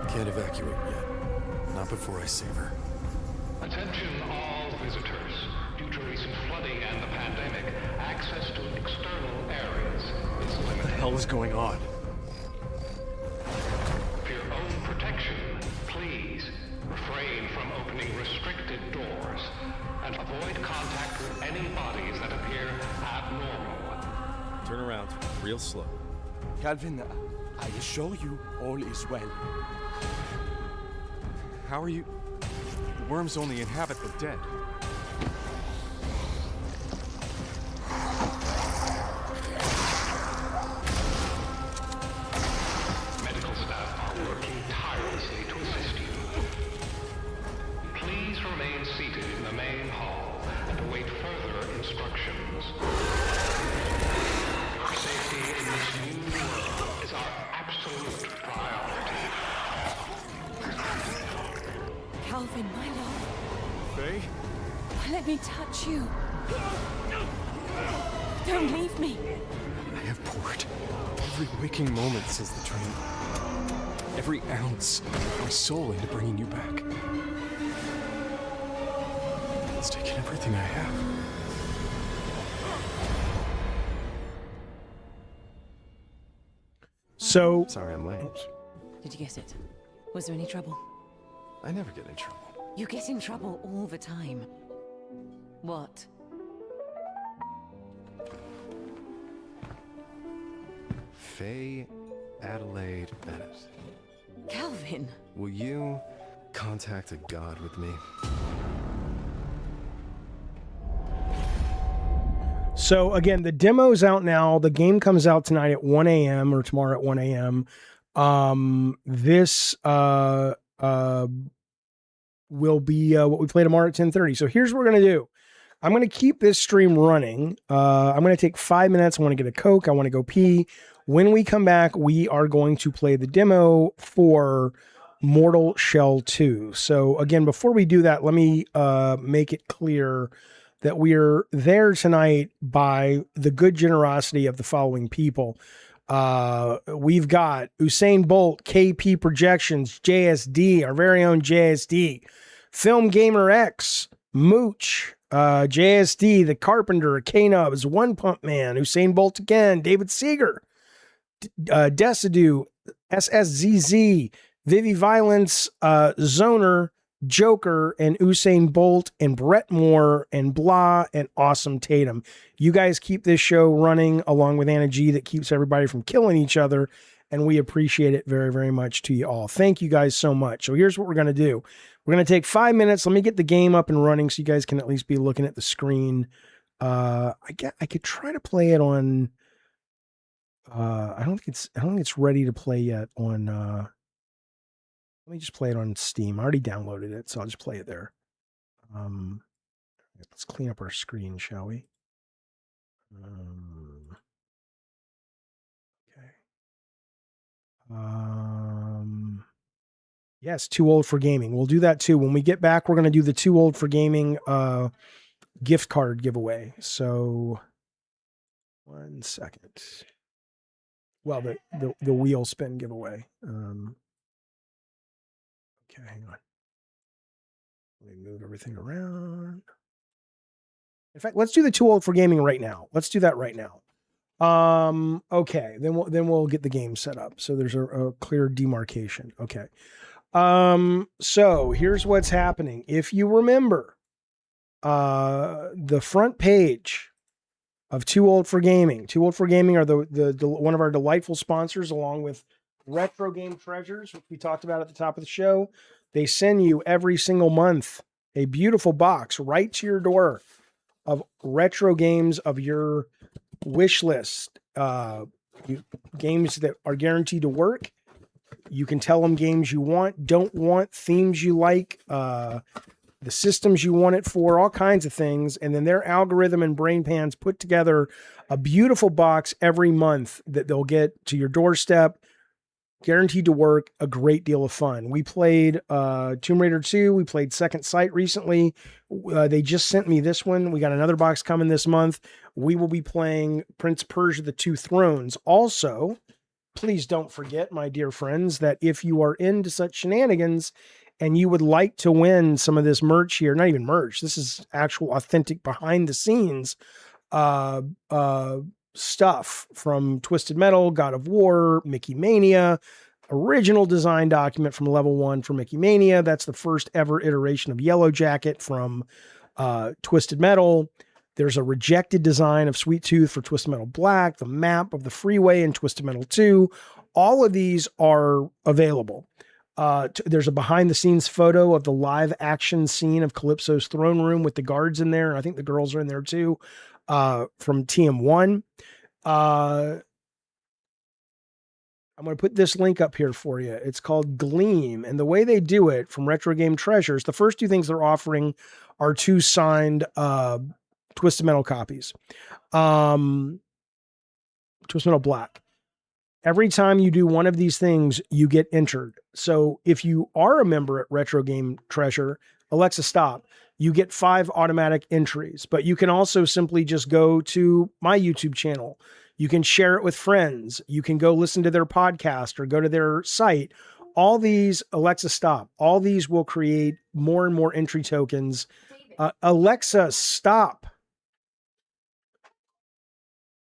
Can't evacuate yet. Not before I save her. Attention all visitors. Due to recent flooding and the pandemic, access to external areas is limited. What the hell is going on? For your own protection, please refrain from opening restricted doors and avoid contact with any bodies that appear abnormal. Turn around, real slow. Calvin, I assure you all is well. How are you? The worms only inhabit the dead. Medical staff are working tirelessly to assist you. Please remain seated in the main hall and await further instructions. Your safety in this new world is our absolute priority. Calvin, my love. Faye? Let me touch you. Don't leave me. I have poured every waking moment since the dream. Every ounce of my soul into bringing you back. It's taken everything I have. So sorry I'm late. Did you get it? Was there any trouble? I never get in trouble. You get in trouble all the time. What? Faye Adelaide Bennett. Calvin. Will you contact a god with me? So again, the demo's out now. The game comes out tonight at 1 a.m. or tomorrow at 1 a.m. This will be what we play tomorrow at 10:30. So here's what we're going to do. I'm going to keep this stream running. I'm going to take 5 minutes. I want to get a Coke. I want to go pee. When we come back, we are going to play the demo for Mortal Shell 2. So again, before we do that, let me make it clear that we're there tonight by the good generosity of the following people. We've got Usain Bolt, KP Projections, JSD, our very own JSD, Film Gamer X, Mooch, JSD, The Carpenter, K-Nubs, One Pump Man, Usain Bolt again, David Seeger, Desidu, SSZZ, Vivi Violence, Zoner, Joker, and Usain Bolt, and Brett Moore, and Blah, and Awesome Tatum. You guys keep this show running along with Anna G that keeps everybody from killing each other, and we appreciate it very, very much to you all. Thank you guys so much. So here's what we're going to do. We're going to take 5 minutes. Let me get the game up and running so you guys can at least be looking at the screen. I could try to play it on... I don't think it's ready to play yet on let me just play it on Steam. I already downloaded it, so I'll just play it there. Let's clean up our screen, shall we? Okay. Yes, Too Old for Gaming. We'll do that too. When we get back, we're going to do the Too Old for Gaming gift card giveaway. So 1 second. Well, the wheel spin giveaway. Okay, hang on. Let me move everything around. In fact, let's do the Too Old for Gaming right now. Let's do that right now. Okay, then we'll get the game set up. So there's a clear demarcation. Okay. So here's what's happening. If you remember, the front page of Too Old for Gaming. Too Old for Gaming are the one of our delightful sponsors, along with Retro Game Treasures, which we talked about at the top of the show. They send you every single month a beautiful box right to your door of retro games of your wish list. Games that are guaranteed to work. You can tell them games you want, don't want, themes you like, the systems you want it for, all kinds of things. And then their algorithm and brain pans put together a beautiful box every month that they'll get to your doorstep, guaranteed to work, a great deal of fun. We played Tomb Raider 2. We played Second Sight recently. They just sent me this one. We got another box coming this month. We will be playing Prince Persia: The Two Thrones. Also, please don't forget, my dear friends, that if you are into such shenanigans and you would like to win some of this merch here, not even merch, this is actual authentic behind the scenes stuff from Twisted Metal, God of War, Mickey Mania, original design document from Level 1 for Mickey Mania. That's the first ever iteration of Yellow Jacket from Twisted Metal. There's a rejected design of Sweet Tooth for Twisted Metal Black, the map of the freeway in Twisted Metal 2. All of these are available. There's a behind the scenes photo of the live action scene of Calypso's throne room with the guards in there. I think the girls are in there too, from TM1. I'm going to put this link up here for you. It's called Gleam. And the way they do it from Retro Game Treasures, the first two things they're offering are 2 signed Twisted Metal copies. Twisted Metal Black. Every time you do one of these things, you get entered. So if you are a member at Retro Game Treasure, Alexa, stop. You get 5 automatic entries, but you can also simply just go to my YouTube channel. You can share it with friends. You can go listen to their podcast or go to their site. All these, Alexa, stop. All these will create more and more entry tokens. Alexa, stop.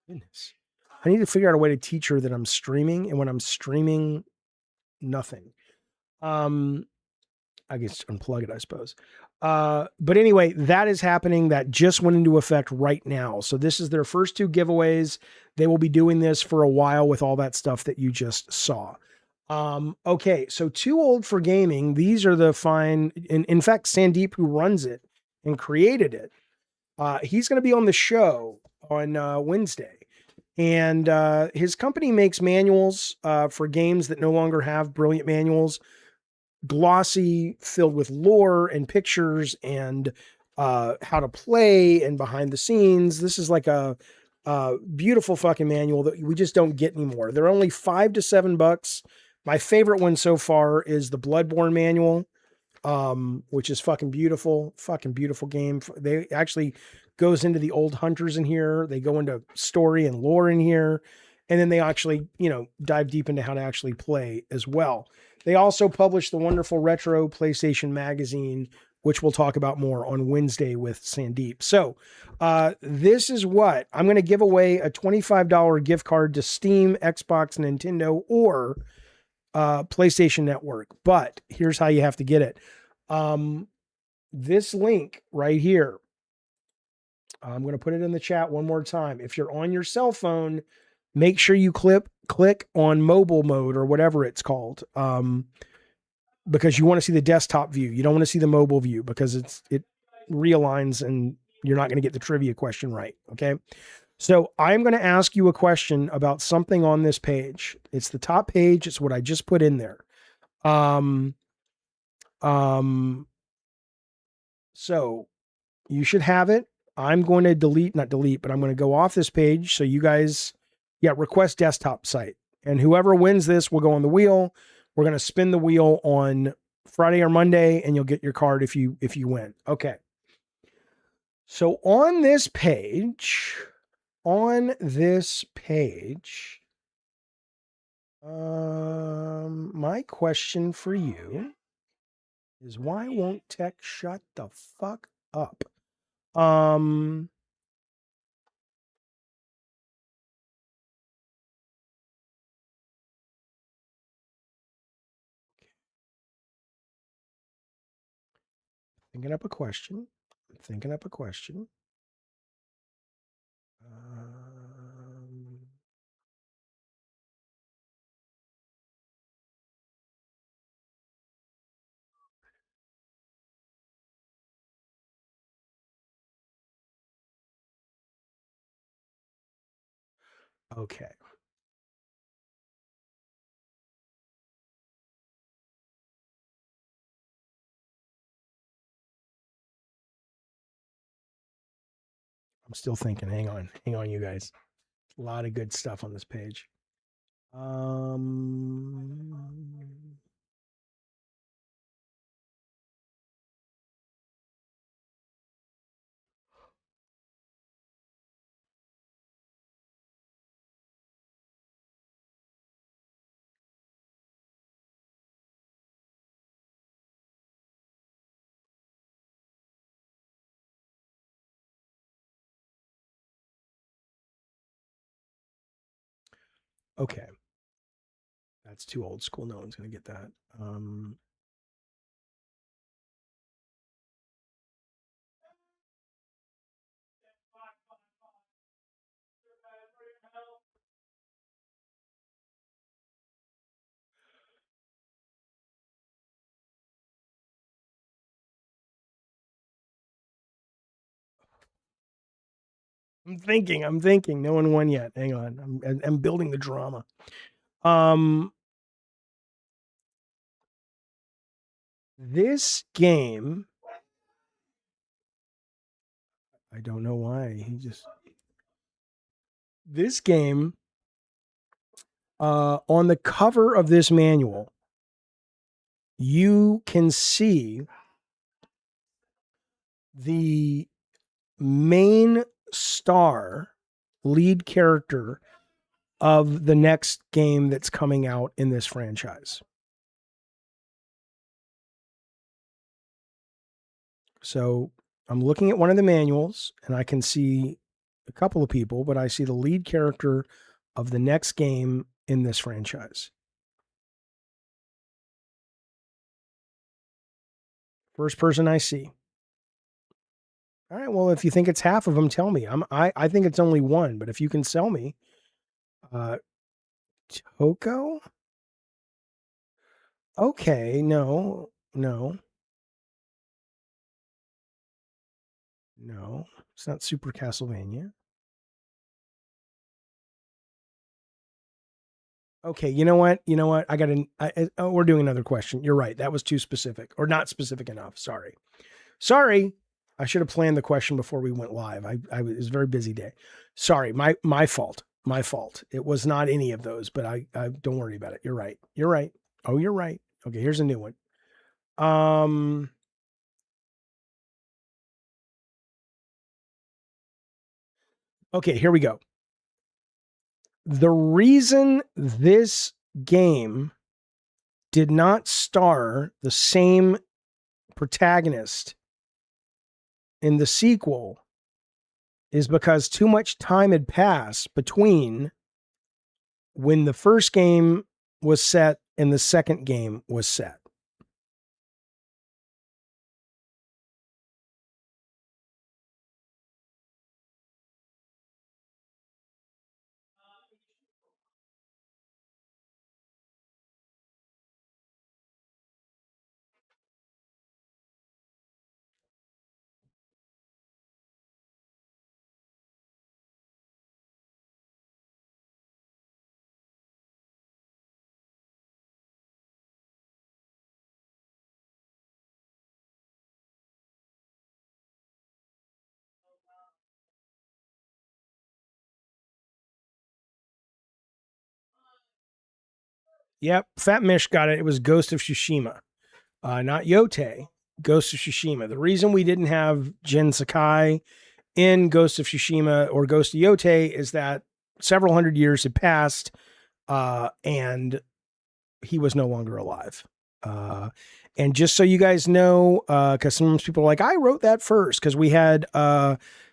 Goodness. I need to figure out a way to teach her that I'm streaming, and when I'm streaming, nothing. I guess unplug it, I suppose. But anyway, that is happening. That just went into effect right now. So this is their first 2 giveaways. They will be doing this for a while with all that stuff that you just saw. Okay, so Too Old for Gaming. These are the fine. In fact, Sandeep, who runs it and created it, he's going to be on the show on Wednesday. And his company makes manuals for games that no longer have brilliant manuals. Glossy, filled with lore and pictures and how to play and behind the scenes. This is like a Beautiful fucking manual that we just don't get anymore. They're only $5 to $7. My favorite one so far is the Bloodborne manual, which is fucking beautiful game. They actually goes into the old hunters in here. They go into story and lore in here. And then they actually, dive deep into how to actually play as well. They also publish the wonderful Retro PlayStation magazine, which we'll talk about more on Wednesday with Sandeep. So this is what I'm going to give away: a $25 gift card to Steam, Xbox, Nintendo, or PlayStation Network. But here's how you have to get it. This link right here, I'm going to put it in the chat one more time. If you're on your cell phone, make sure you click on mobile mode or whatever it's called, because you want to see the desktop view. You don't want to see the mobile view because it realigns and you're not going to get the trivia question right. Okay. So I'm going to ask you a question about something on this page. It's the top page. It's what I just put in there. So you should have it. I'm going to not delete, but I'm going to go off this page. So you guys, request desktop site, and whoever wins this will go on the wheel. We're going to spin the wheel on Friday or Monday, and you'll get your card if you win. Okay. So on this page, my question for you is, why won't tech shut the fuck up? Thinking up a question. Okay. I'm still thinking. Hang on, you guys. A lot of good stuff on this page. Okay. That's too old school. No one's going to get that. I'm thinking. No one won yet. Hang on. I'm building the drama. This game, I don't know why. This game, on the cover of this manual, you can see the main star lead character of the next game that's coming out in this franchise. So I'm looking at one of the manuals and I can see a couple of people, but I see the lead character of the next game in this franchise. First person I see. All right, well, if you think it's half of them, tell me. I think it's only one, but if you can sell me. Toko? Okay, no. It's not Super Castlevania. Okay, you know what? We're doing another question. You're right. That was too specific, or not specific enough. Sorry. I should have planned the question before we went live. It was a very busy day. Sorry, my fault. My fault. It was not any of those, but I don't worry about it. You're right. You're right. Oh, you're right. Okay, here's a new one. Okay, here we go. The reason this game did not star the same protagonist in the sequel is because too much time had passed between when the first game was set and the second game was set. Yep, Fat Mish got it. It was Ghost of Tsushima, not Yote. Ghost of Tsushima. The reason we didn't have Jin Sakai in Ghost of Tsushima or Ghost of Yote is that several hundred years had passed, and he was no longer alive. And just so you guys know, because sometimes people are like, I wrote that first, because we had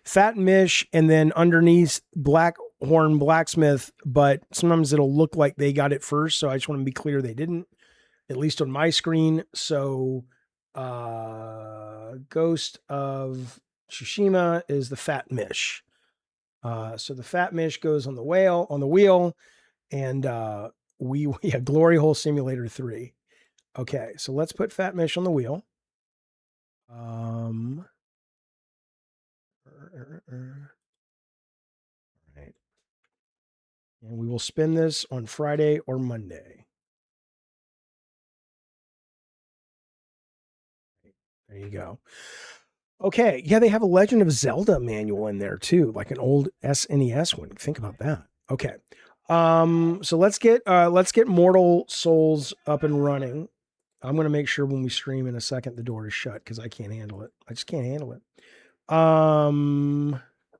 Fat Mish and then underneath Blackhorn Blacksmith, but sometimes it'll look like they got it first. So I just want to be clear they didn't, at least on my screen. So Ghost of Tsushima is the Fat Mish. So the Fat Mish goes on the wheel, and we have Glory Hole Simulator 3. Okay, so let's put Fat Mish on the wheel. Right. And we will spin this on Friday or Monday. There you go. Okay, yeah, they have a Legend of Zelda manual in there too, like an old SNES one. Think about that. Okay. So let's get Mortal Souls up and running. I'm going to make sure when we stream in a second the door is shut because I can't handle it. I just can't handle it.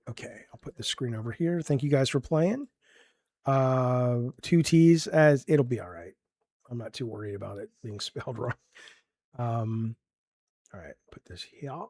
Okay, I'll put the screen over here. Thank you guys for playing. 2 T's, as it'll be all right. I'm not too worried about it being spelled wrong. All right, put this here. Okay.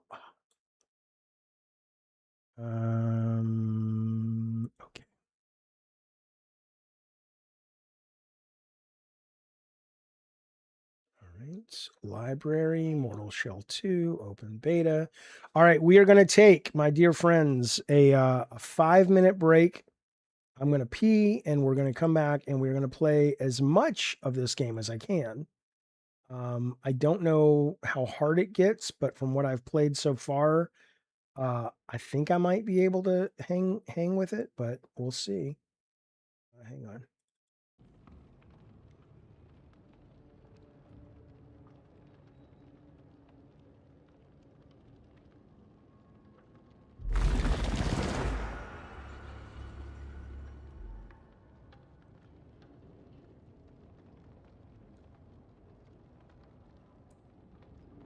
All right, library, Mortal Shell 2, open beta. All right, we are going to take, my dear friends, a 5-minute break. I'm going to pee, and we're going to come back, and we're going to play as much of this game as I can. I don't know how hard it gets, but from what I've played so far, I think I might be able to hang with it, but we'll see. Hang on.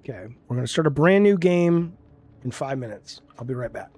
Okay, we're going to start a brand new game in 5 minutes. I'll be right back.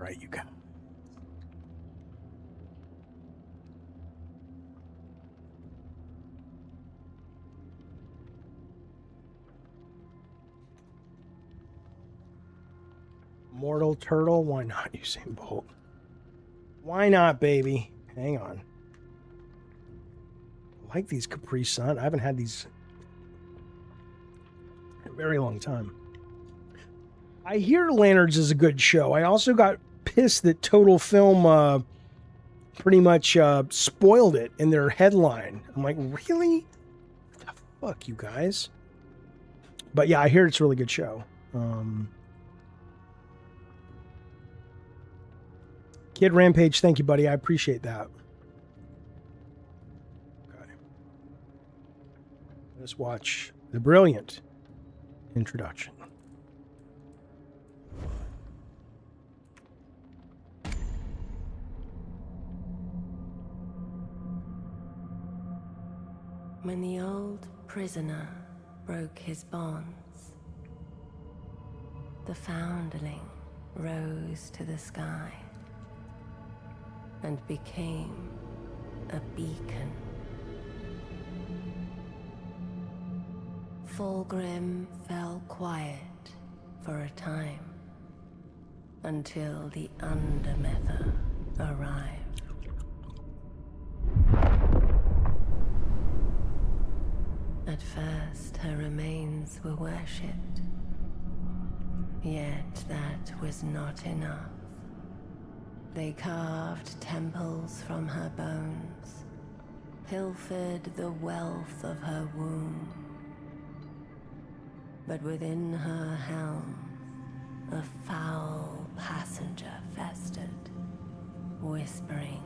right, you guys. Mortal Turtle, why not Usain Bolt? Why not, baby? Hang on. I like these Capri Sun. I haven't had these in a very long time. I hear Lanterns is a good show. I also got pissed that Total Film pretty much spoiled it in their headline. I'm like, really? What the fuck, you guys? But yeah, I hear it's a really good show. Kid Rampage, thank you, buddy. I appreciate that. Okay. Let's watch the brilliant introduction. When the old prisoner broke his bonds, the foundling rose to the sky and became a beacon. Fulgrim fell quiet for a time until the Undermether arrived. At first, her remains were worshipped, yet that was not enough. They carved temples from her bones, pilfered the wealth of her womb. But within her helm, a foul passenger festered, whispering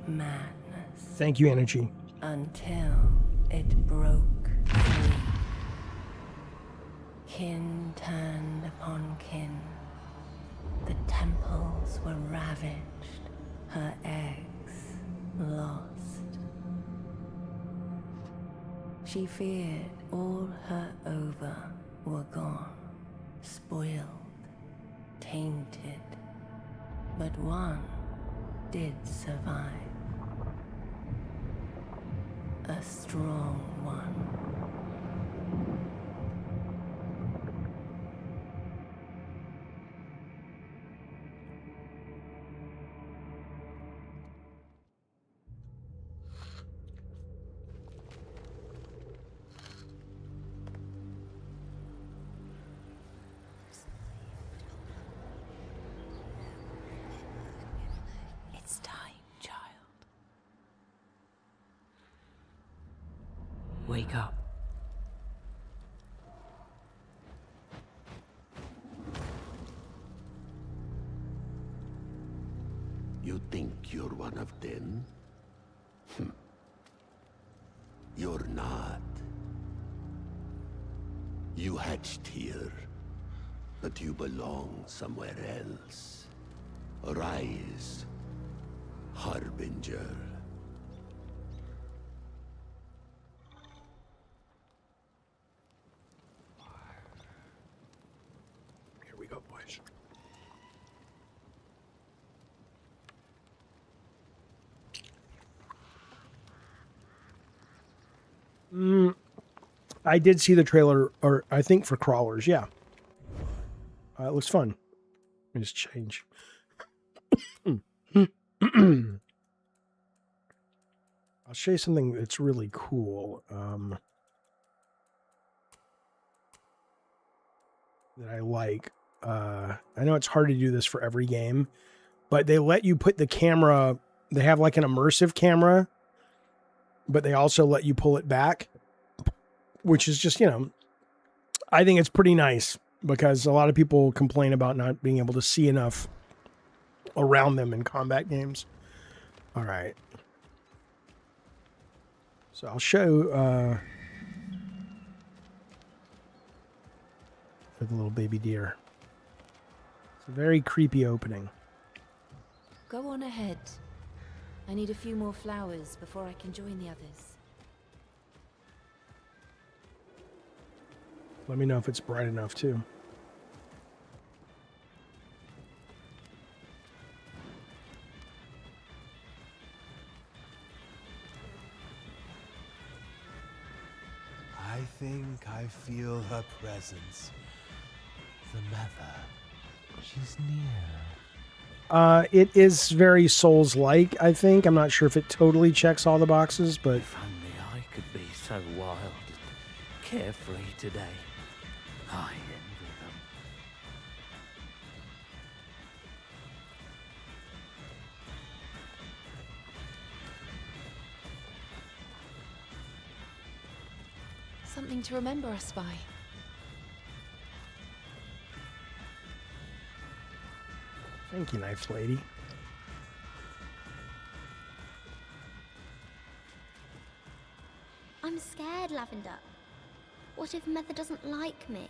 madness. Thank you, Energy. Until it broke free. Kin turned upon kin. The temples were ravaged, her eggs lost. She feared all her ova were gone, spoiled, tainted. But one did survive. A strong one. It's time, child. Wake up. You think you're one of them? You're not. You hatched here, but you belong somewhere else. Arise, Harbinger. Here we go, boys. I did see the trailer, or I think for Crawlers, yeah. It looks fun. Let me just change. I'll show you something that's really cool that I like. I know it's hard to do this for every game, but they let you put the camera, they have like an immersive camera, but they also let you pull it back, which is just, you know, I think it's pretty nice because a lot of people complain about not being able to see enough around them in combat games. All right. So I'll show the little baby deer. It's a very creepy opening. Go on ahead. I need a few more flowers before I can join the others. Let me know if it's bright enough too. think I feel her presence. The mother. She's near. It is very Souls-like, I think. I'm not sure if it totally checks all the boxes, but... If only I could be so wild and carefree today. I envy them. Something to remember us by. Thank you, Knife Lady. I'm scared, Lavender. What if Mother doesn't like me?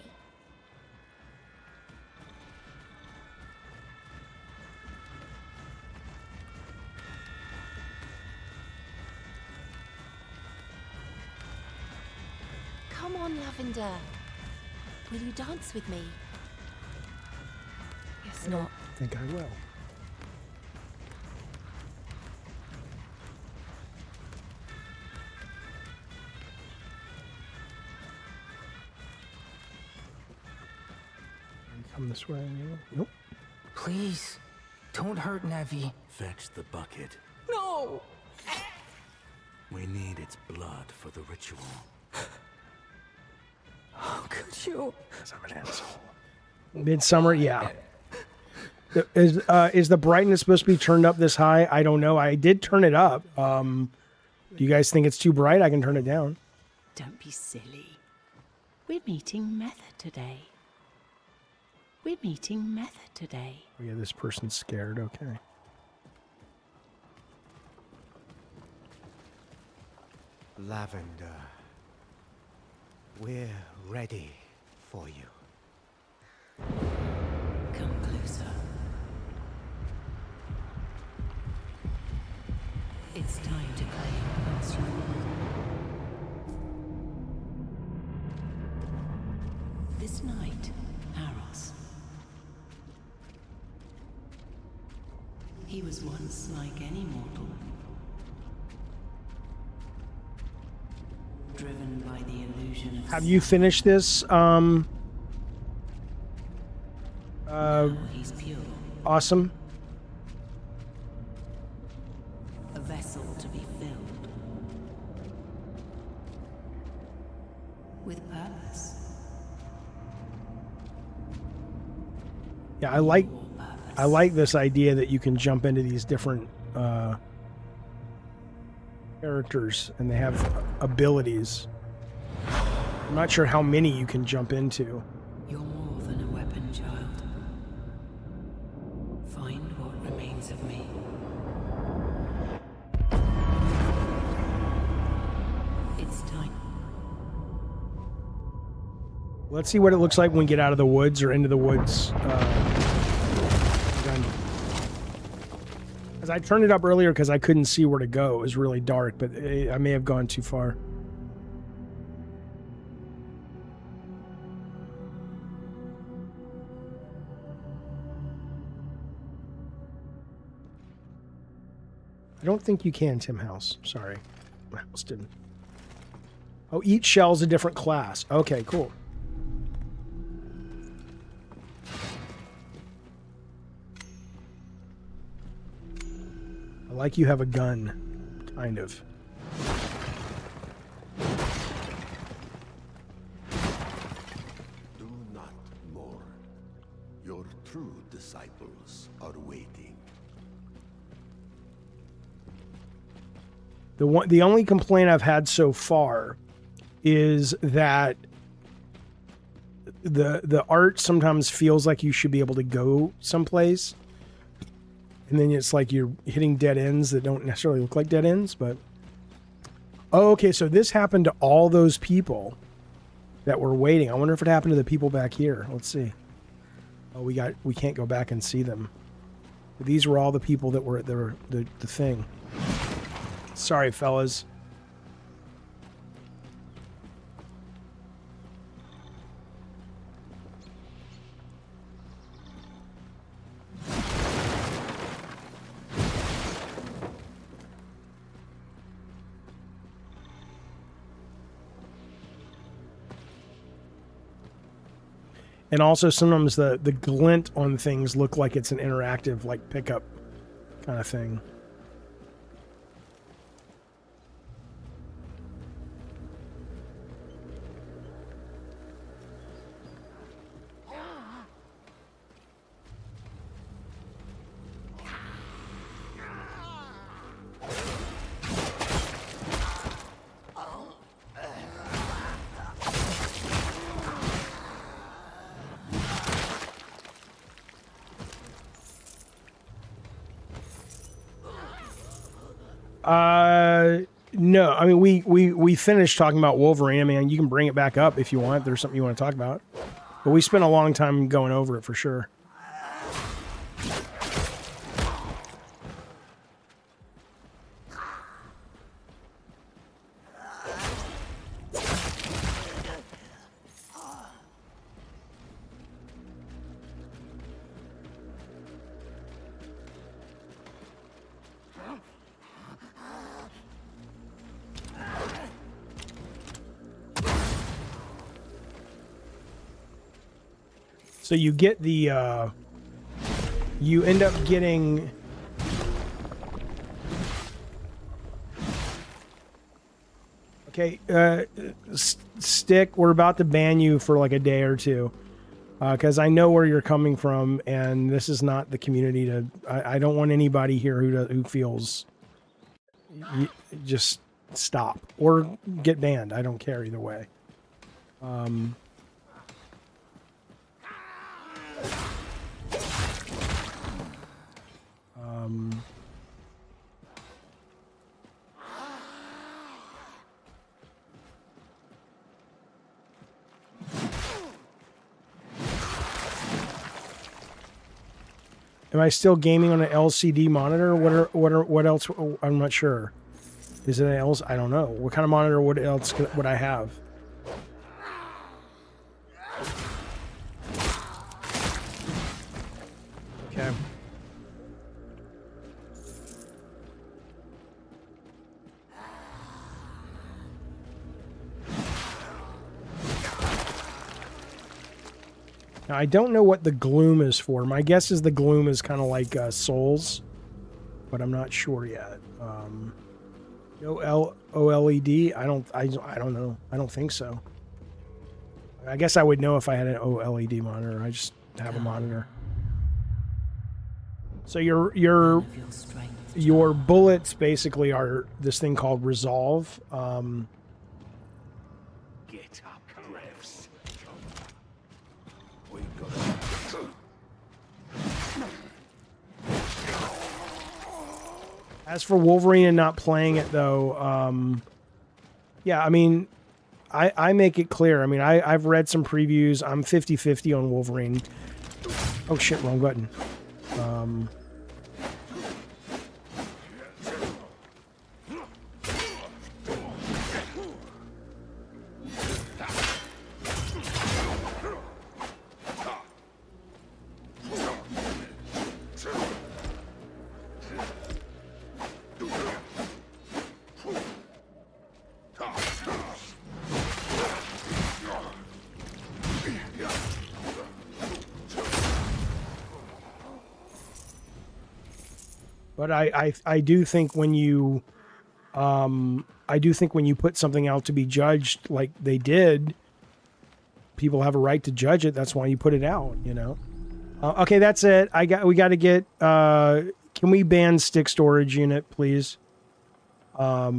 Come on, Lavender. Will you dance with me? Guess not. I think I will. Come this way. Nope. Please, don't hurt Navi. Fetch the bucket. No! We need its blood for the ritual. How could you? Because I'm an asshole. Midsummer, yeah. Is the brightness supposed to be turned up this high? I don't know. I did turn it up. Do you guys think it's too bright? I can turn it down. Don't be silly. We're meeting Mother today. We're meeting Mother today. Oh, yeah, this person's scared. Okay. Lavender, we're ready for you. Come closer. It's time to claim what's yours. This night, Aros. He was once like any mortal. Driven by the illusion of Have you finished this? he's pure. Awesome. A vessel to be filled with purpose. Yeah, I like this idea that you can jump into these different characters and they have abilities. I'm not sure how many you can jump into. You're more than a weapon, child. Find what remains of me. It's time. Let's see what it looks like when we get out of the woods or into the woods. As I turned it up earlier because I couldn't see where to go. It was really dark, but I may have gone too far. I don't think you can, Tim House. Sorry. My house didn't. Oh, each shell's a different class. Okay, cool. I like you have a gun. Kind of. Do not mourn. Your true disciples are waiting. The only complaint I've had so far is that the art sometimes feels like you should be able to go someplace, and then it's like you're hitting dead ends that don't necessarily look like dead ends. But oh, okay, so this happened to all those people that were waiting. I wonder if it happened to the people back here. Let's see. Oh, we can't go back and see them. These were all the people that were at the thing. Sorry, fellas. And also sometimes the glint on things look like it's an interactive like pickup kind of thing. No, I mean we finished talking about Wolverine. I mean, you can bring it back up if you want. There's something you want to talk about, but we spent a long time going over it for sure. So you get the, you end up getting, okay, Stick, we're about to ban you for like a day or two, because I know where you're coming from, and this is not the community to, I don't want anybody here who feels, just stop, or get banned, I don't care either way. Am I still gaming on an LCD monitor? What else? I'm not sure. Is it an else? I don't know. What kind of monitor? What else would I have? Okay. Now, I don't know what the gloom is for. My guess is the gloom is kind of like souls, but I'm not sure yet. No OLED. I don't know. I don't think so. I guess I would know if I had an OLED monitor. I just have a monitor. So your bullets basically are this thing called resolve. Get up, refs. As for Wolverine and not playing it though, yeah, I mean, I make it clear. I mean, I've read some previews. I'm 50-50 on Wolverine. Oh shit, wrong button. But I do think when you put something out to be judged like they did, people have a right to judge it. That's why you put it out, you know. Okay, that's it. We got to get. Can we ban Stick Storage Unit, please? But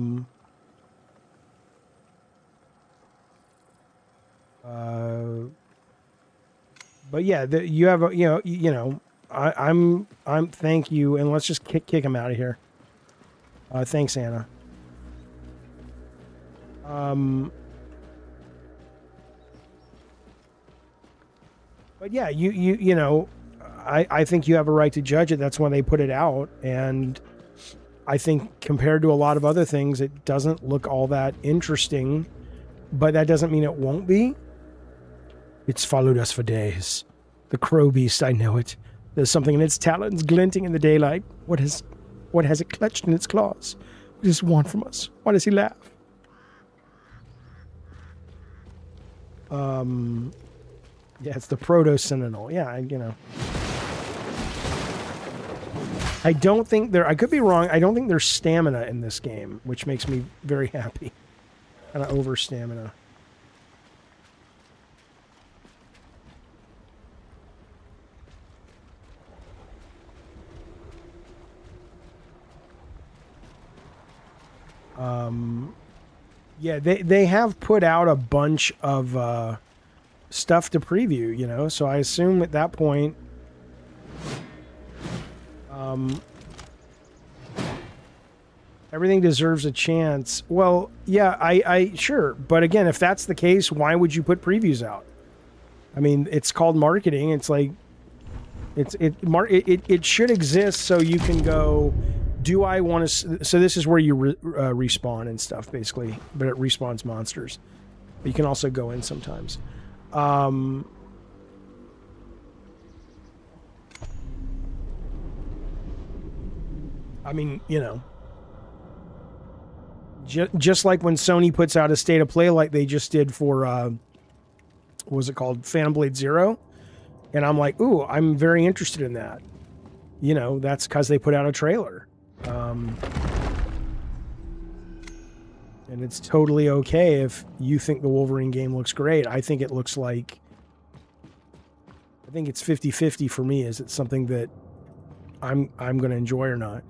yeah, you have a, you know. I'm thank you, and let's just kick him out of here. Thanks, Anna. But yeah, you know, I think you have a right to judge it. That's when they put it out, and I think compared to a lot of other things, it doesn't look all that interesting. But that doesn't mean it won't be. It's followed us for days. The crow beast, I know it. There's something in its talons glinting in the daylight. What has it clutched in its claws? What does it want from us? Why does he laugh? Yeah, it's the proto-sentinel. Yeah, you know. I don't think I could be wrong, I don't think there's stamina in this game, which makes me very happy. Kind of over stamina. Yeah, they have put out a bunch of stuff to preview, you know, so I assume at that point everything deserves a chance. Well, yeah, I sure, but again, if that's the case, why would you put previews out? I mean, it's called marketing. It's like it should exist so you can go, do I want to... So this is where you respawn and stuff, basically. But it respawns monsters. But you can also go in sometimes. I mean, you know. Just like when Sony puts out a state of play like they just did for... what was it called? Phantom Blade Zero. And I'm like, ooh, I'm very interested in that. You know, that's because they put out a trailer. And it's totally okay if you think the Wolverine game looks great. I think it looks like... I think it's 50-50 for me. Is it something that I'm going to enjoy or not?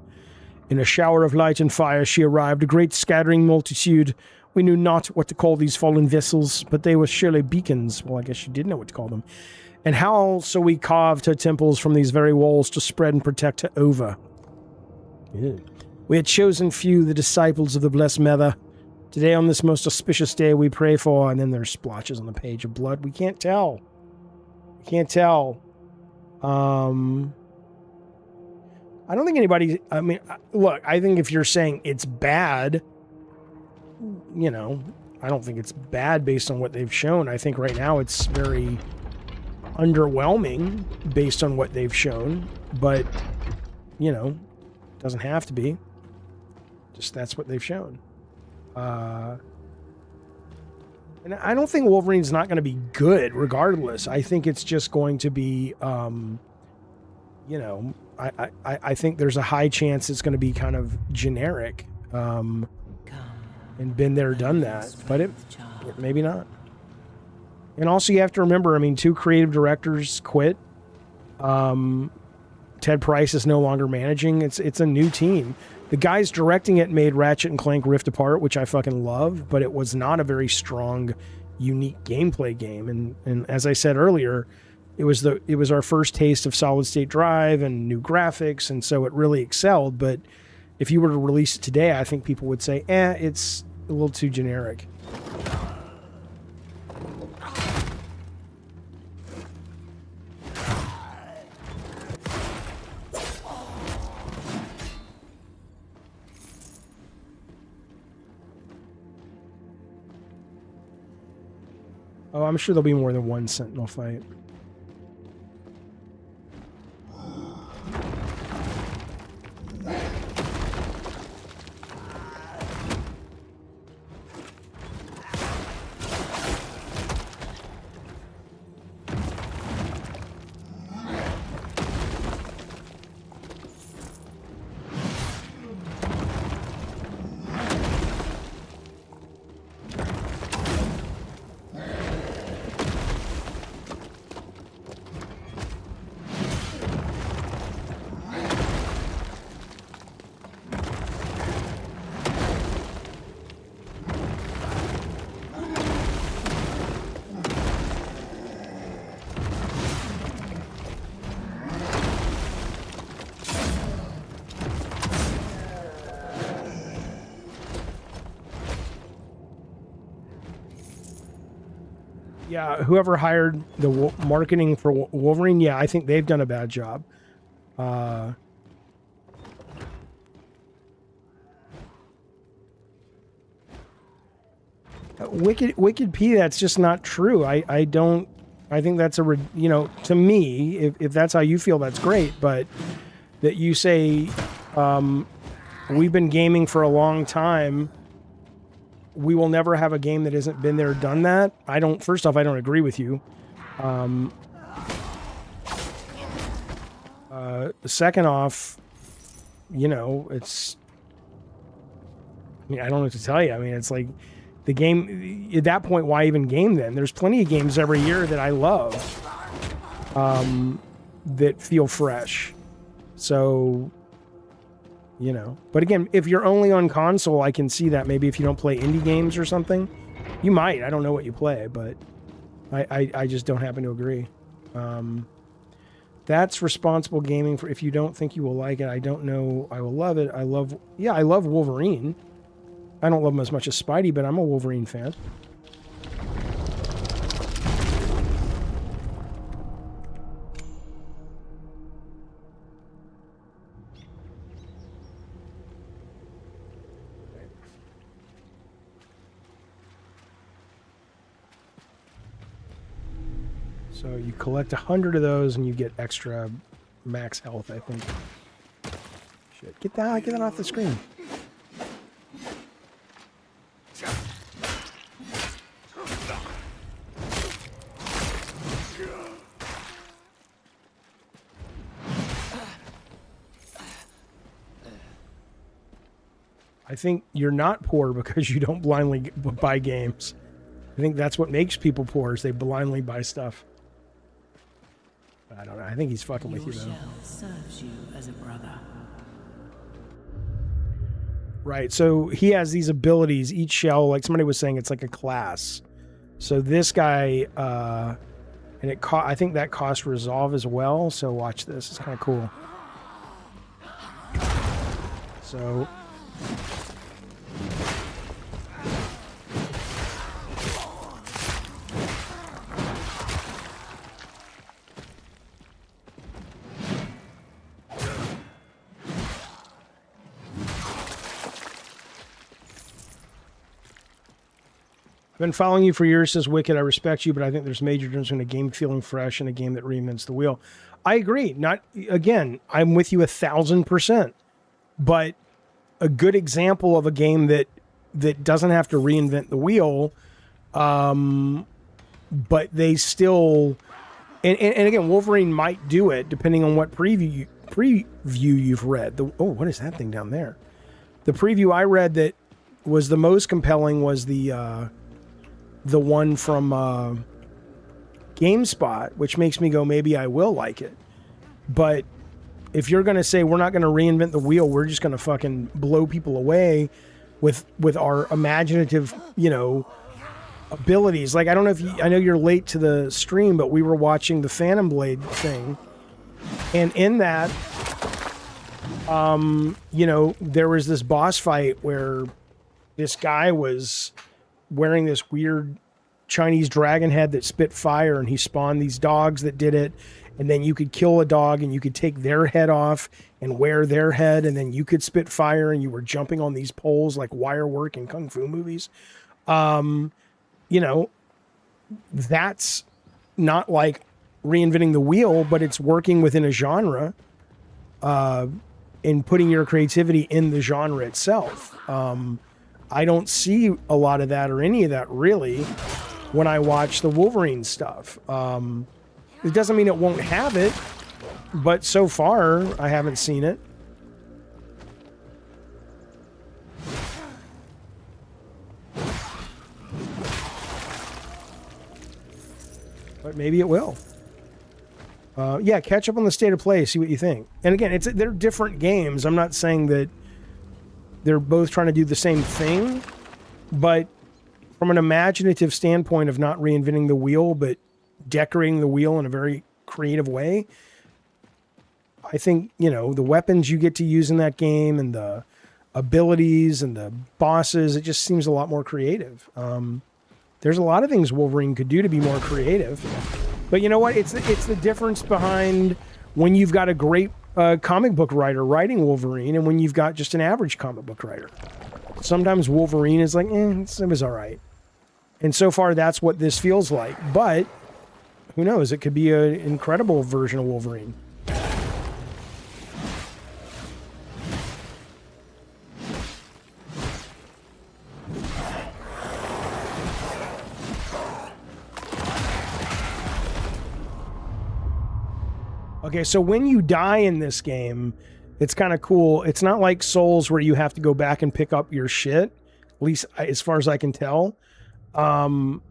In a shower of light and fire she arrived, a great scattering multitude. We knew not what to call these fallen vessels, but they were surely beacons. Well, I guess she did know what to call them. And how so we carved her temples from these very walls to spread and protect her over. Yeah. We had chosen few, the disciples of the blessed Mother. Today, on this most auspicious day, we pray for... And then there's splotches on the page of blood. We can't tell. We can't tell. I don't think anybody... I mean, look, I think if you're saying it's bad, you know, I don't think it's bad based on what they've shown. I think right now it's very underwhelming based on what they've shown. But, you know, it doesn't have to be. Just that's what they've shown. And I don't think Wolverine's not going to be good regardless. I think it's just going to be, you know, I think there's a high chance it's going to be kind of generic and been there, done that. But it maybe not. And also you have to remember, I mean, 2 creative directors quit. Ted Price is no longer managing. It's a new team. The guys directing it made Ratchet and Clank Rift Apart, which I fucking love, but it was not a very strong, unique gameplay game. And as I said earlier, it was our first taste of solid state drive and new graphics, and so it really excelled. But if you were to release it today, I think people would say, it's a little too generic. Oh, I'm sure there'll be more than one Sentinel fight. Yeah, whoever hired the marketing for Wolverine, yeah, I think they've done a bad job. Wicked P, that's just not true. I think that's you know, to me, if that's how you feel, that's great. But that you say, we've been gaming for a long time, we will never have a game that hasn't been there, done that. First off, I don't agree with you. Second off, you know, it's... I mean, I don't know what to tell you. I mean, it's like the game... At that point, why even game then? There's plenty of games every year that I love that feel fresh. So, you know. But again, if you're only on console, I can see that. Maybe if you don't play indie games or something. You might. I don't know what you play, but I just don't happen to agree. That's responsible gaming. For if you don't think you will like it, I don't know. I will love it. I love Wolverine. I don't love him as much as Spidey, but I'm a Wolverine fan. So you collect 100 of those and you get extra max health, I think. Shit, get that off the screen. I think you're not poor because you don't blindly buy games. I think that's what makes people poor, is they blindly buy stuff. I don't know. I think he's fucking with you, though. Your shell serves you as a brother. Right. So he has these abilities. Each shell, like somebody was saying, it's like a class. So this guy, and I think that costs resolve as well. So watch this. It's kind of cool. So... I've been following you for years, says Wicked. I respect you, but I think there's a major difference between a game feeling fresh and a game that reinvents the wheel. I agree. Again, I'm with you 1,000%. But a good example of a game that doesn't have to reinvent the wheel, but they still... And again, Wolverine might do it, depending on what preview you've read. What is that thing down there? The preview I read that was the most compelling was the one from GameSpot, which makes me go, maybe I will like it. But if you're going to say we're not going to reinvent the wheel, we're just going to fucking blow people away with our imaginative, abilities. Like, I don't know if I know you're late to the stream, but we were watching the Phantom Blade thing. And in that, there was this boss fight where this guy was wearing this weird Chinese dragon head that spit fire, and he spawned these dogs that did it, and then you could kill a dog and you could take their head off and wear their head, and then you could spit fire, and you were jumping on these poles like wire work in kung fu movies. That's not like reinventing the wheel, but it's working within a genre and putting your creativity in the genre itself. I don't see a lot of that or any of that really when I watch the Wolverine stuff. It doesn't mean it won't have it, but so far I haven't seen it. But maybe it will. Yeah, catch up on the State of Play, see what you think. And again, they're different games. I'm not saying that they're both trying to do the same thing, but from an imaginative standpoint of not reinventing the wheel, but decorating the wheel in a very creative way, I think, the weapons you get to use in that game and the abilities and the bosses, it just seems a lot more creative. There's a lot of things Wolverine could do to be more creative. But you know what? It's the difference behind when you've got a great comic book writer writing Wolverine and when you've got just an average comic book writer. Sometimes Wolverine is like, it was all right. And so far, that's what this feels like. But who knows? It could be an incredible version of Wolverine. Okay, so when you die in this game, it's kind of cool. It's not like Souls where you have to go back and pick up your shit, at least as far as I can tell. But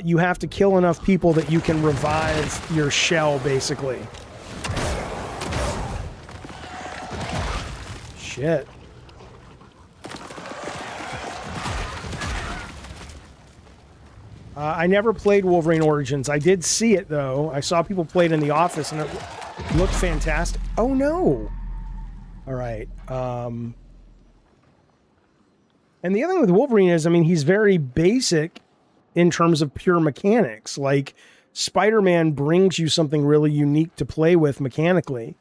you have to kill enough people that you can revive your shell, basically. Shit. I never played Wolverine Origins. I did see it, though. I saw people play it in the office, and it looked fantastic. Oh, no. All right. And the other thing with Wolverine is, I mean, he's very basic in terms of pure mechanics. Like, Spider-Man brings you something really unique to play with mechanically.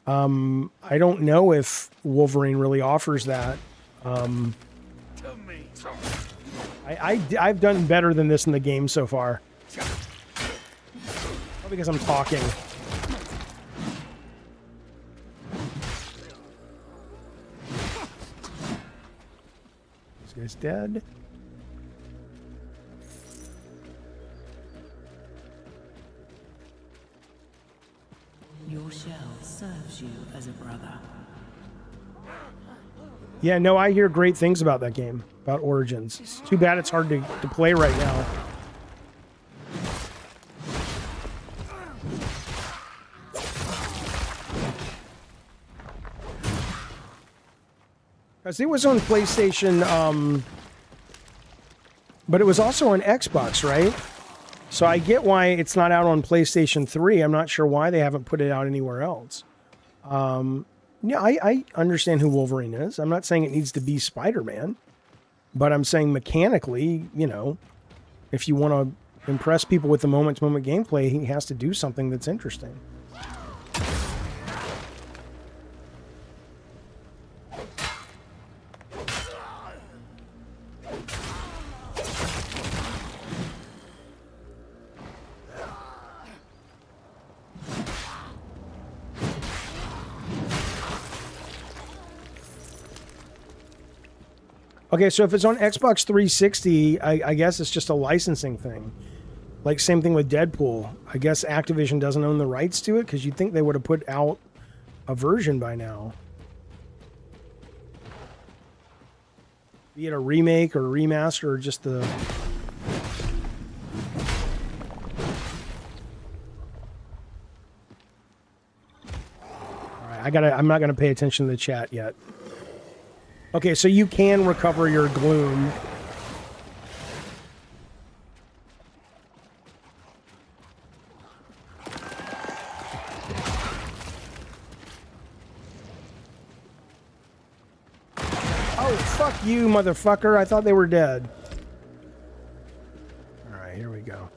I don't know if Wolverine really offers that. I've done better than this in the game so far. Probably because I'm talking. This guy's dead. Your shell serves you as a brother. Yeah, no, I hear great things about that game, about Origins. It's too bad it's hard to play right now. Because it was on PlayStation, but it was also on Xbox, right? So I get why it's not out on PlayStation 3. I'm not sure why they haven't put it out anywhere else. Yeah, I understand who Wolverine is. I'm not saying it needs to be Spider-Man, but I'm saying mechanically, you know, if you want to impress people with the moment-to-moment gameplay, he has to do something that's interesting. Okay, so if it's on Xbox 360, I guess it's just a licensing thing. Like, same thing with Deadpool. I guess Activision doesn't own the rights to it, because you'd think they would have put out a version by now. Be it a remake or a remaster or just the... Alright, I'm not gonna pay attention to the chat yet. Okay, so you can recover your gloom. Oh, fuck you, motherfucker. I thought they were dead. All right, here we go.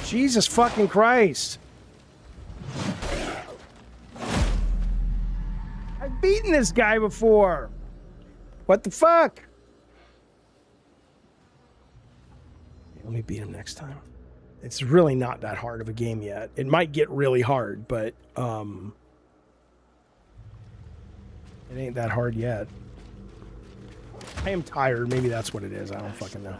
Jesus fucking Christ. I've beaten this guy before. What the fuck? Let me beat him next time. It's really not that hard of a game yet. It might get really hard, but it ain't that hard yet. I am tired. Maybe that's what it is. I don't fucking know.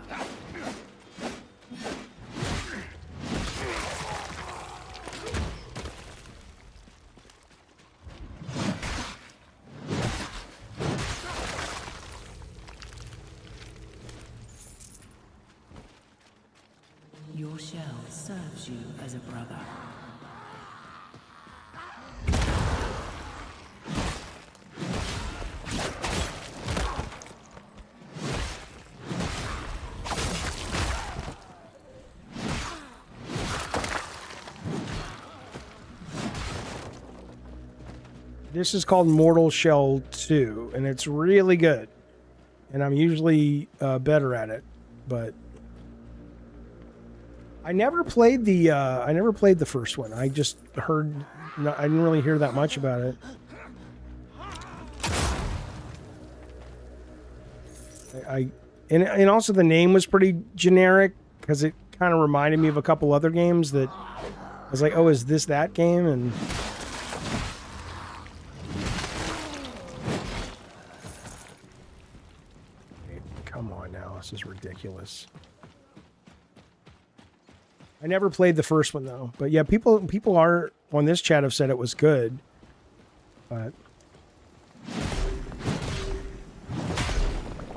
shell serves you as a brother. This is called Mortal Shell 2, and it's really good. And I'm usually better at it, but I never played the first one. I just heard, I didn't really hear that much about it. And also the name was pretty generic because it kind of reminded me of a couple other games that I was like, oh, is this that game? And come on now, this is ridiculous. I never played the first one though, but yeah, people are on this chat have said it was good, but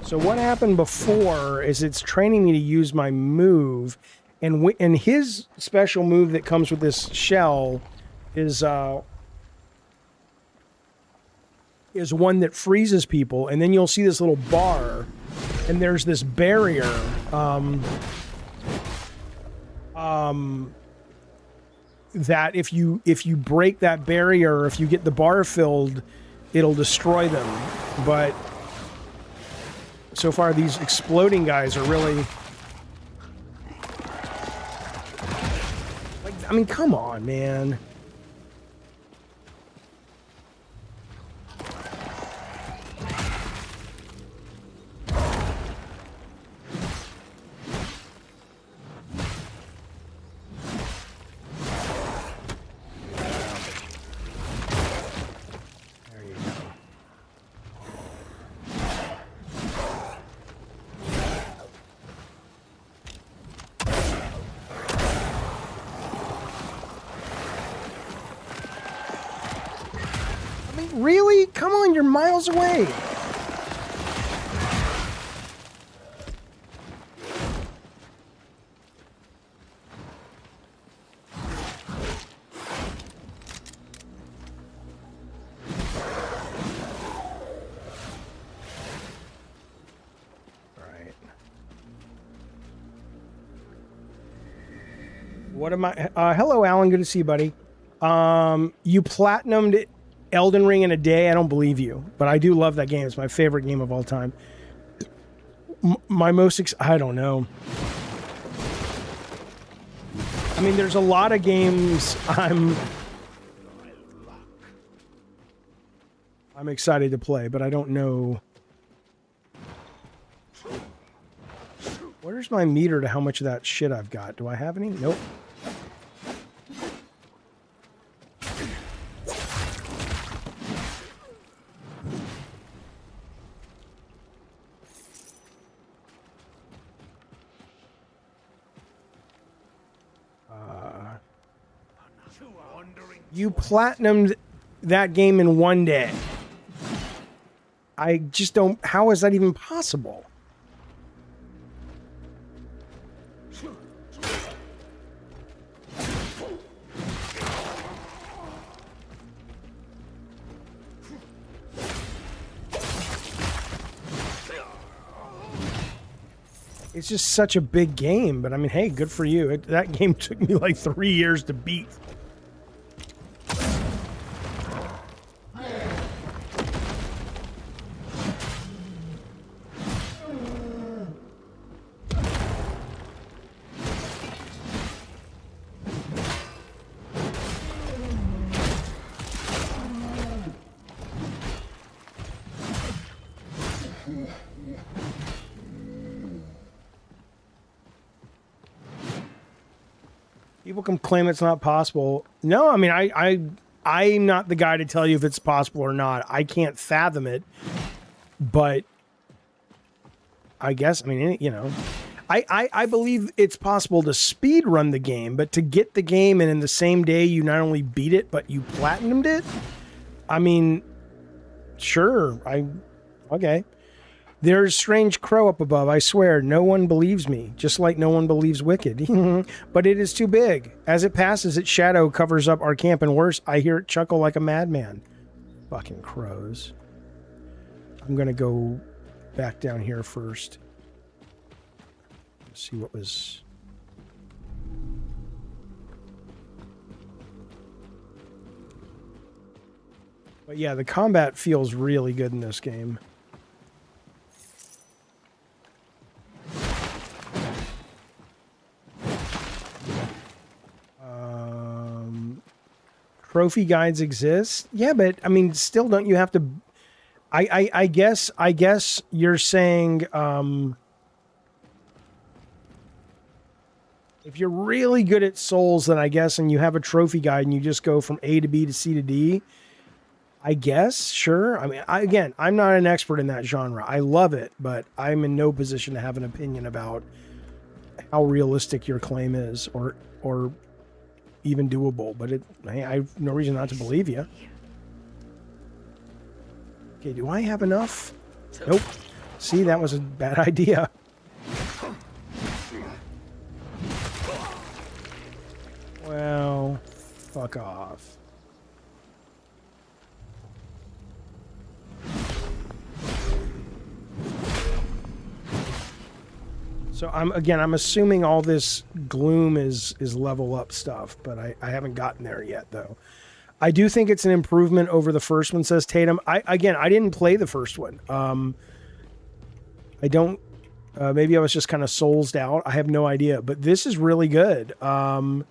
so what happened before is it's training me to use my move, and his special move that comes with this shell is one that freezes people, and then you'll see this little bar, and there's this barrier. That if you break that barrier, if you get the bar filled, it'll destroy them. But so far, these exploding guys are really like, I mean, come on, man. Really? Come on, you're miles away. Right. What am I? Hello, Alan. Good to see you, buddy. You platinumed Elden Ring in a day? I don't believe you, but I do love that game. It's my favorite game of all time. I don't know. I mean, there's a lot of games I'm excited to play, but I don't know. Where's my meter to how much of that shit I've got? Do I have any? Nope. You platinumed that game in one day. I just don't... How is that even possible? It's just such a big game, but I mean, hey, good for you. That game took me like 3 years to beat. People can claim it's not possible. No, I mean, I'm not the guy to tell you if it's possible or not. I can't fathom it, but I guess, I mean, you know, I believe it's possible to speed run the game, but to get the game and in the same day you not only beat it, but you platinumed it. I mean, sure, okay. There's strange crow up above. I swear, no one believes me, just like no one believes Wicked. But it is too big. As it passes, its shadow covers up our camp, and worse, I hear it chuckle like a madman. Fucking crows. I'm gonna go back down here first. Let's see what was... But yeah, the combat feels really good in this game. Trophy guides exist. Yeah, but I mean, still, don't you have to? I guess you're saying if you're really good at souls, then I guess, and you have a trophy guide and you just go from A to B to C to D. I guess, sure. I mean, again, I'm not an expert in that genre. I love it, but I'm in no position to have an opinion about how realistic your claim is, or even doable. But I have no reason not to believe you. Okay, do I have enough? Nope. See, that was a bad idea. Well, fuck off. So I'm assuming all this gloom is level up stuff, but I haven't gotten there yet though. I do think it's an improvement over the first one, says Tatum. I didn't play the first one. I don't, maybe I was just kind of soulsed out. I have no idea, but this is really good. The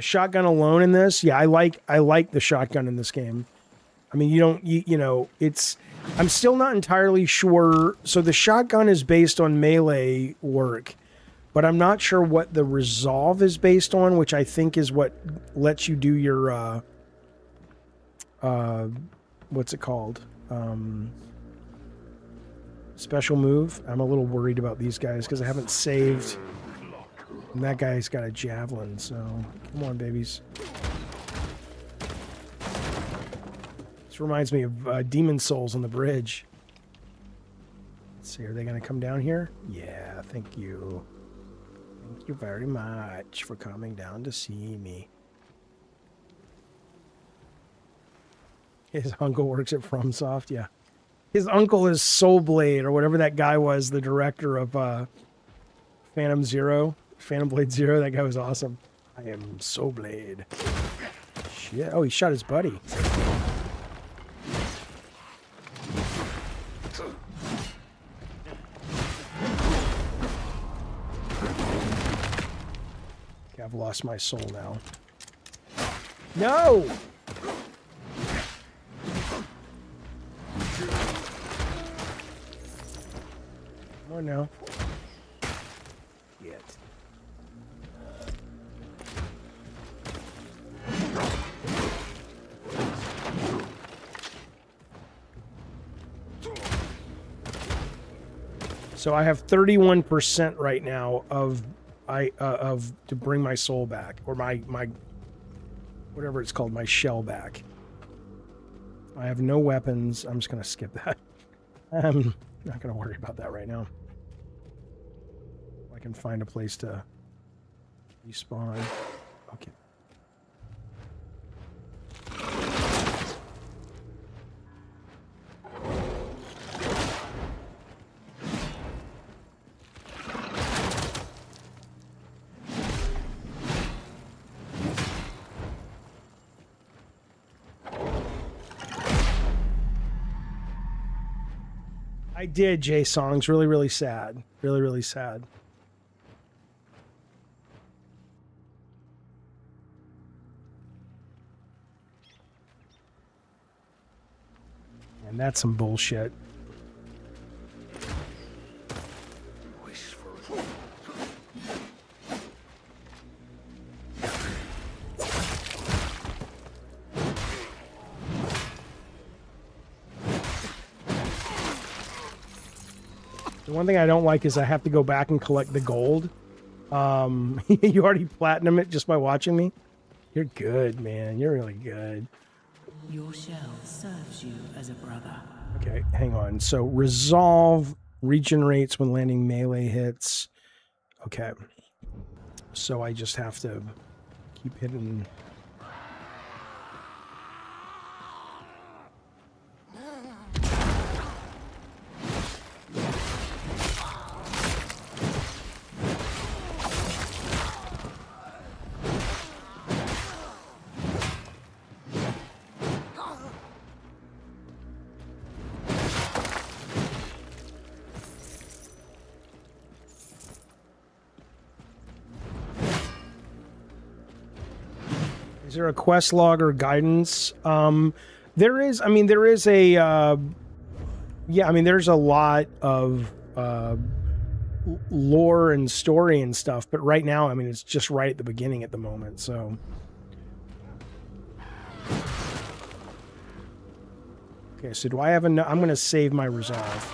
shotgun alone in this. Yeah, I like the shotgun in this game. I mean, you know, it's, I'm still not entirely sure. So the shotgun is based on melee work, but I'm not sure what the resolve is based on, which I think is what lets you do your, what's it called? Special move. I'm a little worried about these guys because I haven't saved. And that guy's got a javelin, so come on, babies. This reminds me of Demon Souls on the bridge. Let's see, are they going to come down here? Yeah, thank you. Thank you very much for coming down to see me. His uncle works at FromSoft, yeah. His uncle is Soulblade, or whatever that guy was, the director of Phantom Blade Zero. That guy was awesome. I am Soulblade. Shit. Oh, he shot his buddy. Okay, I've lost my soul now. No! Come on now. Shit. So I have 31% right now of to bring my soul back, or my whatever it's called, my shell back. I have no weapons. I'm just gonna skip that. I'm not gonna worry about that right now. I can find a place to respawn. Okay. I did, Jay Songs. Really, really sad. Really, really sad. And that's some bullshit. The one thing I don't like is I have to go back and collect the gold. You already platinum it just by watching me? You're good, man. You're really good. Your shell serves you as a brother. Okay, hang on. So resolve regenerates when landing melee hits. Okay. So I just have to keep hitting. Is there a quest log or guidance? There is. I mean, there is a. Yeah, I mean, there's a lot of lore and story and stuff, but right now, I mean, it's just right at the beginning at the moment. So. Okay, so do I have enough? I'm going to save my resolve.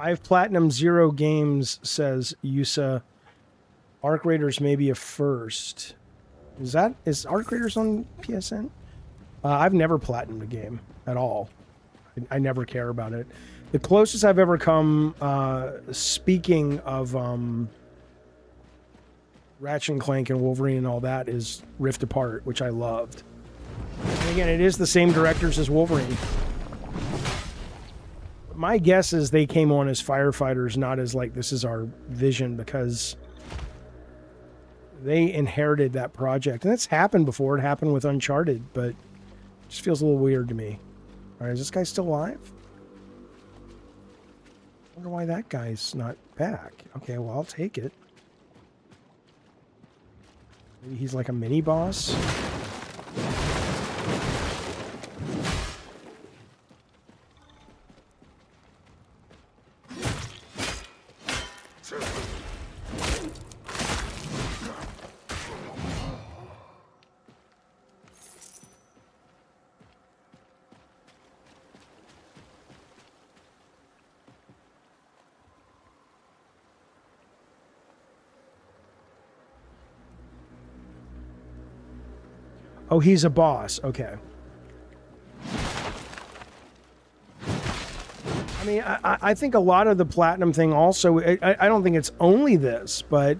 I have Platinum 0 games, says Yusa. Arc Raiders may be a first. Is Arc Raiders on PSN? I've never platinumed a game at all. I never care about it. The closest I've ever come, speaking of Ratchet and Clank and Wolverine and all that, is Rift Apart, which I loved. And again, it is the same directors as Wolverine. My guess is they came on as firefighters, not as like, this is our vision, because they inherited that project. And it's happened before. It happened with Uncharted, but it just feels a little weird to me. All right, is this guy still alive? I wonder why that guy's not back. Okay, well, I'll take it. Maybe he's like a mini boss. Oh, he's a boss. Okay. I mean, I think a lot of the platinum thing also, I don't think it's only this, but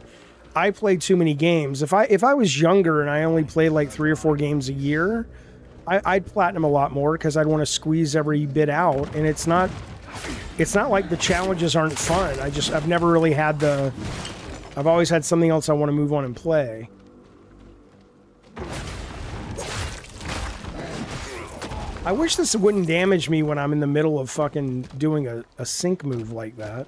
I play too many games. If I was younger and I only played like 3 or 4 games a year, I'd platinum a lot more because I'd want to squeeze every bit out. And it's not like the challenges aren't fun. I've never really had I've always had something else I want to move on and play. I wish this wouldn't damage me when I'm in the middle of fucking doing a sync move like that.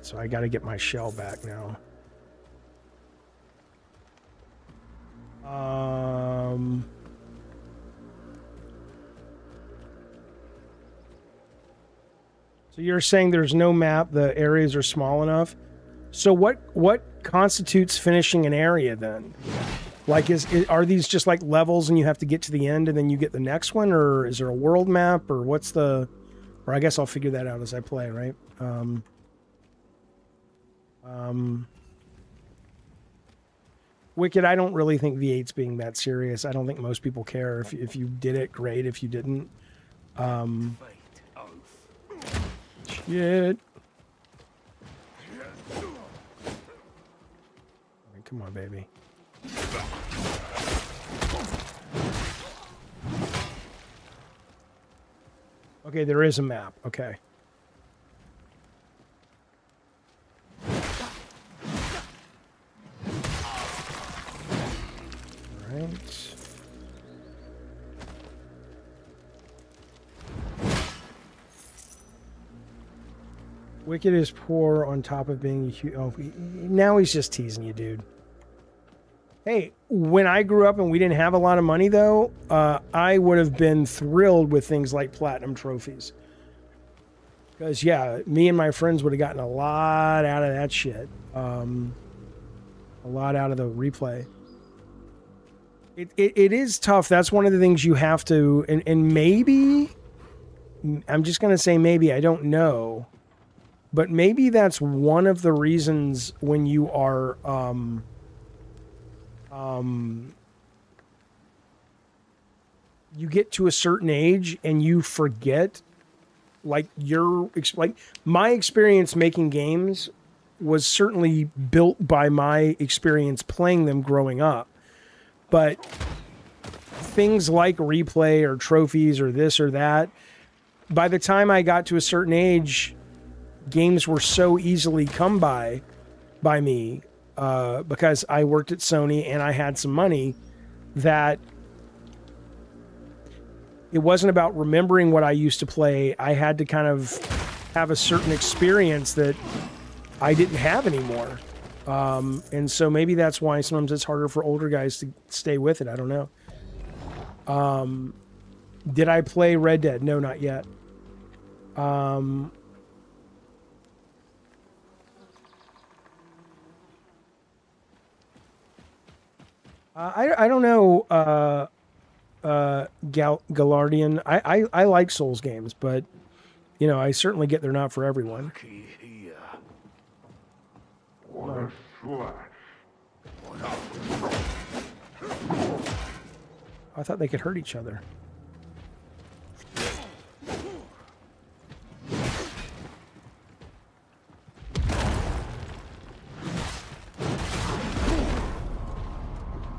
So I got to get my shell back now. So you're saying there's no map, the areas are small enough? So what constitutes finishing an area then? Like are these just like levels and you have to get to the end and then you get the next one, or is there a world map, or or I guess I'll figure that out as I play, right? Wicked, I don't really think V8's being that serious. I don't think most people care. If you did it, great. If you didn't, shit. Come on, baby. Okay, there is a map. Okay. Wicked is poor on top of being a huge... Oh, now he's just teasing you, dude. Hey, when I grew up and we didn't have a lot of money, though, I would have been thrilled with things like platinum trophies. Because, yeah, me and my friends would have gotten a lot out of that shit. A lot out of the replay. It is tough. That's one of the things you have to... And maybe... I'm just going to say maybe. I don't know. But maybe that's one of the reasons when you are... you get to a certain age and you forget, like my experience making games was certainly built by my experience playing them growing up. But things like replay or trophies or this or that, by the time I got to a certain age, games were so easily come by me because I worked at Sony and I had some money, that it wasn't about remembering what I used to play. I had to kind of have a certain experience that I didn't have anymore. And so maybe that's why sometimes it's harder for older guys to stay with it. I don't know. Did I play Red Dead? No, not yet. I don't know, Gallardian. I like Souls games, but you know, I certainly get they're not for everyone. I thought they could hurt each other.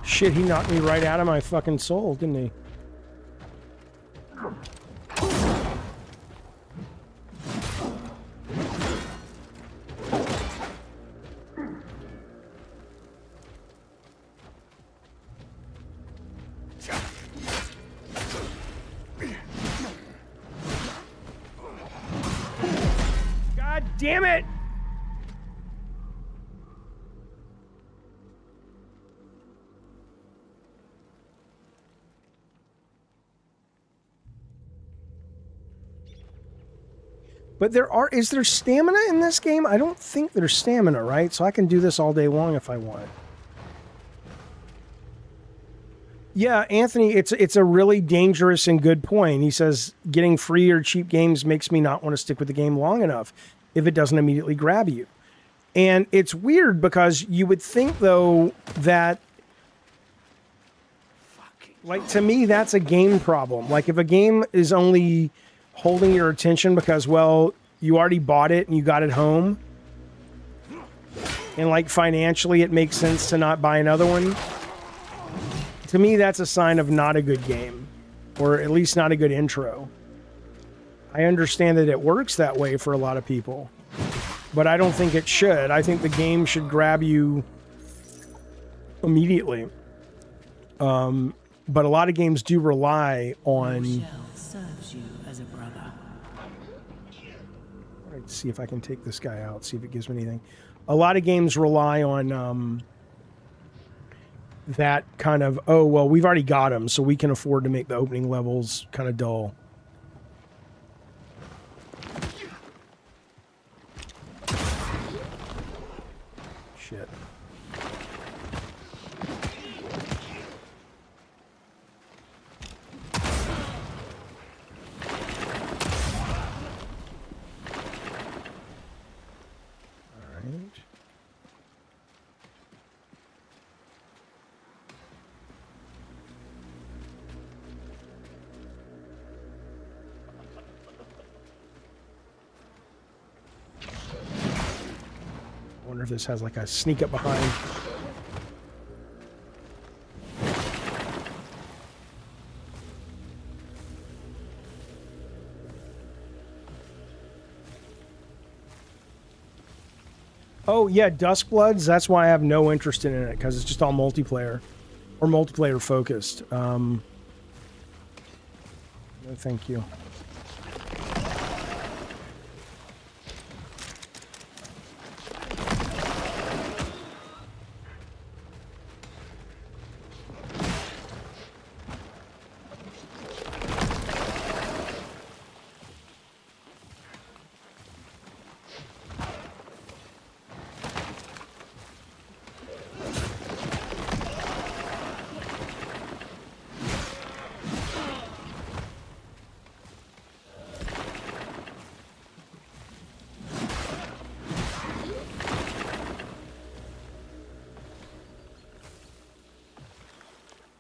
Shit, he knocked me right out of my fucking soul, didn't he? God damn it! But is there stamina in this game? I don't think there's stamina, right? So I can do this all day long if I want. Yeah, Anthony, it's a really dangerous and good point. He says, getting free or cheap games makes me not want to stick with the game long enough if it doesn't immediately grab you. And it's weird because you would think, though, that, like, to me, that's a game problem. Like, if a game is only holding your attention because, well, you already bought it and you got it home, and like financially it makes sense to not buy another one, to me that's a sign of not a good game, or at least not a good intro. I understand that it works that way for a lot of people, but I don't think it should. I think the game should grab you immediately. But a lot of games do rely on... serves you as a brother. Let's see if I can take this guy out, see if it gives me anything. A lot of games rely on that kind of, oh, well, we've already got him, so we can afford to make the opening levels kind of dull. Shit. I wonder if this has like a sneak up behind. Oh yeah, Duskbloods. That's why I have no interest in it, because it's just all multiplayer or multiplayer focused. No, thank you.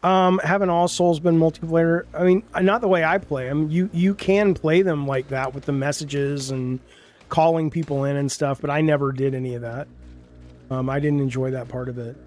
Haven't all Souls been multiplayer? I mean, not the way I play them. You can play them like that with the messages and calling people in and stuff, but I never did any of that. I didn't enjoy that part of it.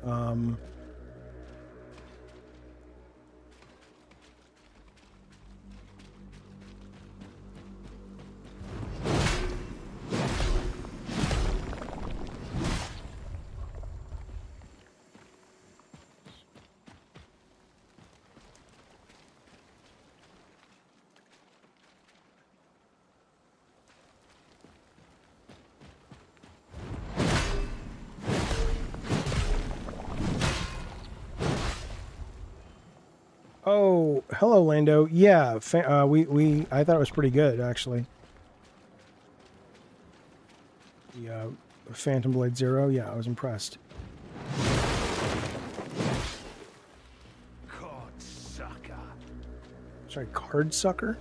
Oh, hello, Lando. Yeah, I thought it was pretty good, actually. The Phantom Blade Zero, yeah, I was impressed. Card sucker. Sorry, card sucker?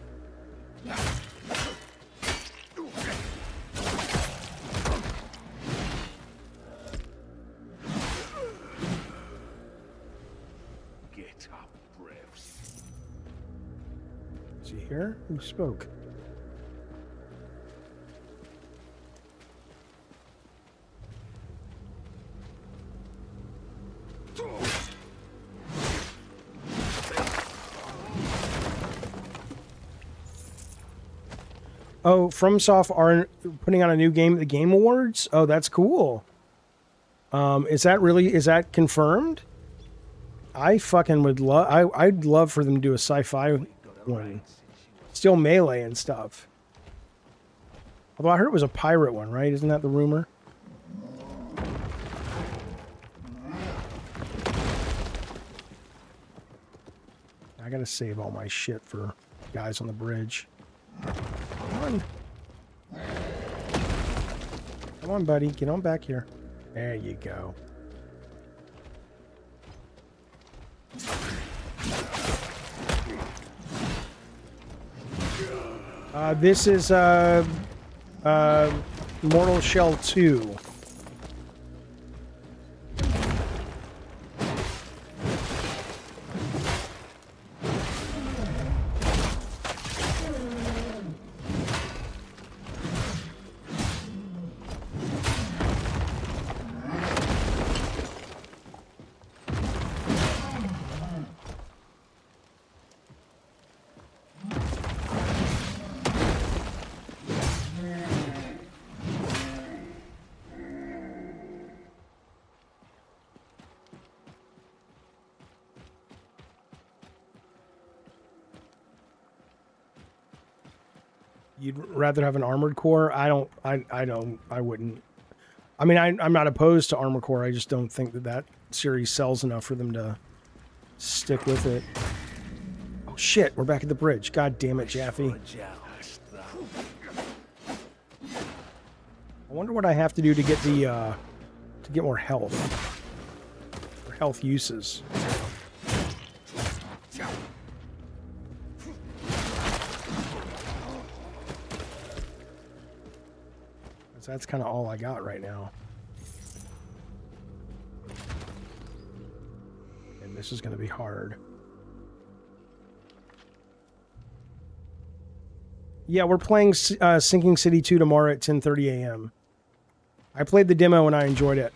Get up, Brevs. Is he here? Who spoke? Oh, FromSoft are putting on a new game at the Game Awards? Oh, that's cool. Is that confirmed? I fucking would love, I'd love for them to do a sci-fi one. Still melee and stuff. Although I heard it was a pirate one, right? Isn't that the rumor? I gotta save all my shit for guys on the bridge. Come on. Come on, buddy. Get on back here. There you go. This is Mortal Shell 2. You'd rather have an armored core? I wouldn't. I mean, I'm not opposed to armored core. I just don't think that series sells enough for them to stick with it. Oh shit, we're back at the bridge. God damn it, Jaffe. I wonder what I have to do to get the to get more health. Or health uses. That's kind of all I got right now. And this is going to be hard. Yeah, we're playing Sinking City 2 tomorrow at 10:30 a.m. I played the demo and I enjoyed it.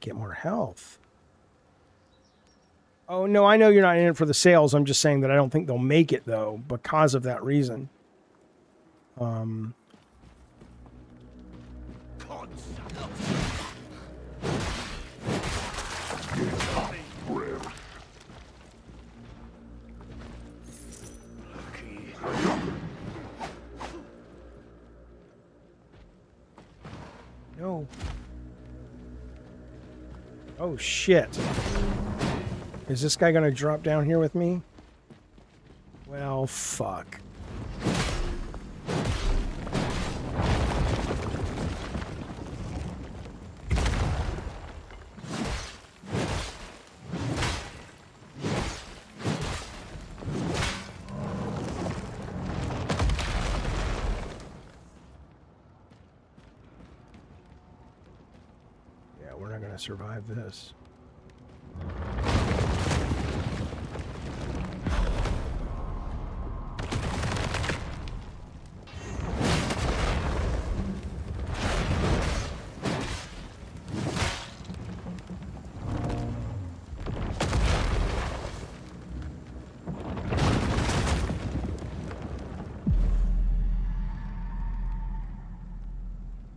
Get more health. Oh, no, I know you're not in it for the sales. I'm just saying that I don't think they'll make it, though, because of that reason. No. Oh, shit. Is this guy gonna drop down here with me? Well, fuck. we're not going to survive this.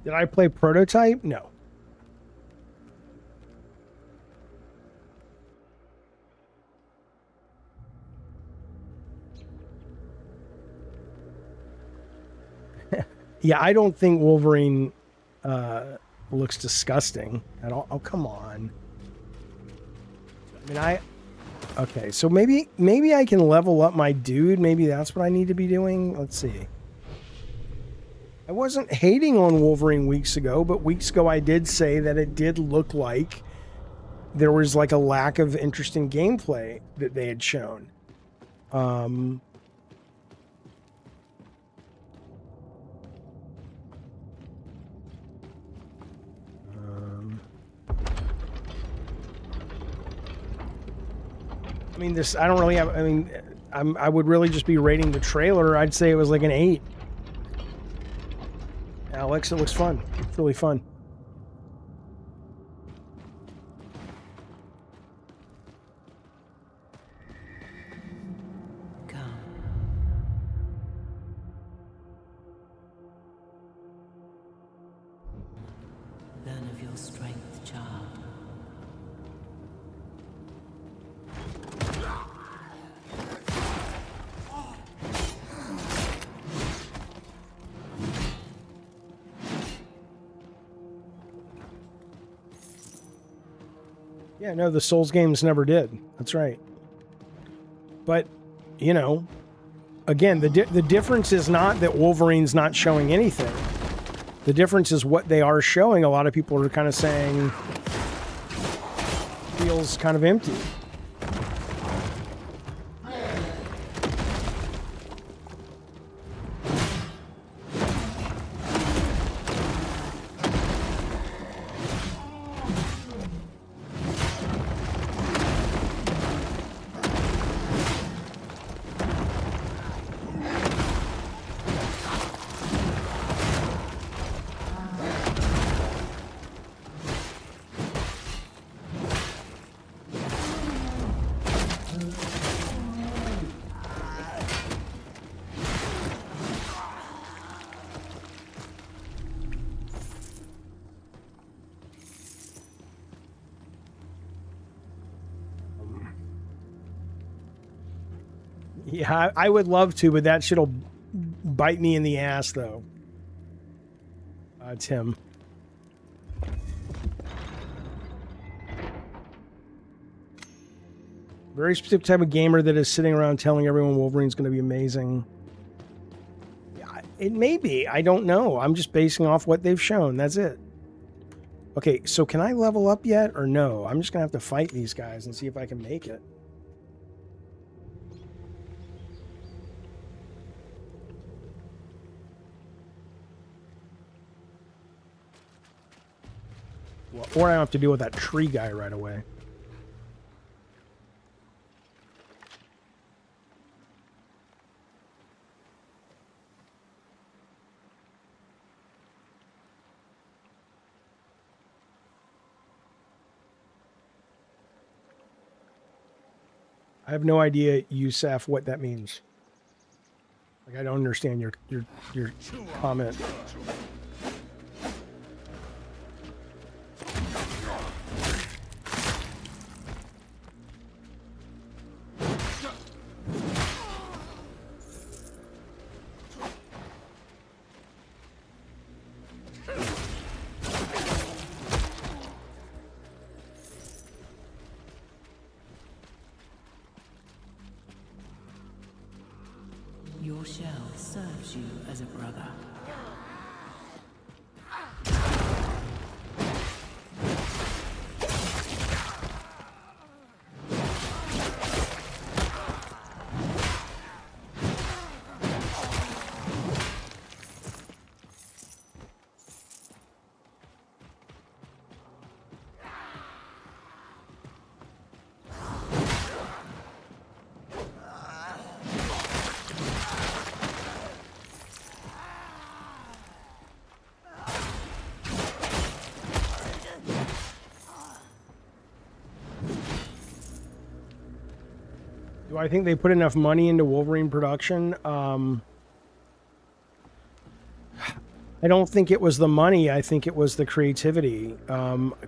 Did I play Prototype? No. Yeah, I don't think Wolverine looks disgusting at all. Oh, come on. I mean, okay, so maybe I can level up my dude. Maybe that's what I need to be doing. Let's see. I wasn't hating on Wolverine weeks ago, but weeks ago I did say that it did look like there was like a lack of interesting gameplay that they had shown. I mean, I don't really have, I mean, I would really just be rating the trailer. I'd say it was like an 8. Alex, it looks fun. It's really fun. Come. Learn of your strength, child. Yeah, no, the Souls games never did. That's right. But, you know, again, the difference is not that Wolverine's not showing anything. The difference is what they are showing. A lot of people are kind of saying feels kind of empty. Yeah, I would love to, but that shit'll bite me in the ass, though. It's him. Very specific type of gamer that is sitting around telling everyone Wolverine's going to be amazing. Yeah, it may be. I don't know. I'm just basing off what they've shown. That's it. Okay, so can I level up yet or no? I'm just going to have to fight these guys and see if I can make it. Or I don't have to deal with that tree guy right away. I have no idea, Yusef, what that means. Like, I don't understand your comment. Your shell serves you as a brother. Do I think they put enough money into Wolverine production? I don't think it was the money. I think it was the creativity.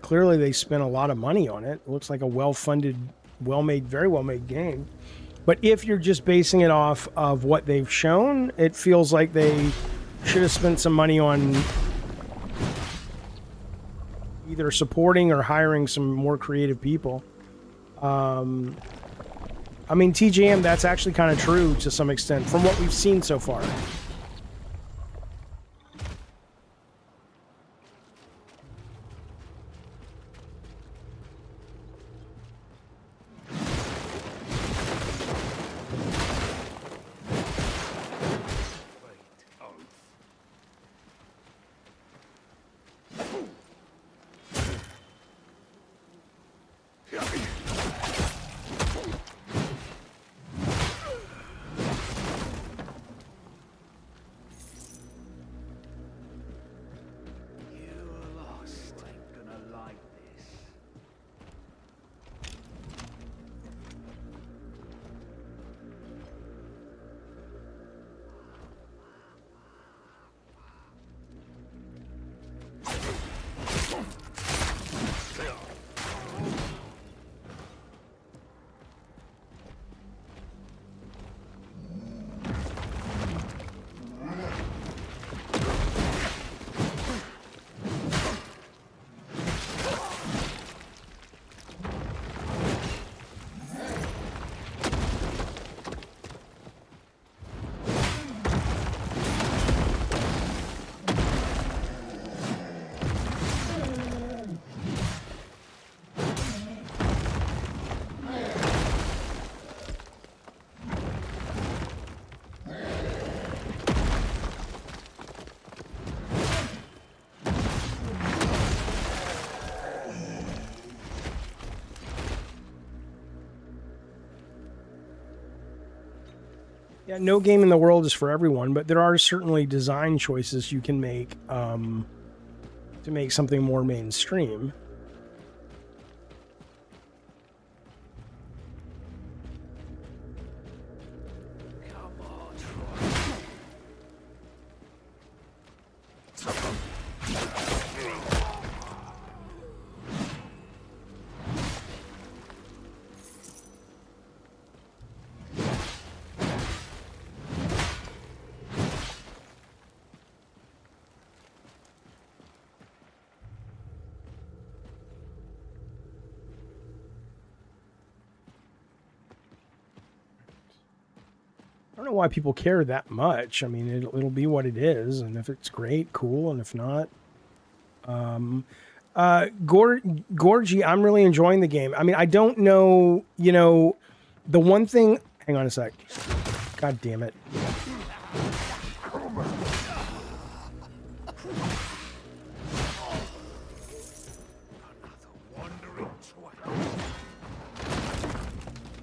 Clearly, they spent a lot of money on it. It looks like a well-funded, well-made, very well-made game. But if you're just basing it off of what they've shown, it feels like they should have spent some money on either supporting or hiring some more creative people. I mean, TJM, that's actually kind of true to some extent from what we've seen so far. Yeah, no game in the world is for everyone, but there are certainly design choices you can make to make something more mainstream. I don't know why people care that much. I mean, it'll be what it is, and if it's great, cool, and if not, Gorgie, I'm really enjoying the game. I mean, I don't know, you know, the one thing. Hang on a sec. God damn it.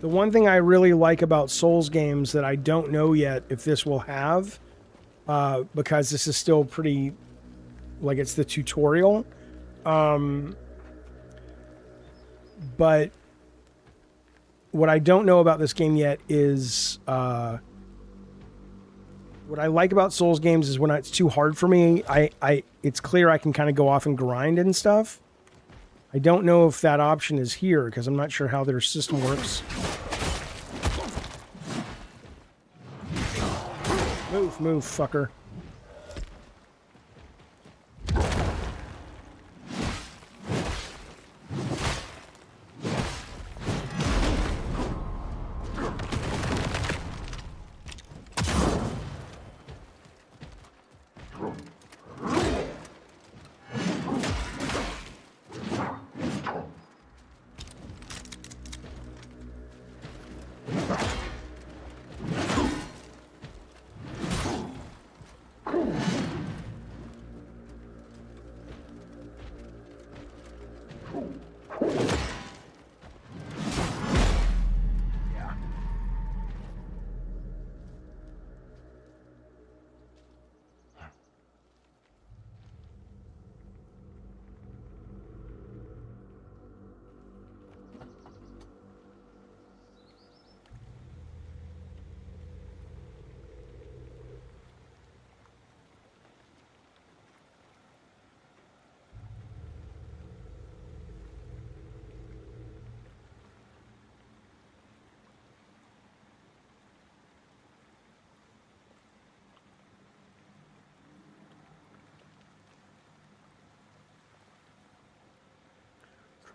The one thing I really like about Souls games that I don't know yet if this will have, because this is still pretty, like it's the tutorial, but what I don't know about this game yet is, what I like about Souls games is when it's too hard for me, it's clear I can kind of go off and grind and stuff. I don't know if that option is here because I'm not sure how their system works. Move, fucker.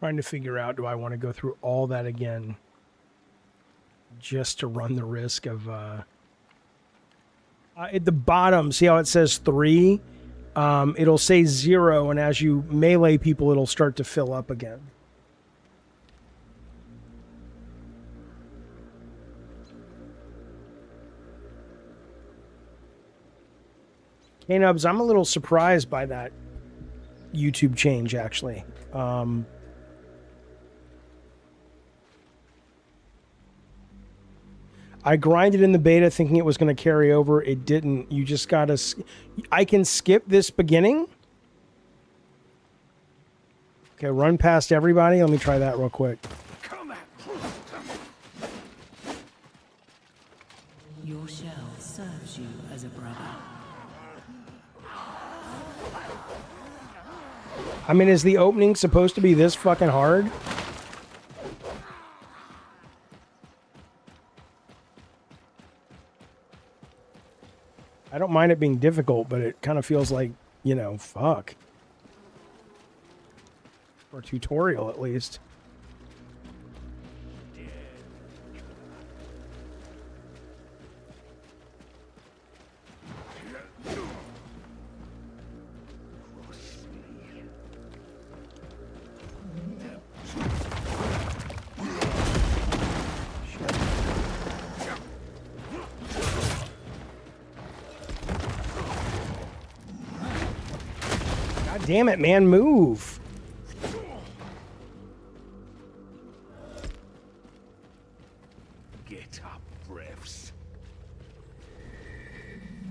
Trying to figure out, do I want to go through all that again just to run the risk of at the bottom, see how it says 3? It'll say 0, and as you melee people, it'll start to fill up again. Hey Nubs, I'm a little surprised by that YouTube change, actually. I grinded in the beta thinking it was going to carry over. It didn't. You just got to... I can skip this beginning? Okay, run past everybody. Let me try that real quick. Your shell serves you as a brother. I mean, is the opening supposed to be this fucking hard? I don't mind it being difficult, but it kind of feels like, you know, fuck. For a tutorial, at least. God damn it, man, move. Get up, Revs.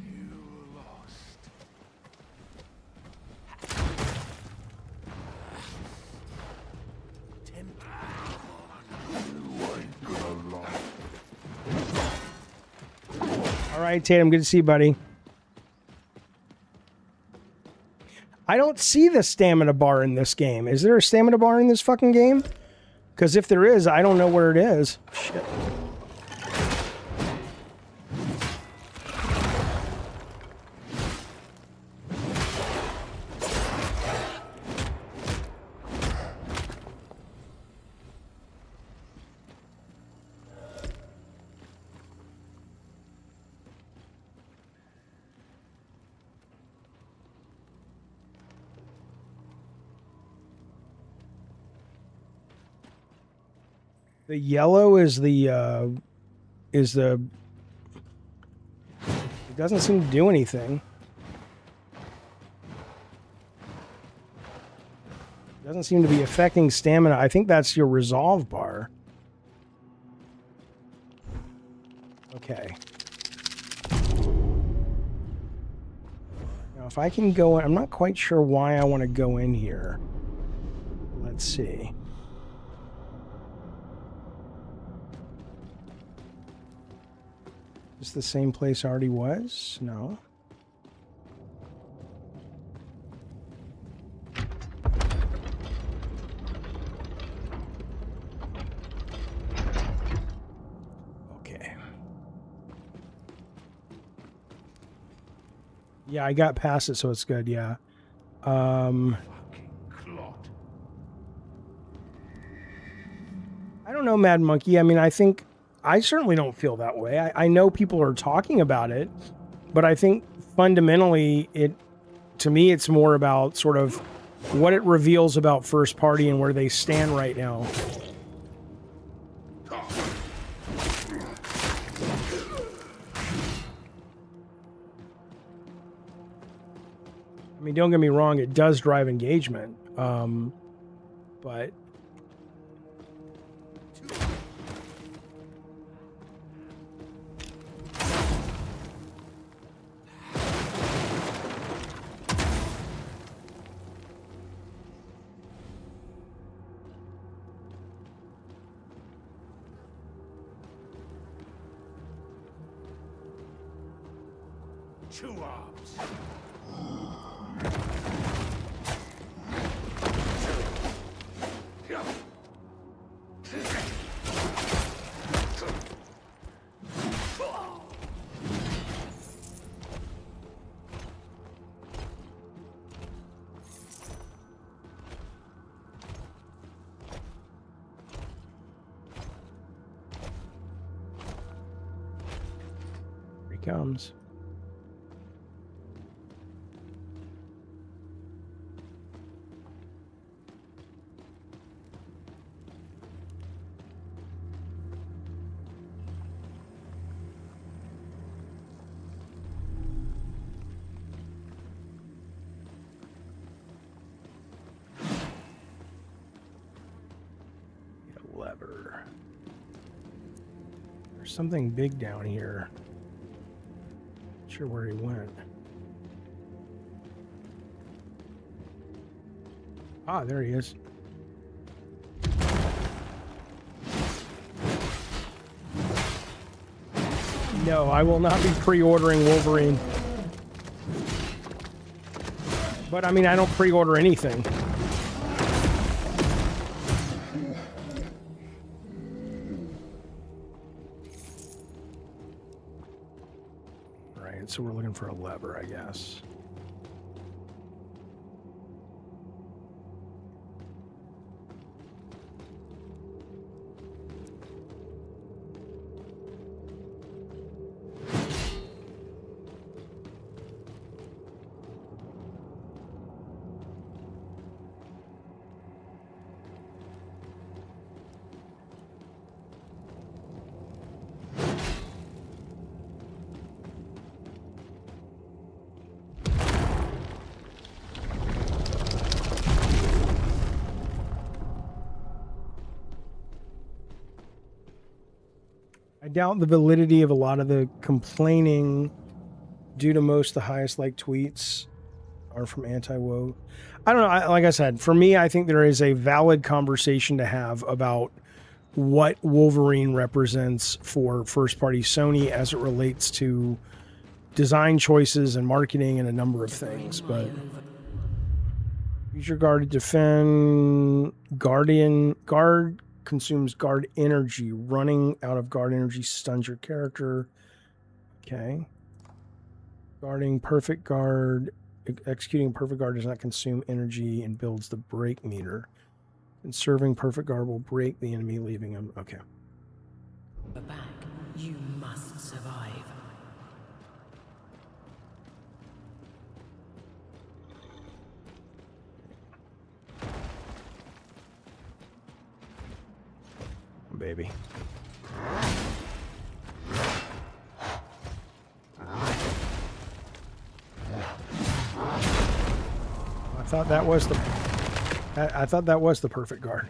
You lost. All right, Tatum, good to see you, buddy. I don't see the stamina bar in this game. Is there a stamina bar in this fucking game? Because if there is, I don't know where it is. Shit. The yellow is the it doesn't seem to do anything. It doesn't seem to be affecting stamina. I think that's your resolve bar. Okay. Now if I can go in, I'm not quite sure why I want to go in here. Let's see. Is this the same place I already was? No. Okay. Yeah, I got past it, so it's good, yeah. I don't know, Mad Monkey. I mean, I think... I certainly don't feel that way. I know people are talking about it, but I think fundamentally to me, it's more about sort of what it reveals about first party and where they stand right now. I mean, don't get me wrong, it does drive engagement, but... Two arms. he comes. Lever. There's something big down here. Not sure where he went. Ah, there he is. No, I will not be pre-ordering Wolverine. But I mean, I don't pre-order anything. So we're looking for a lever, I guess. I doubt the validity of a lot of the complaining due to most of the highest like tweets are from anti-woke. I don't know. Like I said, for me, I think there is a valid conversation to have about what Wolverine represents for first-party Sony as it relates to design choices and marketing and a number of things. But use your guard to defend. Guard consumes guard energy. Running out of guard energy stuns your character. Okay. Guarding perfect guard. Executing perfect guard does not consume energy and builds the break meter. Conserving perfect guard will break the enemy, leaving him. Okay. Back, you must survive. Baby. I thought that was the perfect guard.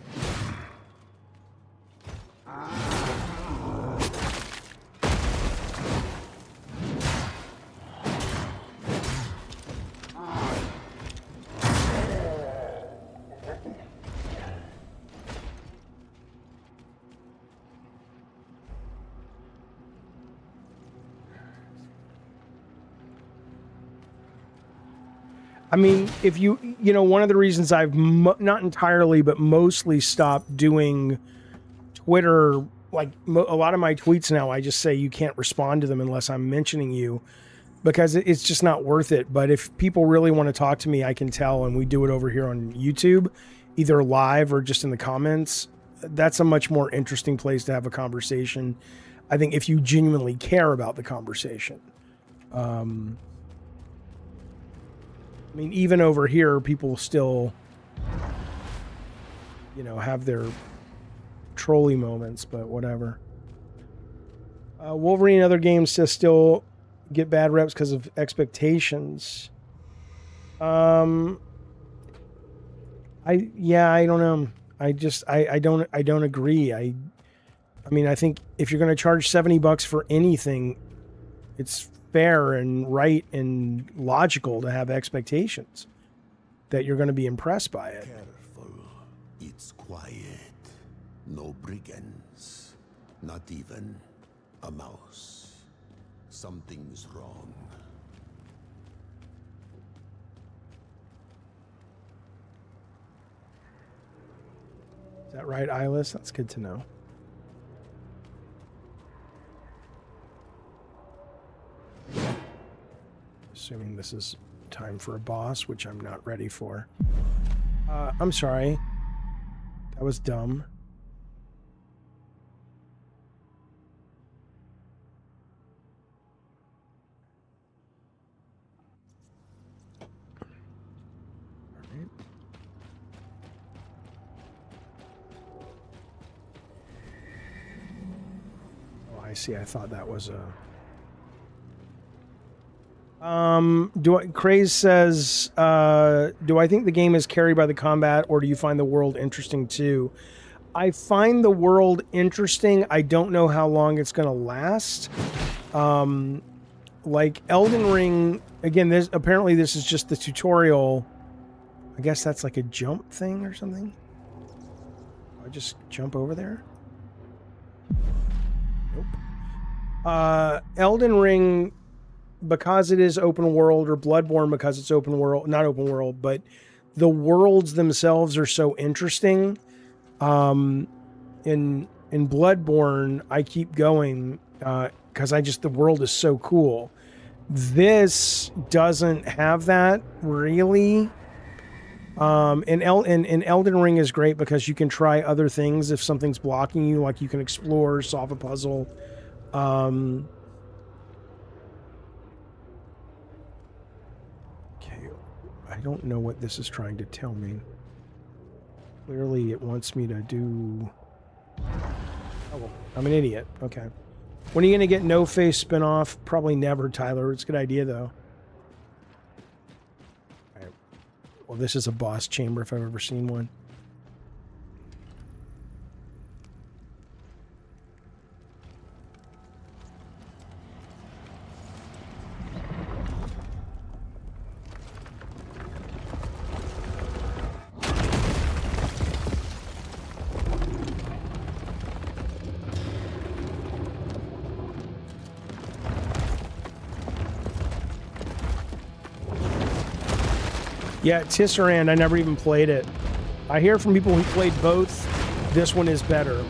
I mean, if you know, one of the reasons I've not entirely, but mostly stopped doing Twitter, like a lot of my tweets now, I just say you can't respond to them unless I'm mentioning you, because it's just not worth it. But if people really want to talk to me, I can tell, and we do it over here on YouTube, either live or just in the comments. That's a much more interesting place to have a conversation, I think, if you genuinely care about the conversation. I mean, even over here, people still, you know, have their trolley moments, but whatever. Wolverine and other games still get bad reps because of expectations. I don't know. I don't agree. I mean, I think if you're going to charge $70 for anything, it's fair and right and logical to have expectations that you're going to be impressed by it. Careful. It's quiet. No brigands. Not even a mouse. Something's wrong. Is that right, Eyeless? That's good to know. Assuming this is time for a boss, which I'm not ready for. I'm sorry. That was dumb. Oh, I see. I thought that was a... Craze says, do I think the game is carried by the combat, or do you find the world interesting too? I find the world interesting. I don't know how long it's going to last. Like Elden Ring, again, apparently this is just the tutorial. I guess that's like a jump thing or something. I just jump over there? Nope. Elden Ring, because it is open world, or Bloodborne because it's open world, not open world, but the worlds themselves are so interesting. In Bloodborne, I keep going because the world is so cool. This doesn't have that really. And Elden Ring is great because you can try other things if something's blocking you, like you can explore, solve a puzzle. Okay, I don't know what this is trying to tell me. Clearly, it wants me to do... Oh, well, I'm an idiot. Okay. When are you going to get No Face spin-off? Probably never, Tyler. It's a good idea, though. All right. Well, this is a boss chamber if I've ever seen one. Yeah, Tisserand, I never even played it. I hear from people who played both, this one is better.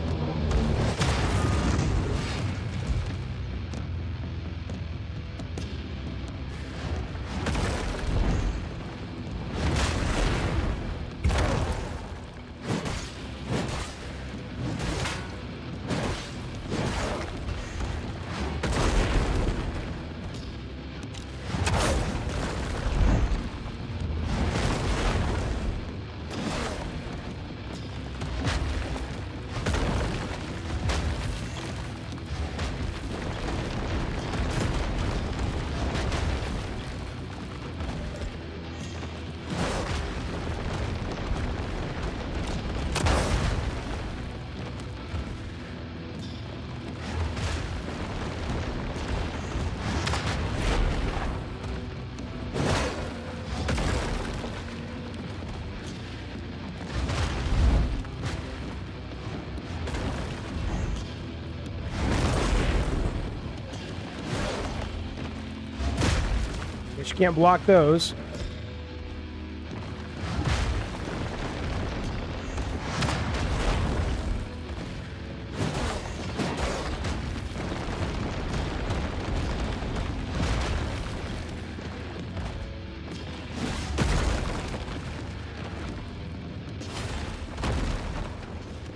You can't block those.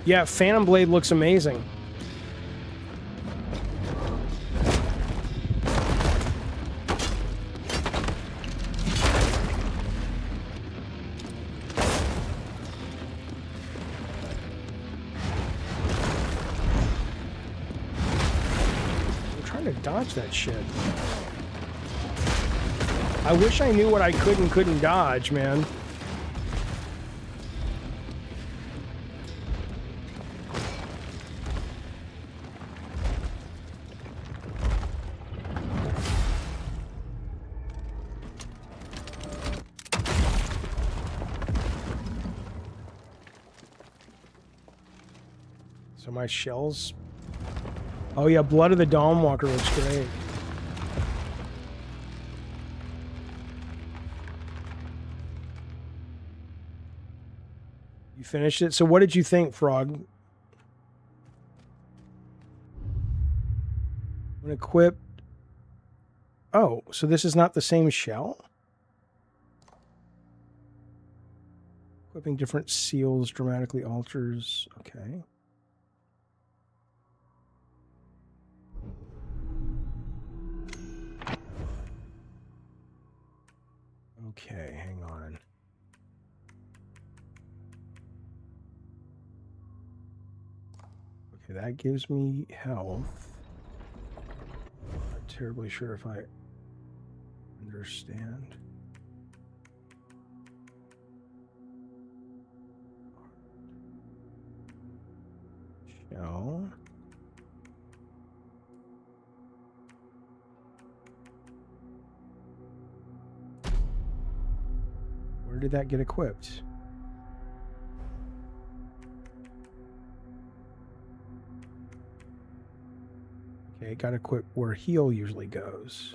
Yeah, Phantom Blade looks amazing. Dodge that shit. I wish I knew what I could and couldn't dodge, man. So my shells... Oh yeah, Blood of the Dawnwalker looks great. You finished it? So what did you think, Frog? When equipped... Oh, so this is not the same shell? Equipping different seals dramatically alters... Okay. Okay, hang on. Okay, that gives me health. Not terribly sure if I understand. Shell. Where did that get equipped? Okay, it got equipped where heal usually goes.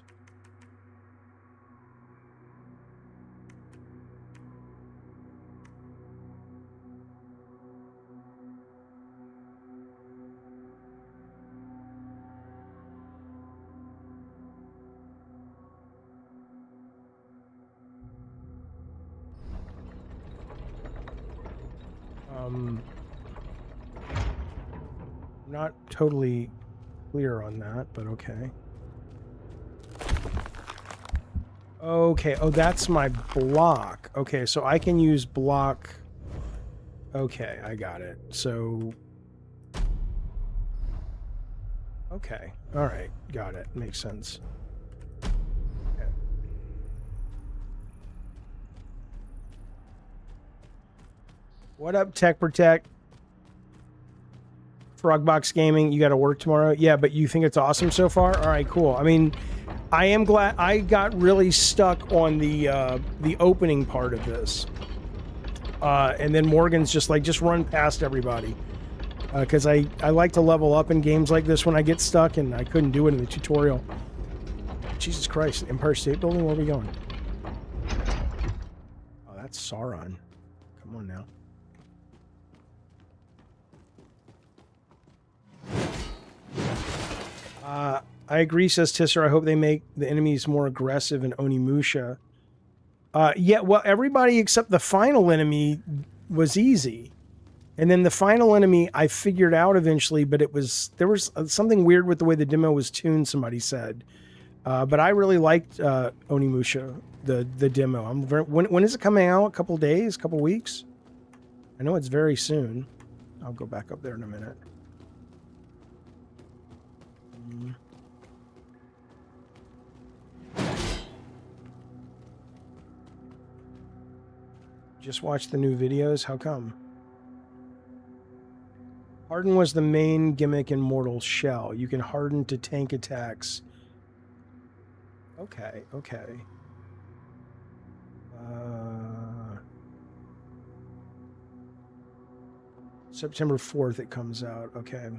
Not totally clear on that, but okay. Okay, oh, that's my block. Okay, so I can use block. Okay, I got it. So, okay, all right, got it. Makes sense. Okay. What up, Tech Protect? Frogbox Gaming, you got to work tomorrow? Yeah, but you think it's awesome so far? All right, cool. I mean, I am glad. I got really stuck on the opening part of this, and then Morgan's just like, just run past everybody, because I like to level up in games like this when I get stuck, and I couldn't do it in the tutorial. Jesus Christ, Empire State Building, where are we going? Oh, that's Sauron. Come on now. I agree, says Tisser. I hope they make the enemies more aggressive in Onimusha. Yeah, well, everybody except the final enemy was easy. And then the final enemy I figured out eventually, but there was something weird with the way the demo was tuned, somebody said. But I really liked Onimusha, the demo. When is it coming out? A couple days? A couple weeks? I know it's very soon. I'll go back up there in a minute. Just watch the new videos? How come? Harden was the main gimmick in Mortal Shell. You can harden to tank attacks. Okay, okay. September 4th it comes out. Okay.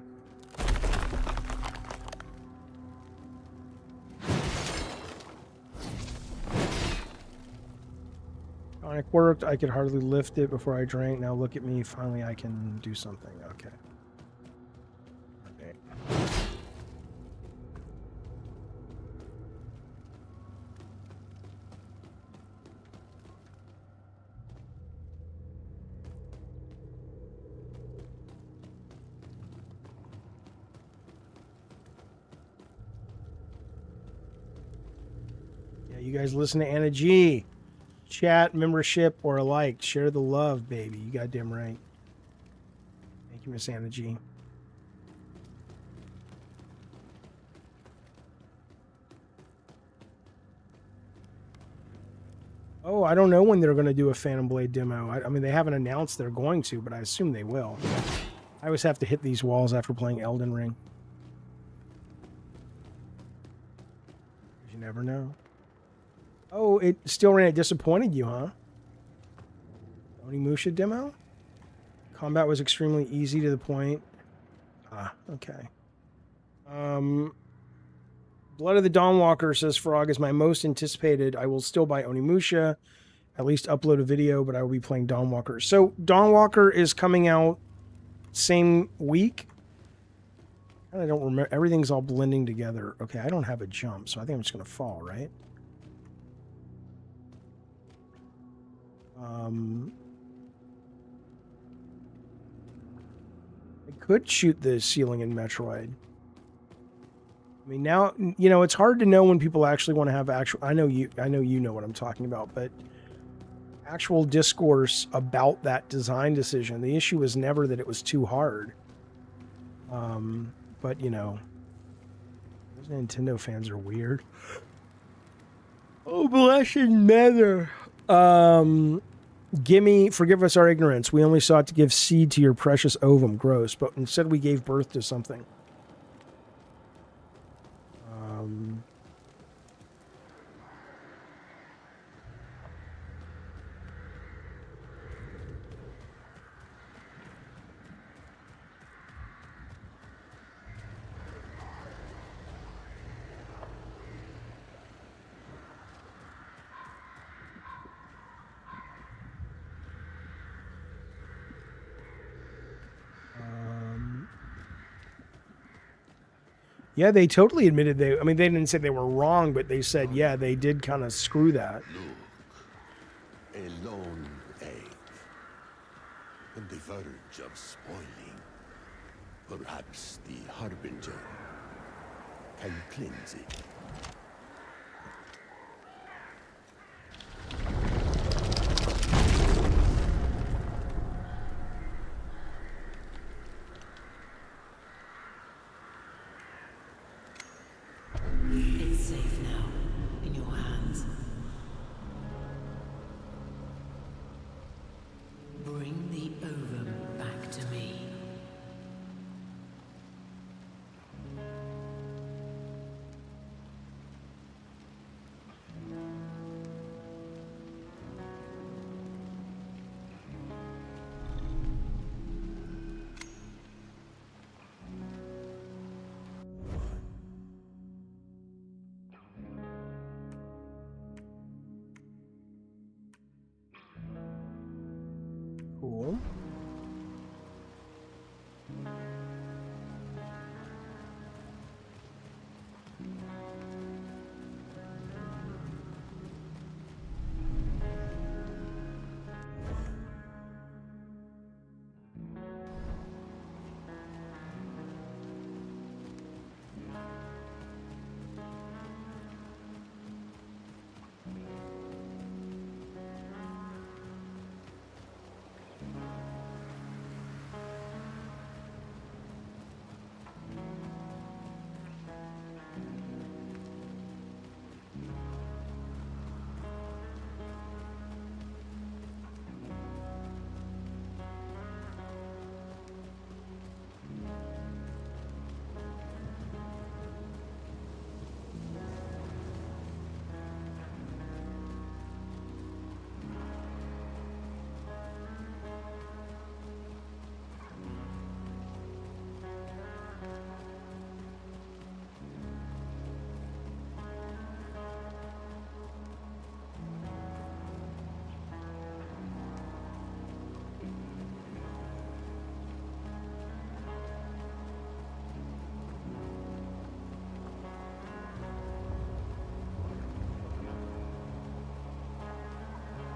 Tonic worked. I could hardly lift it before I drank. Now look at me. Finally, I can do something. Okay. Okay. Yeah, you guys listen to Anna G. Chat, membership, or a like. Share the love, baby. You goddamn right. Thank you, Miss Anna G. Oh, I don't know when they're going to do a Phantom Blade demo. I mean, they haven't announced they're going to, but I assume they will. I always have to hit these walls after playing Elden Ring. You never know. Oh, it still ran. It disappointed you, huh? Onimusha demo? Combat was extremely easy to the point. Ah, okay. Blood of the Dawnwalker, says Frog, is my most anticipated. I will still buy Onimusha, at least upload a video, but I will be playing Dawnwalker. So Dawnwalker is coming out same week. I don't remember. Everything's all blending together. Okay, I don't have a jump, so I think I'm just going to fall, right? I could shoot the ceiling in Metroid. I mean, now, you know, it's hard to know when people actually want to have actual... I know you know what I'm talking about, but actual discourse about that design decision. The issue was never that it was too hard. But you know, those Nintendo fans are weird. Oh, blessed mother. Forgive us our ignorance. We only sought to give seed to your precious ovum. Gross. But instead we gave birth to something. Yeah, they totally admitted they didn't say they were wrong, but they said, yeah, they did kind of screw that. A lone egg. On the verge of spoiling. Perhaps the Harbinger can cleanse it. It's safe now, in your hands. Bring the ovum back to me. Cool.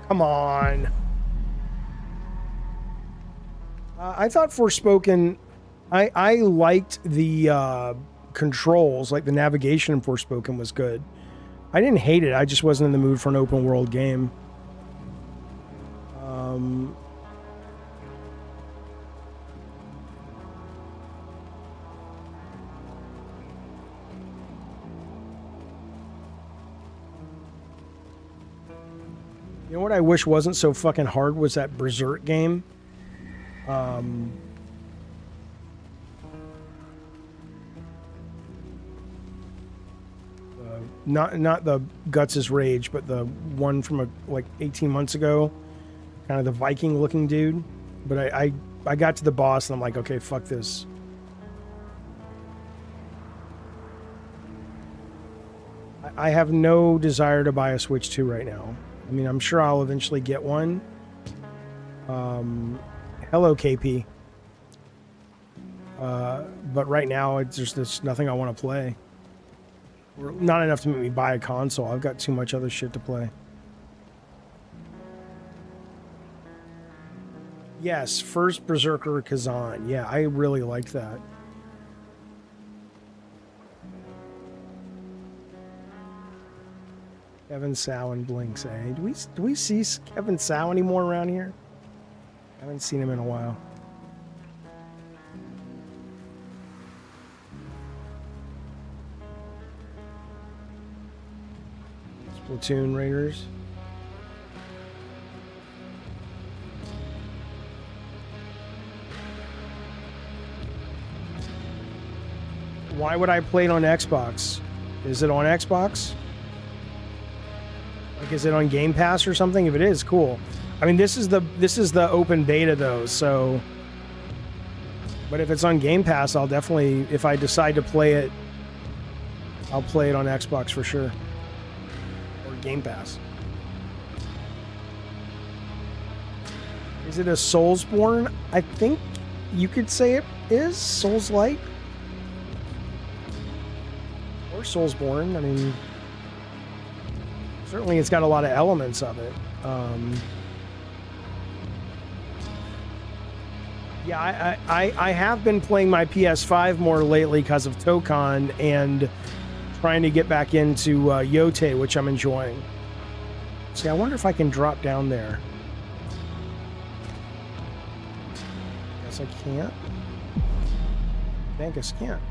Come on. I thought Forspoken, I liked the controls, like the navigation in Forspoken was good. I didn't hate it. I just wasn't in the mood for an open world game. You know what I wish wasn't so fucking hard was that Berserk game. Not the Guts' Rage, but the one from like 18 months ago, kind of the Viking looking dude. But I got to the boss and I'm like, okay, fuck this. I have no desire to buy a Switch 2 right now. I mean, I'm sure I'll eventually get one. Hello, KP. But right now, there's nothing I want to play. Or not enough to make me buy a console. I've got too much other shit to play. Yes, first Berserker Kazan. Yeah, I really liked that. Kevin Sow and Blinks, eh? Do we see Kevin Sow anymore around here? I haven't seen him in a while. Platoon Raiders. Why would I play it on Xbox? Is it on Xbox? Like, is it on Game Pass or something? If it is, cool. I mean, this is the open beta though, so. But if it's on Game Pass, I'll definitely, if I decide to play it, I'll play it on Xbox for sure. Or Game Pass. Is it a Soulsborne? I think you could say it is Souls-like. Or Soulsborne. I mean, certainly it's got a lot of elements of it. Yeah, I have been playing my PS5 more lately because of Tokon and trying to get back into Yote, which I'm enjoying. See, I wonder if I can drop down there. Guess I can't. I guess I can't.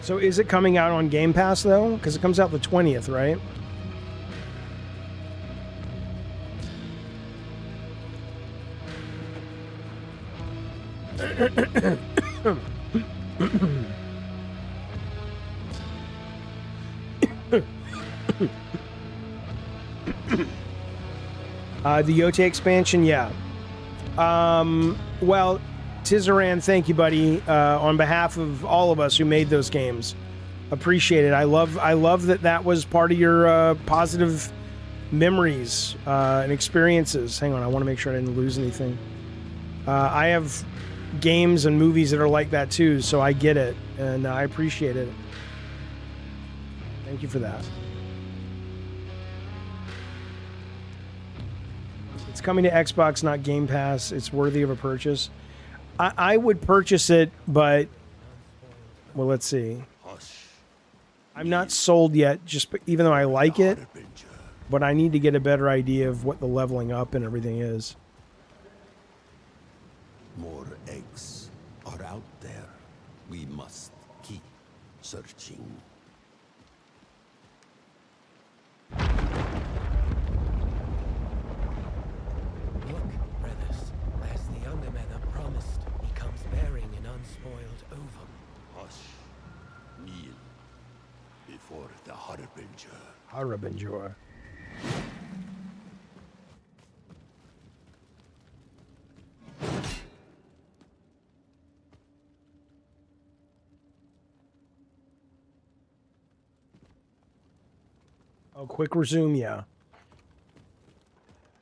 So is it coming out on Game Pass, though? Because it comes out the 20th, right? The Yote expansion, yeah. Well, Tizaran, thank you, buddy. On behalf of all of us who made those games, appreciate it. I love that was part of your positive memories and experiences. Hang on, I want to make sure I didn't lose anything. I have games and movies that are like that too, so I get it and I appreciate it. Thank you for that. It's coming to Xbox, not Game Pass. It's worthy of a purchase. I would purchase it, but well, let's see. I'm not sold yet, even though I like it, but I need to get a better idea of what the leveling up and everything is. More eggs are out there. We must keep searching. Look, brothers, as the younger man promised, he comes bearing an unspoiled ovum. Hush. Kneel before the Harbinger. Harbinger. Oh, quick resume, yeah.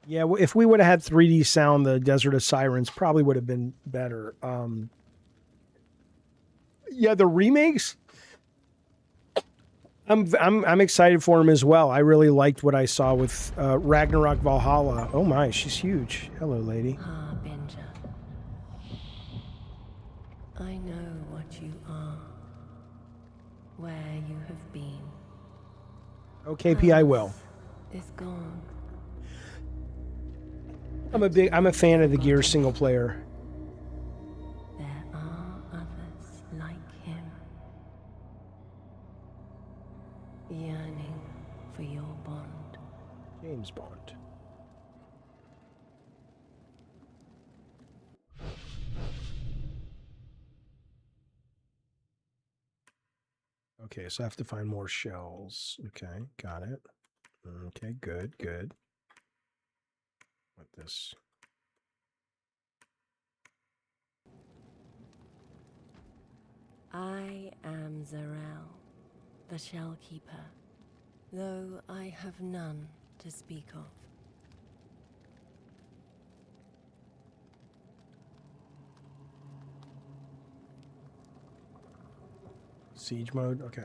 Yeah, if we would have had 3D sound, the Desert of Sirens probably would have been better. Yeah, the remakes, I'm excited for them as well. I really liked what I saw with Ragnarok Valhalla. Oh my, she's huge. Hello, lady. Harbinger. I know what you are, where you have been. OKP, I will. It's gone. I'm a fan of the Gears single player. There are others like him, yearning for your bond. James Bond. Okay, so I have to find more shells. Okay, got it. Okay, good. What this? I am Zarel, the Shellkeeper, though I have none to speak of. Siege mode? Okay.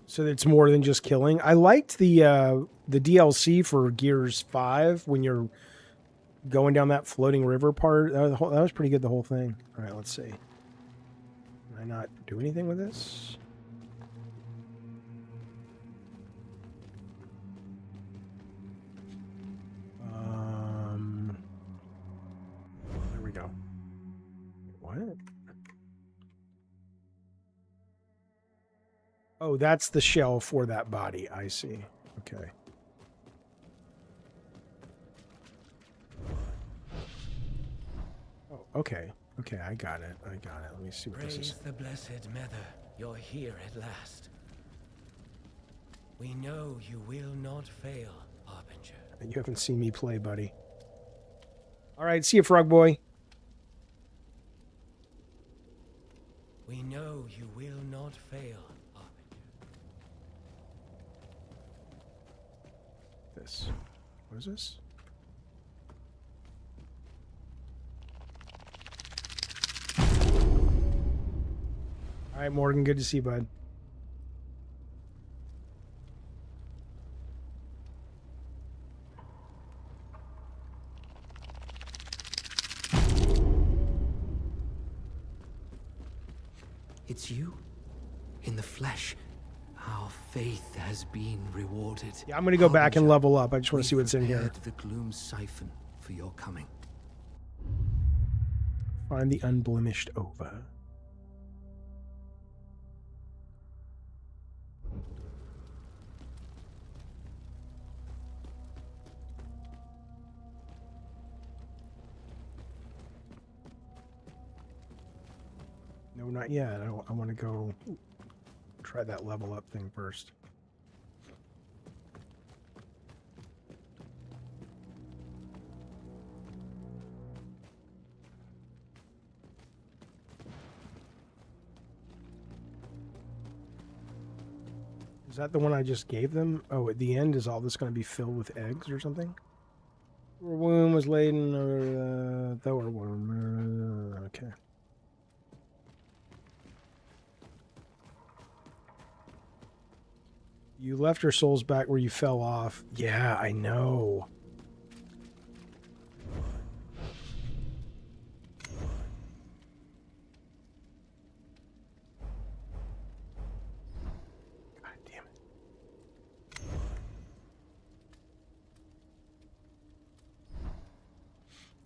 So it's more than just killing. I liked the DLC for Gears 5 when you're going down that floating river part. That was pretty good, the whole thing. All right, let's see. Can I not do anything with this? Oh, that's the shell for that body. I see. Okay. Oh, okay. Okay, I got it. I got it. Let me see what this is. Praise the blessed Mother, you're here at last. We know you will not fail, Harbinger. And you haven't seen me play, buddy. All right, see you, Frog Boy. We know you will not fail, Harbinger. This. What is this? All right, Morgan, good to see you, bud. It's you? In the flesh. Our faith has been rewarded. Yeah, I'm going to go back and level up. I just want to see what's in here. Prepared the gloom siphon for your coming. Find the unblemished ova. No, not yet. I want to go try that level up thing first. Is that the one I just gave them? Oh, at the end, is all this going to be filled with eggs or something? Her womb was laden, though her womb. Okay. You left her souls back where you fell off. Yeah, I know. God damn it.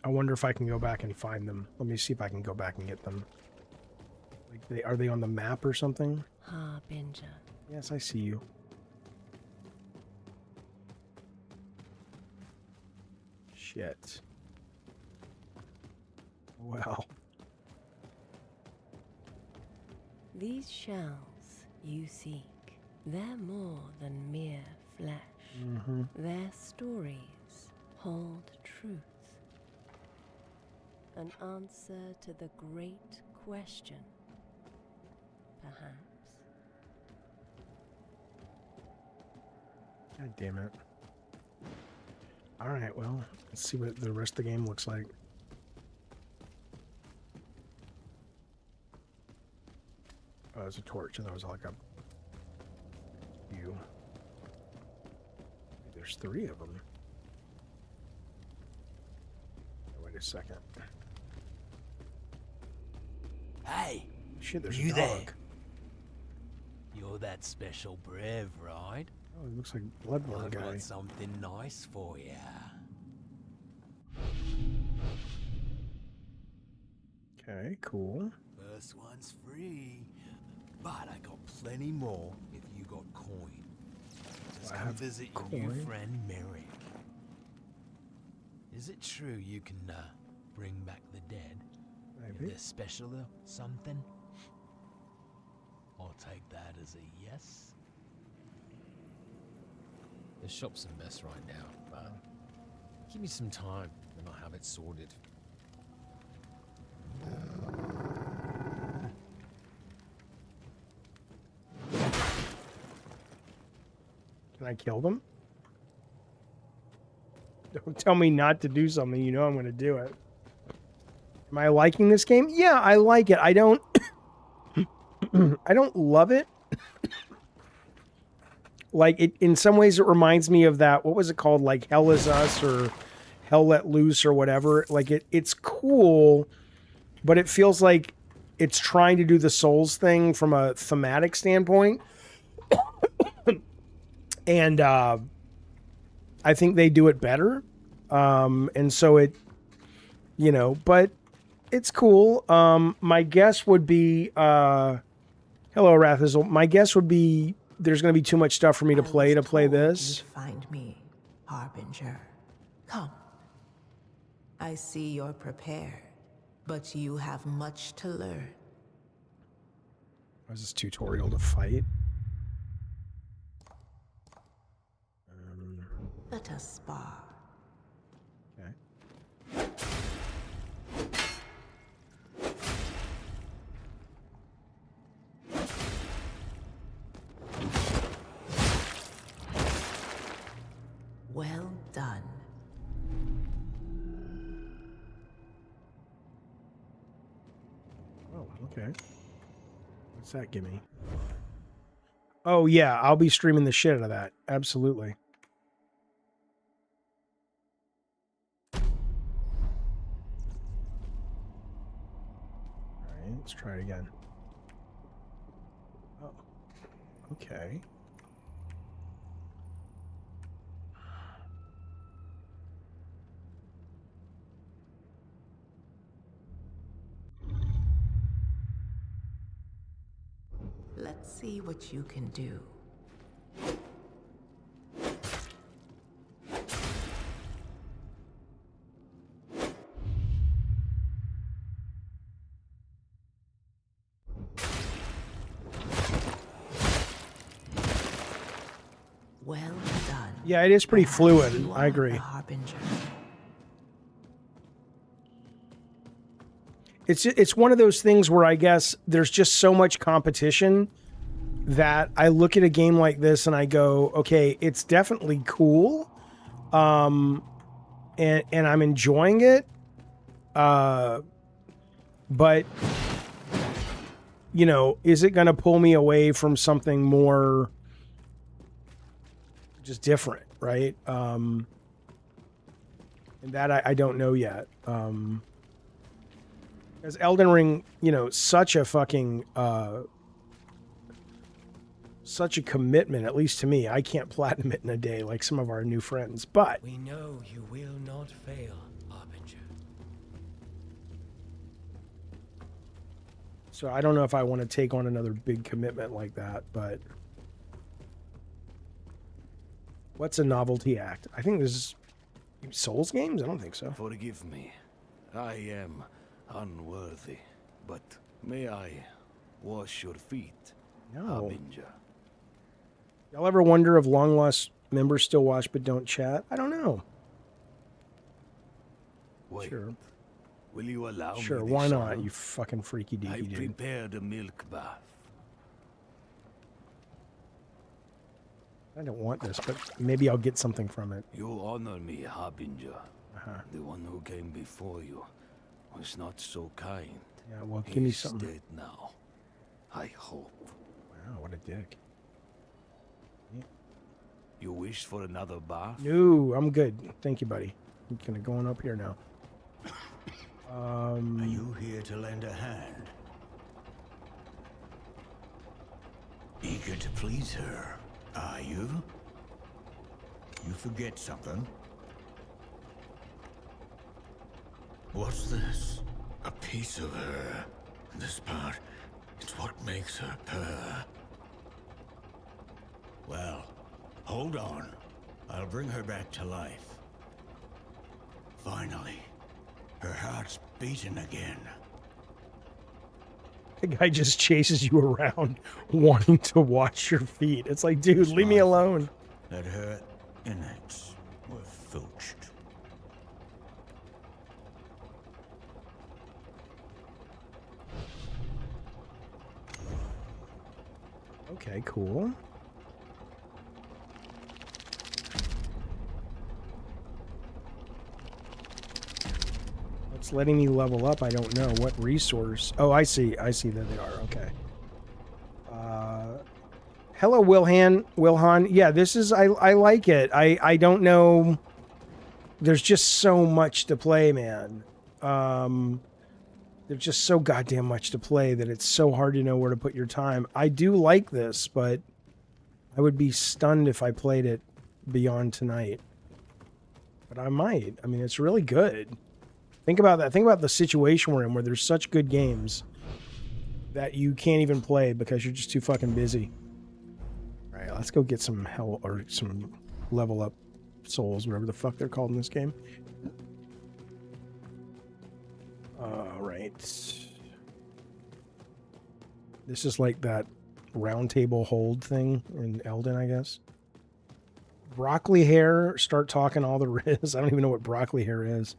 I wonder if I can go back and find them. Let me see if I can go back and get them. Like are they on the map or something? Harbinger. Yes, I see you. Shit. Well. These shells you seek, they're more than mere flesh. Mm-hmm. Their stories hold truth. An answer to the great question, perhaps. God damn it. Alright, well, let's see what the rest of the game looks like. Oh, it's a torch, and that was like a view. There's 3 of them. Oh, wait a second. Hey! Shit, there's you a dog. there? You're that special brave, right? Oh, it looks like Bloodborne I've guy. got something nice for ya. Okay, cool. First one's free, but I got plenty more if you got coin. Just I come have visit your coin? new friend Merrick. Is it true you can bring back the dead? Maybe. They're special or something? I'll take that as a yes. The shop's a mess right now, but give me some time and I'll have it sorted. Can I kill them? Don't tell me not to do something. You know I'm going to do it. Am I liking this game? Yeah, I like it. I don't... I don't love it. Like, it, in some ways, it reminds me of that... What was it called? Like, Hell Is Us or Hell Let Loose or whatever. Like, it's cool, but it feels like it's trying to do the Souls thing from a thematic standpoint. And I think they do it better. And so it, you know, but it's cool. My guess would be, God Hello, Rathizzle. My guess would be there's going to be too much stuff for me to play this. Find me, Harbinger. Come. I see you're prepared, but you have much to learn. What is this tutorial to fight? Let us spar. Okay. Well done. Oh, okay. What's that give me? Oh, yeah, I'll be streaming the shit out of that. Absolutely. All right, let's try it again. Oh, okay. Let's see what you can do. Well done. Yeah, it is pretty fluid. I agree. It's one of those things where I guess there's just so much competition that I look at a game like this and I go, okay, it's definitely cool, and I'm enjoying it, but you know, is it going to pull me away from something more just different, right? And that I don't know yet. As Elden Ring, you know, such a fucking such a commitment, at least to me. I can't platinum it in a day like some of our new friends, but we know you will not fail, Harbinger. So I don't know if I want to take on another big commitment like that, but what's a novelty act? I think this is Souls games? I don't think so. Forgive me. I am unworthy, but may I wash your feet, Harbinger? Y'all ever wonder if long lost members still watch but don't chat? I don't know. Wait, sure. Will you allow me? Sure, this why not, honor? you fucking freaky deaky I dude. prepared a milk bath. I don't want this, but maybe I'll get something from it. You honor me, Harbinger. The one who came before you was not so kind. Yeah, well, give me He's something. dead now. I hope. Wow, what a dick. You wish for another bath? No, I'm good. Thank you, buddy. I'm kind of going up here now. Are you here to lend a hand? Eager to please her, are you? You forget something? What's this? A piece of her. This part, it's what makes her purr. Well, hold on. I'll bring her back to life. Finally, her heart's beating again. The guy just chases you around wanting to watch your feet. It's like, dude, leave me alone. That her innards were filched. Okay, cool. What's letting me level up? I don't know. What resource? Oh, I see. I see that they are. Okay. Hello, Wilhan. Yeah, this is... I like it. I don't know... There's just so much to play, man. There's just so goddamn much to play that it's so hard to know where to put your time. I do like this, but I would be stunned if I played it beyond tonight. But I might. I mean, it's really good. Think about that. Think about the situation we're in where there's such good games that you can't even play because you're just too fucking busy. All right, let's go get some hell or some level up souls, whatever the fuck they're called in this game. All right. This is like that round table hold thing in Elden, I guess. Broccoli hair, start talking all the riz. I don't even know what broccoli hair is.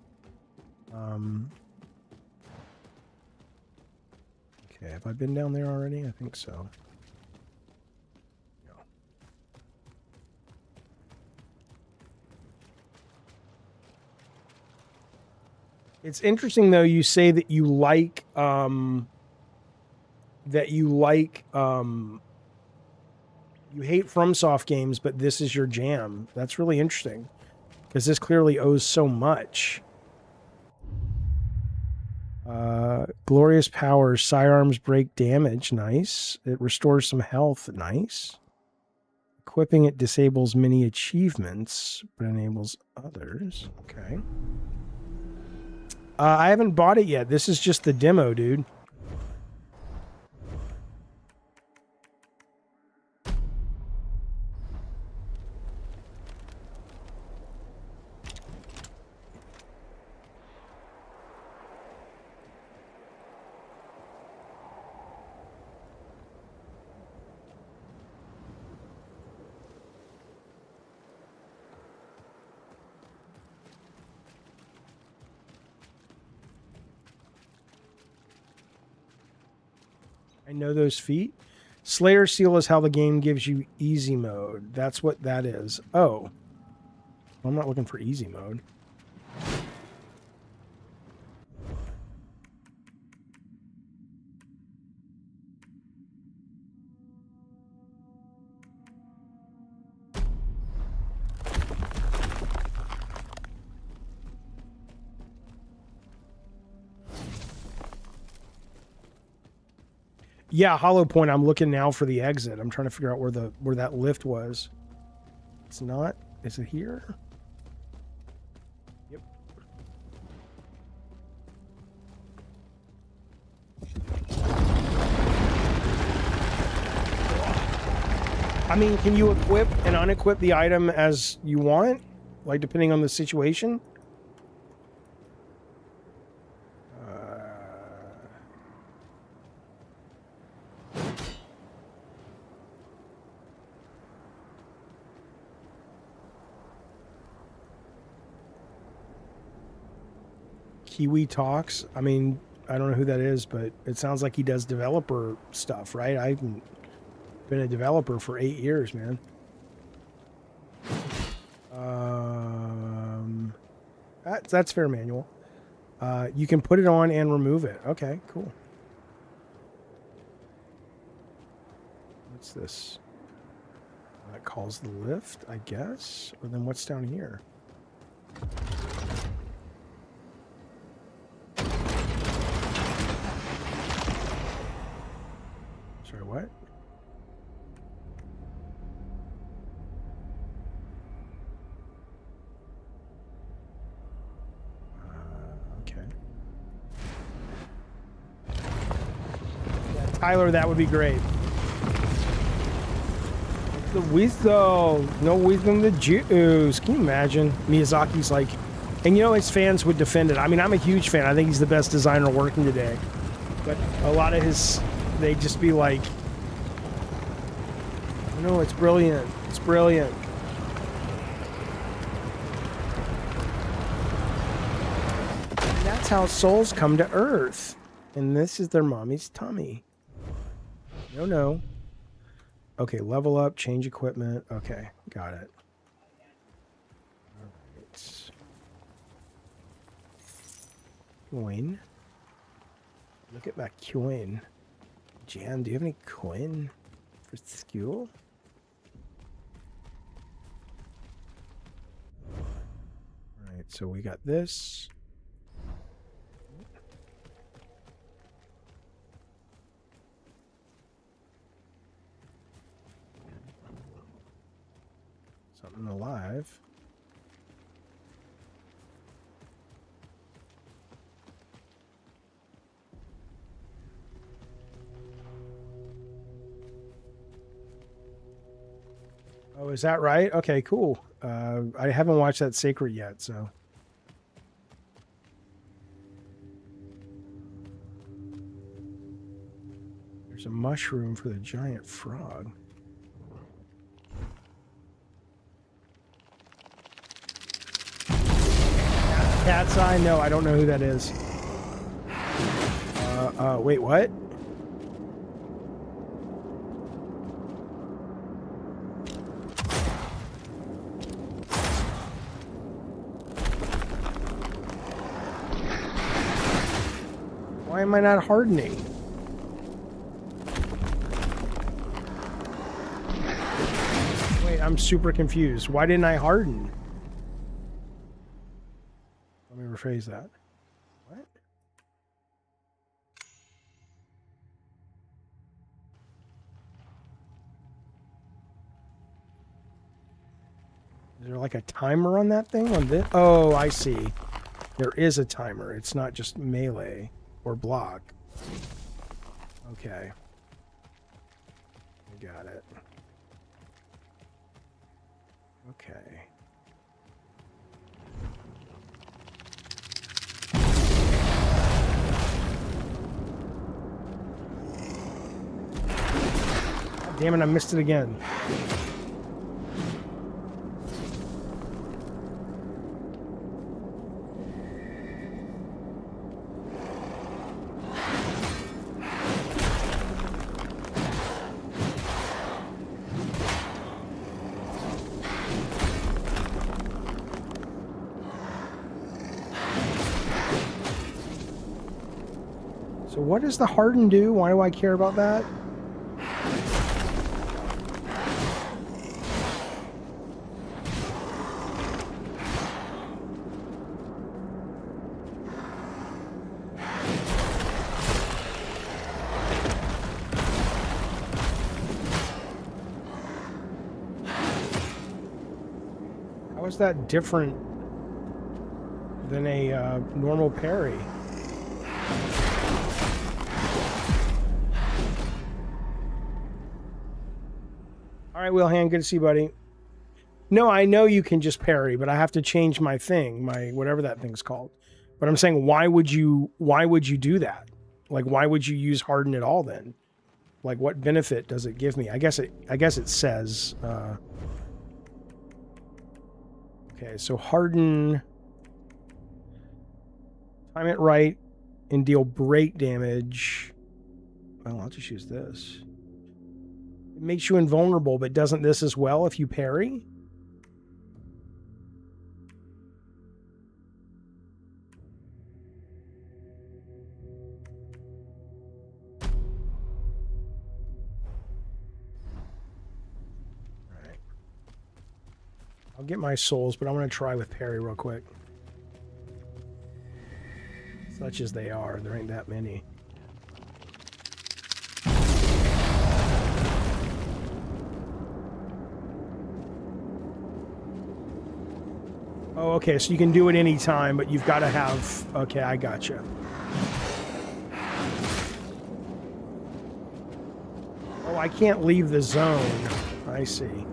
Okay, have I been down there already? I think so. No. It's interesting though, you say that you like you hate FromSoft games, but this is your jam. That's really interesting because this clearly owes so much. Glorious powers, sidearms break damage, nice. It restores some health, nice. Equipping it disables many achievements, but enables others. Okay. I haven't bought it yet. This is just the demo, dude. I know those feet. Slayer Seal is how the game gives you easy mode. That's what that is. Oh. Well, I'm not looking for easy mode. Yeah, Hollow Point. I'm looking now for the exit. I'm trying to figure out where that lift was. It's not. Is it here? Yep. I mean, can you equip and unequip the item as you want? Like, depending on the situation? Kiwi Talks. I mean, I don't know who that is, but it sounds like he does developer stuff, right? I haven't been a developer for 8 years, man. That's fair, manual. You can put it on and remove it. Okay, cool. What's this? That calls the lift, I guess. Or then what's down here? Sorry, what? Okay. Yeah, Tyler, that would be great. The wisdom. No wisdom, the Jews. Can you imagine? Miyazaki's like, and you know his fans would defend it. I mean, I'm a huge fan. I think he's the best designer working today. But a lot of his, they'd just be like, no, it's brilliant. It's brilliant. And that's how souls come to Earth. And this is their mommy's tummy. No, no. Okay, level up, change equipment. Okay, got it. All right. Coin. Look at that coin. Jan, do you have any coin for school? All right, so we got this. Something alive. Oh, is that right? Okay, cool. I haven't watched that Sacred yet, so. There's a mushroom for the giant frog. Cat's Eye? No, I don't know who that is. Wait, what? Why am I not hardening? Wait, I'm super confused. Why didn't I harden? Let me rephrase that. What? Is there like a timer on that thing? On this? Oh, I see. There is a timer. It's not just melee or block. Okay. I got it. Okay. God damn it, I missed it again. So what does the harden do? Why do I care about that? How is that different than a normal parry? All right, Wilhan, good to see you, buddy. No, I know you can just parry, but I have to change my thing, my whatever that thing's called. But I'm saying, why would you do that? Like, why would you use harden at all then? Like, what benefit does it give me? I guess it says. Okay, so harden, time it right, and deal break damage. Well, I'll just use this. It makes you invulnerable, but doesn't this as well if you parry? Alright. I'll get my souls, but I'm going to try with parry real quick. Such as they are, there ain't that many. Oh, okay, so you can do it anytime, but you've got to have... Okay, I gotcha. Oh, I can't leave the zone. I see.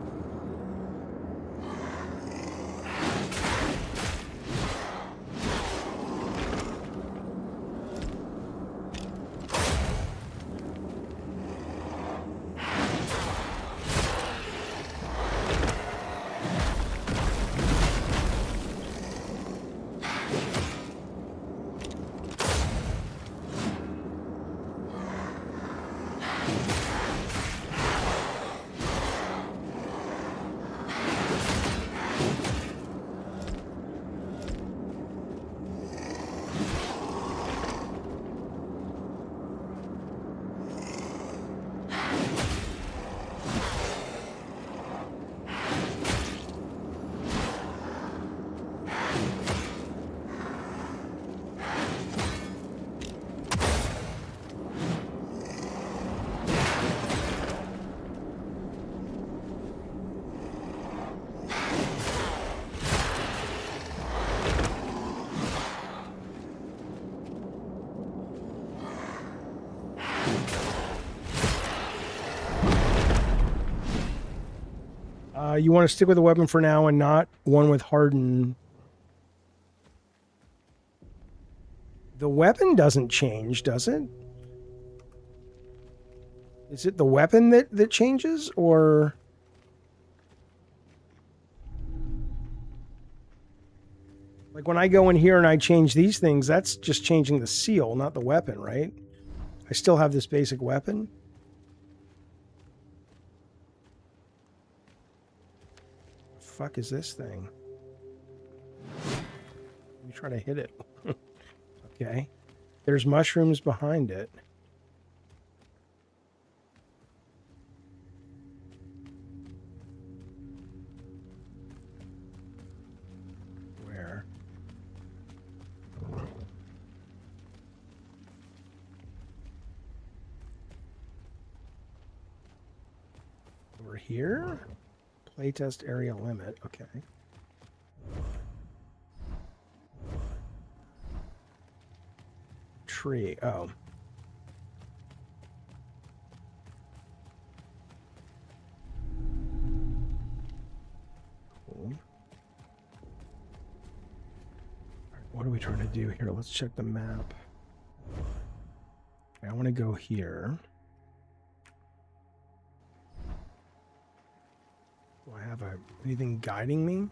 You want to stick with the weapon for now and not one with harden. The weapon doesn't change, does it? Is it the weapon that changes, or... Like when I go in here and I change these things, that's just changing the seal, not the weapon, right? I still have this basic weapon. The fuck is this thing? Let me try to hit it. Okay. There's mushrooms behind it. Where? Over here? Playtest area limit. Okay. Tree. Oh. Cool. What are we trying to do here? Let's check the map. Okay, I want to go here. Do I have anything guiding me?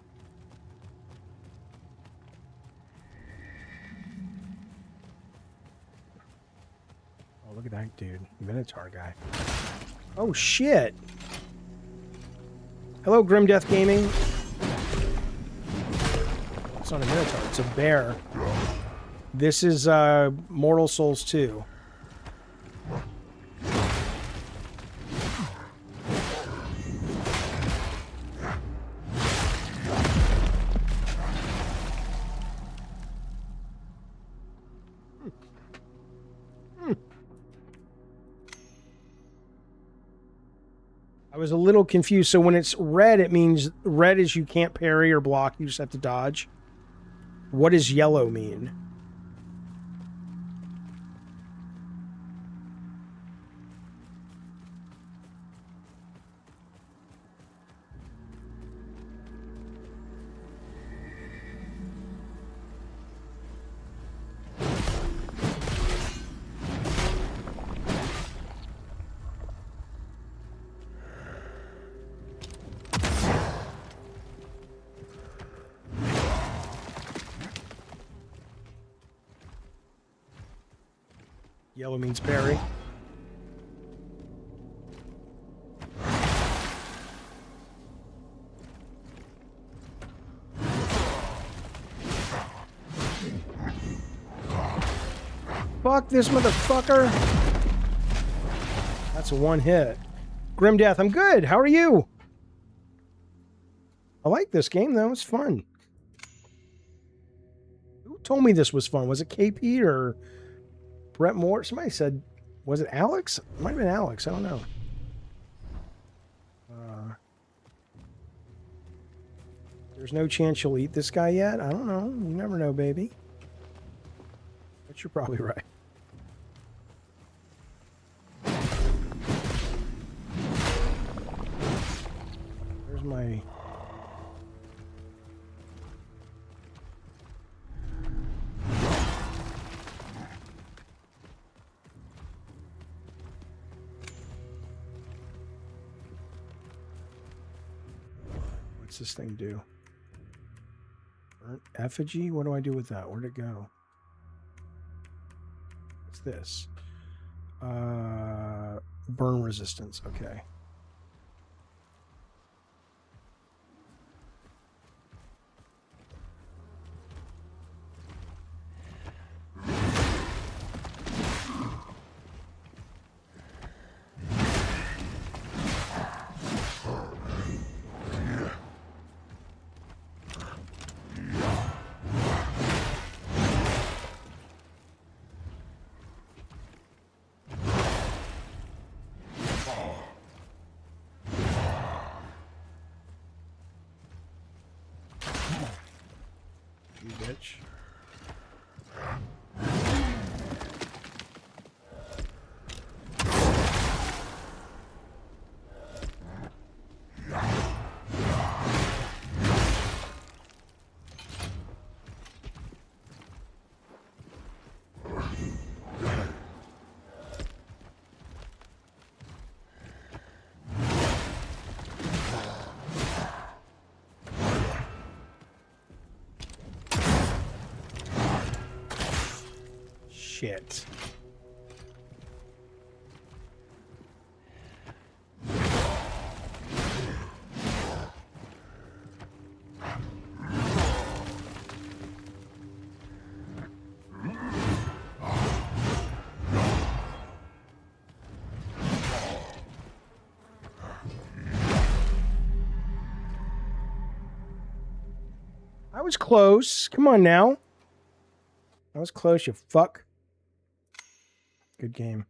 Oh, look at that dude. Minotaur guy. Oh, shit. Hello, Grim Death Gaming. It's not a Minotaur. It's a bear. This is Mortal Souls 2. I was a little confused. So when it's red, it means red is you can't parry or block. You just have to dodge. What does yellow mean? Yellow means parry. Fuck this motherfucker. That's a one hit. Grim Death, I'm good. How are you? I like this game though. It's fun. Who told me this was fun? Was it KP or Brett Moore? Somebody said, was it Alex? It might have been Alex. I don't know. There's no chance you'll eat this guy yet? I don't know. You never know, baby. But you're probably right. There's my... What's this thing do? Burnt effigy? What do I do with that? Where'd it go? What's this? Burn resistance. Okay. You bitch. Shit. I was close. Come on now. I was close, you fuck. Good game.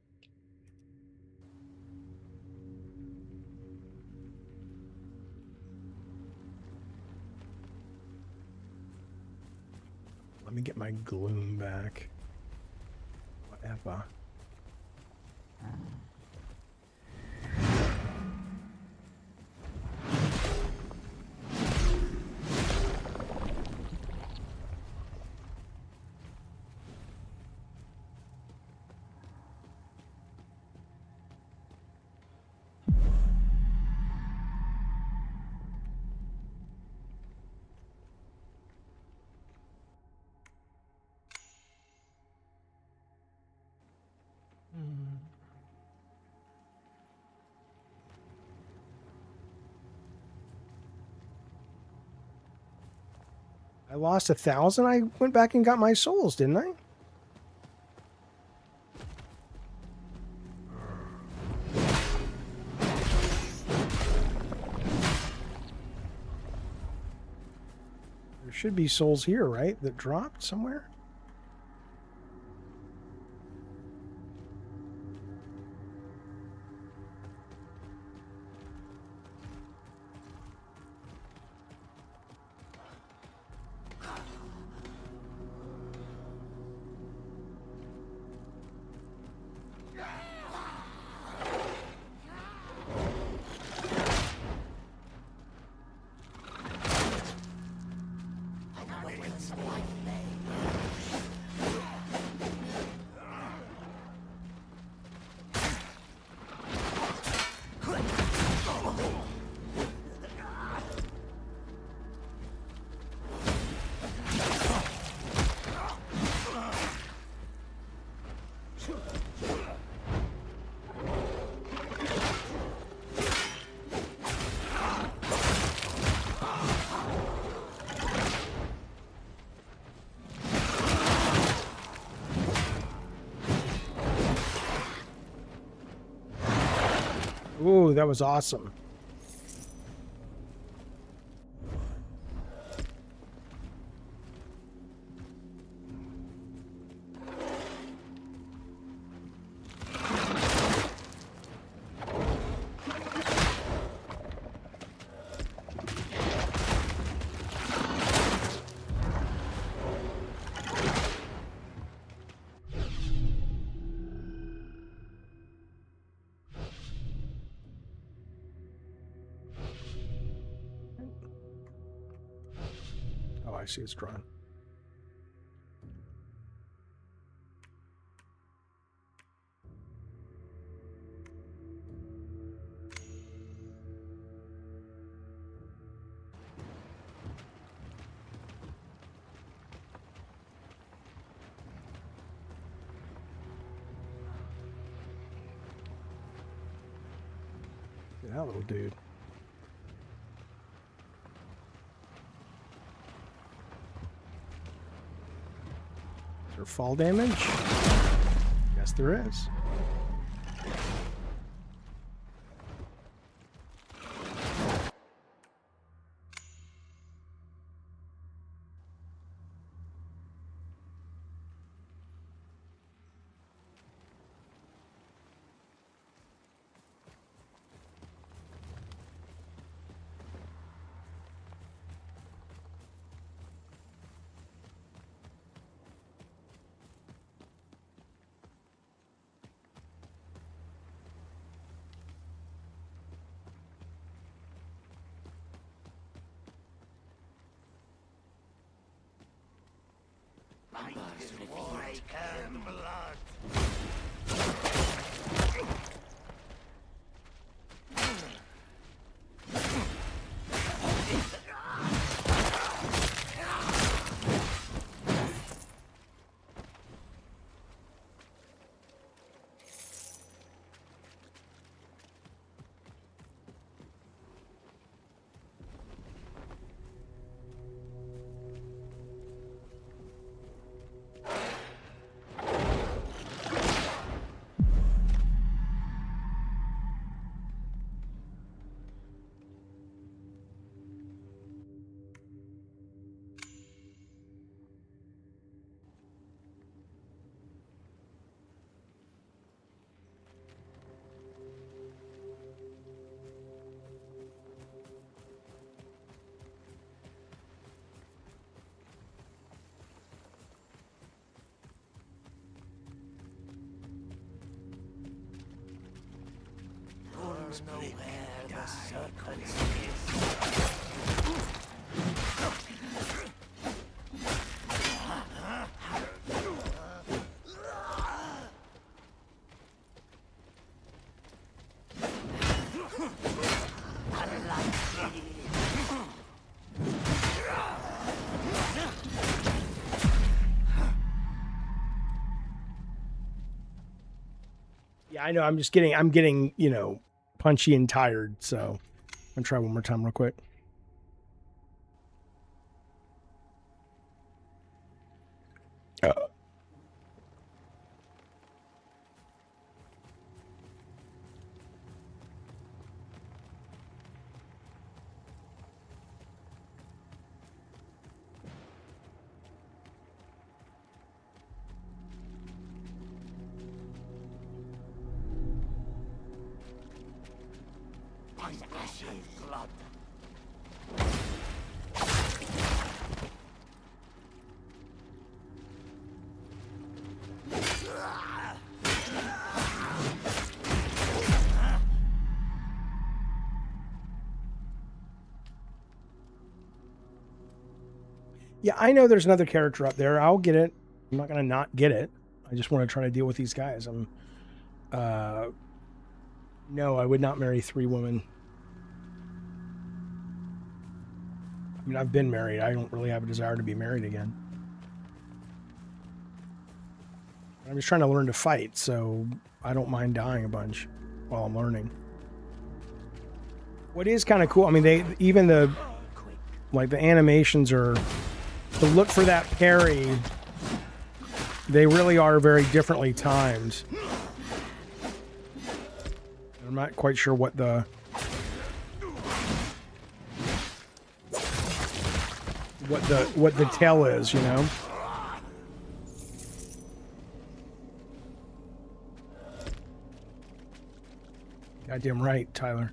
Let me get my gloom back. Whatever. I lost 1,000. I went back and got my souls, didn't I? There should be souls here, right? That dropped somewhere? Ooh, that was awesome. Oh, I see it's drawn. That little dude. Is there fall damage? Yes, there is. Split and die. Yeah, I know. I'm getting, you know, punchy and tired. So I'm gonna try one more time real quick. Blood. Yeah, I know there's another character up there. I'll get it. I'm not gonna not get it. I just want to try to deal with these guys. No, I would not marry 3 women. I mean, I've been married. I don't really have a desire to be married again. I'm just trying to learn to fight, so I don't mind dying a bunch while I'm learning. What is kind of cool, I mean, the animations are, to look for that parry, they really are very differently timed. I'm not quite sure what the tell is, you know. Goddamn right, Tyler.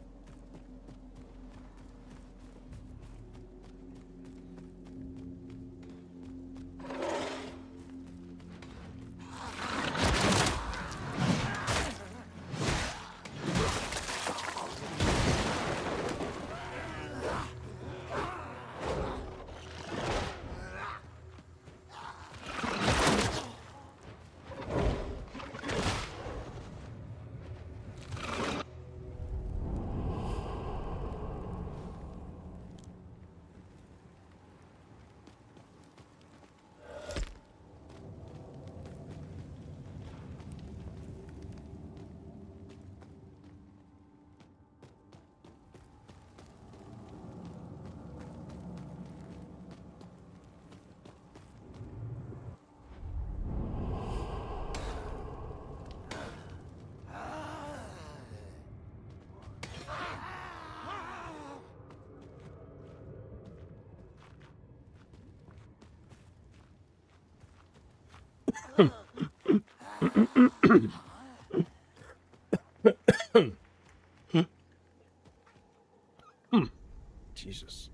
Jesus.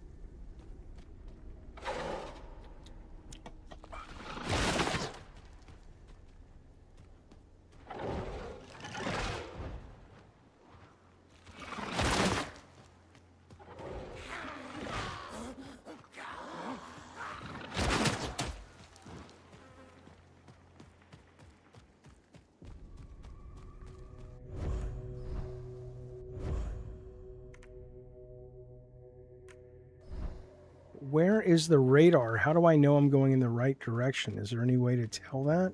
Where is the radar? How do I know I'm going in the right direction? Is there any way to tell that?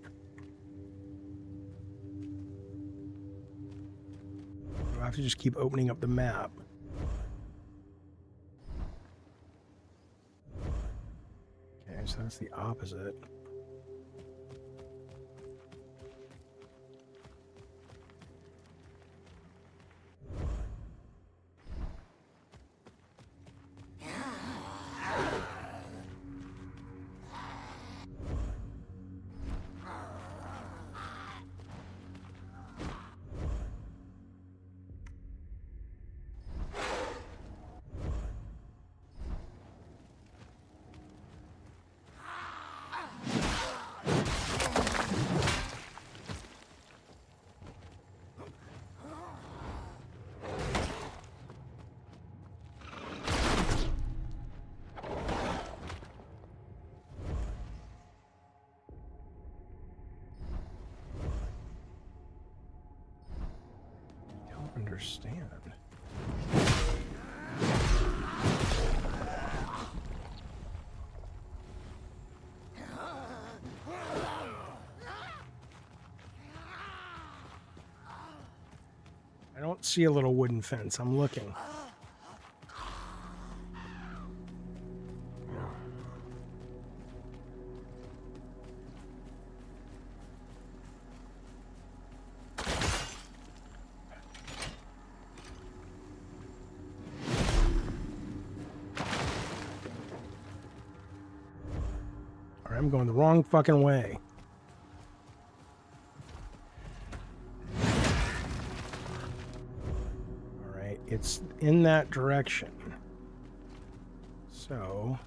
Do I have to just keep opening up the map? Okay, so that's the opposite. understand. I don't see a little wooden fence. I'm looking. All right, I'm going the wrong fucking way. It's in that direction. So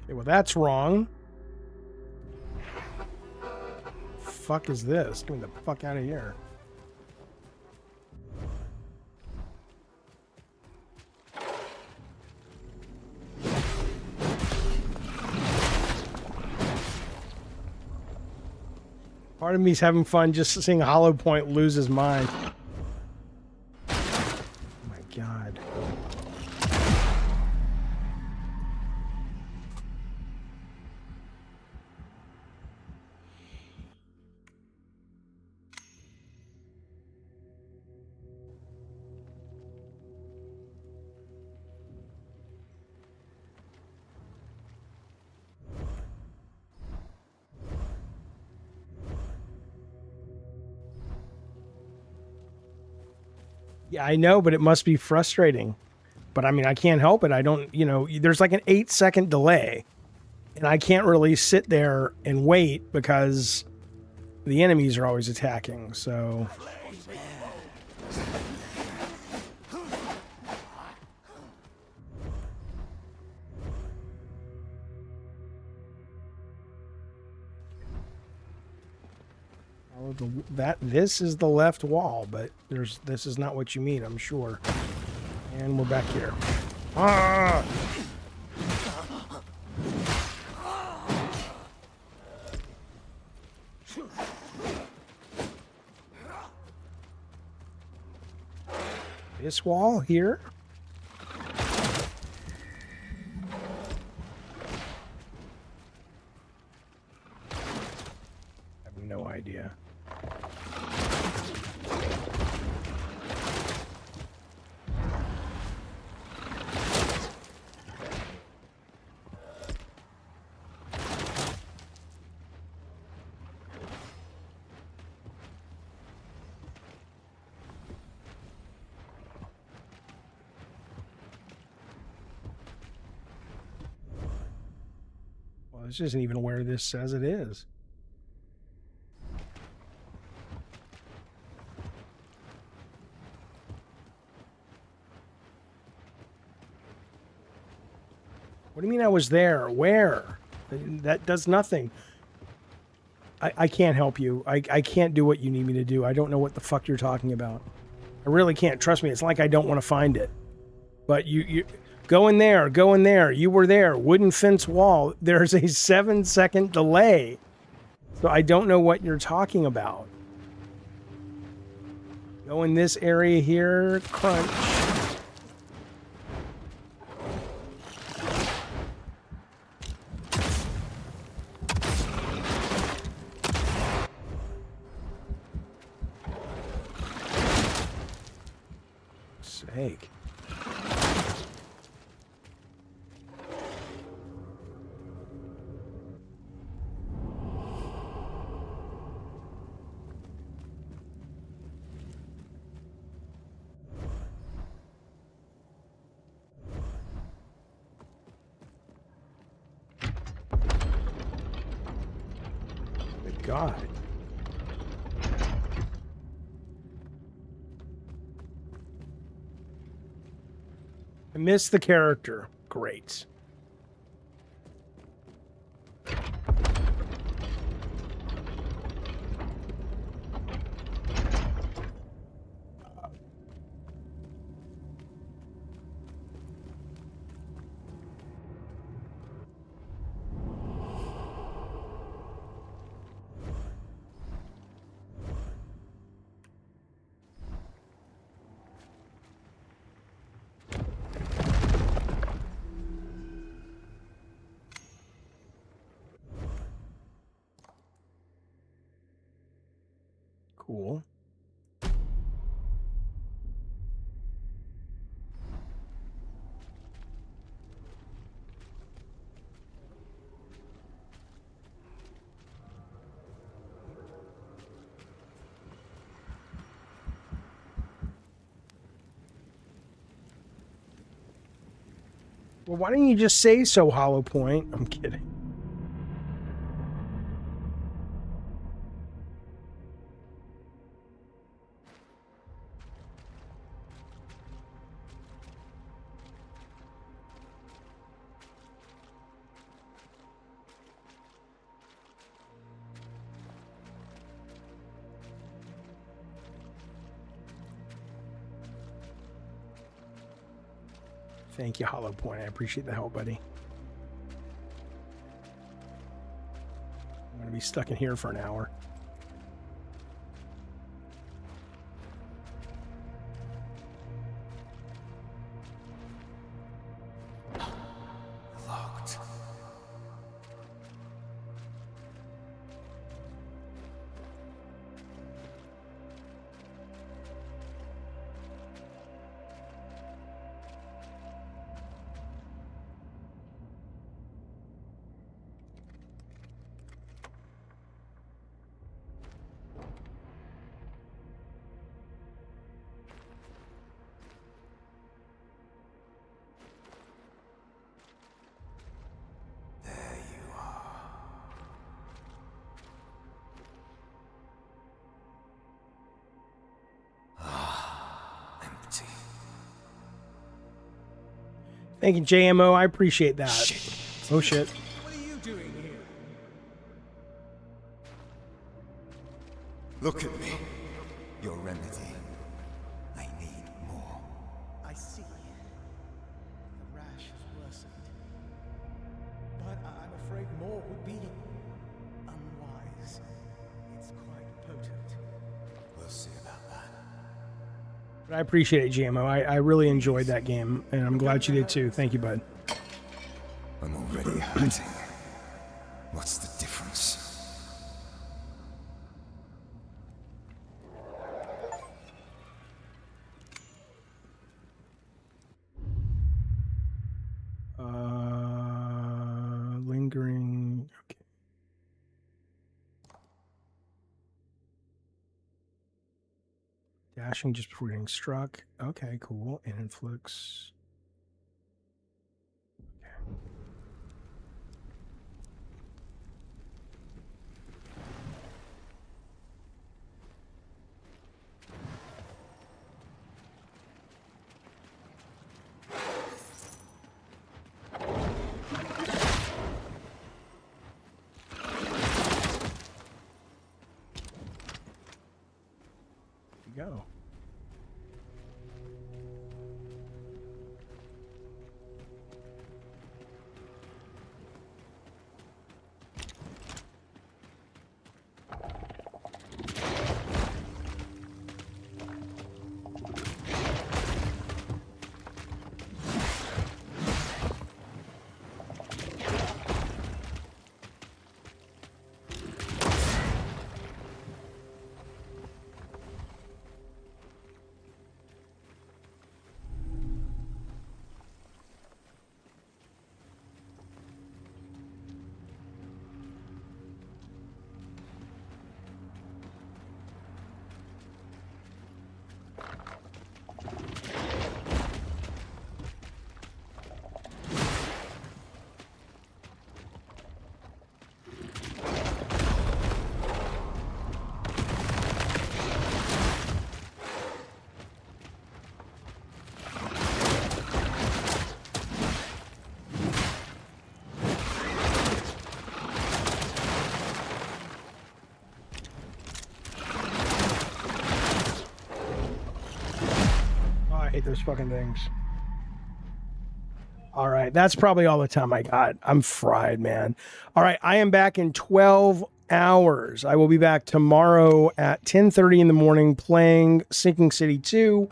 okay, well, that's wrong. Fuck is this? Get me the fuck out of here. Part of me's having fun just seeing Hollow Point lose his mind. Oh my god. Yeah, I know, but it must be frustrating. But I mean, I can't help it. I don't, you know, there's like an 8-second delay. And I can't really sit there and wait because the enemies are always attacking. So this is the left wall, but this is not what you mean, I'm sure. And we're back here. Ah! This wall here? I have no idea. This isn't even where this says it is. What do you mean I was there? Where? That does nothing. I can't help you. I can't do what you need me to do. I don't know what the fuck you're talking about. I really can't. Trust me. It's like I don't want to find it. But you go in there. Go in there. You were there. Wooden fence wall. There's a 7-second delay. So I don't know what you're talking about. Go in this area here. Crunch. Sake. God. I missed the character. Great. Cool. Well, why didn't you just say so, Hollow Point? I'm kidding. Thank you, Hollow Point. I appreciate the help, buddy. I'm going to be stuck in here for an hour. Locked. Thank you, JMO. I appreciate that. Oh, shit. What are you doing here? Look at me. Your remedy. I need more. I see. The rash has worsened. But I'm afraid more would be unwise. It's quite potent. We'll see about that. But I appreciate it, GMO. I really enjoyed that game, and I'm glad you did too. Thank you, bud. I'm already hurting. What's the difference? Lingering. Okay. Dashing just before getting struck. Okay, cool. And inflicts. Okay. Go. those fucking things. All right, that's probably all the time I got. I'm fried, man. All right, I am back in 12 hours. I will be back tomorrow at 10:30 in the morning playing Sinking City 2,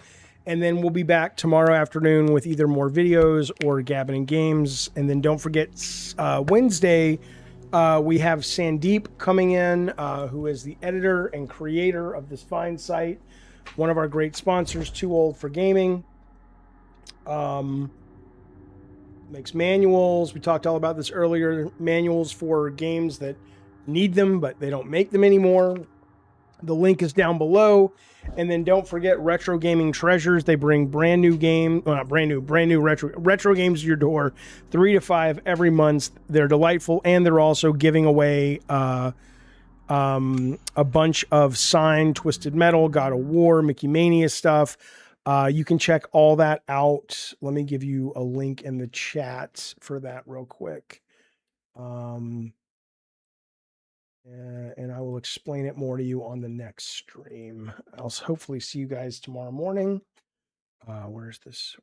and then we'll be back tomorrow afternoon with either more videos or Gabbin and Games. And then don't forget, Wednesday, we have Sandeep coming in, who is the editor and creator of this fine site, one of our great sponsors, Too Old for Gaming. Makes manuals. We talked all about this earlier. Manuals for games that need them, but they don't make them anymore. The link is down below. And then don't forget Retro Gaming Treasures. They bring brand new retro games to your door, 3 to 5 every month. They're delightful, and they're also giving away a bunch of signed Twisted Metal, God of War, Mickey Mania stuff. You can check all that out. Let me give you a link in the chat for that real quick. And I will explain it more to you on the next stream. I'll hopefully see you guys tomorrow morning. Where's this?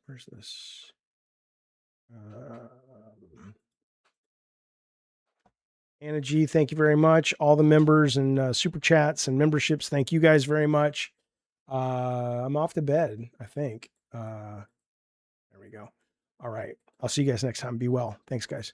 Anna G, thank you very much. All the members and super chats and memberships, thank you guys very much. I'm off to bed, I think. There we go. All right. I'll see you guys next time. Be well. Thanks, guys.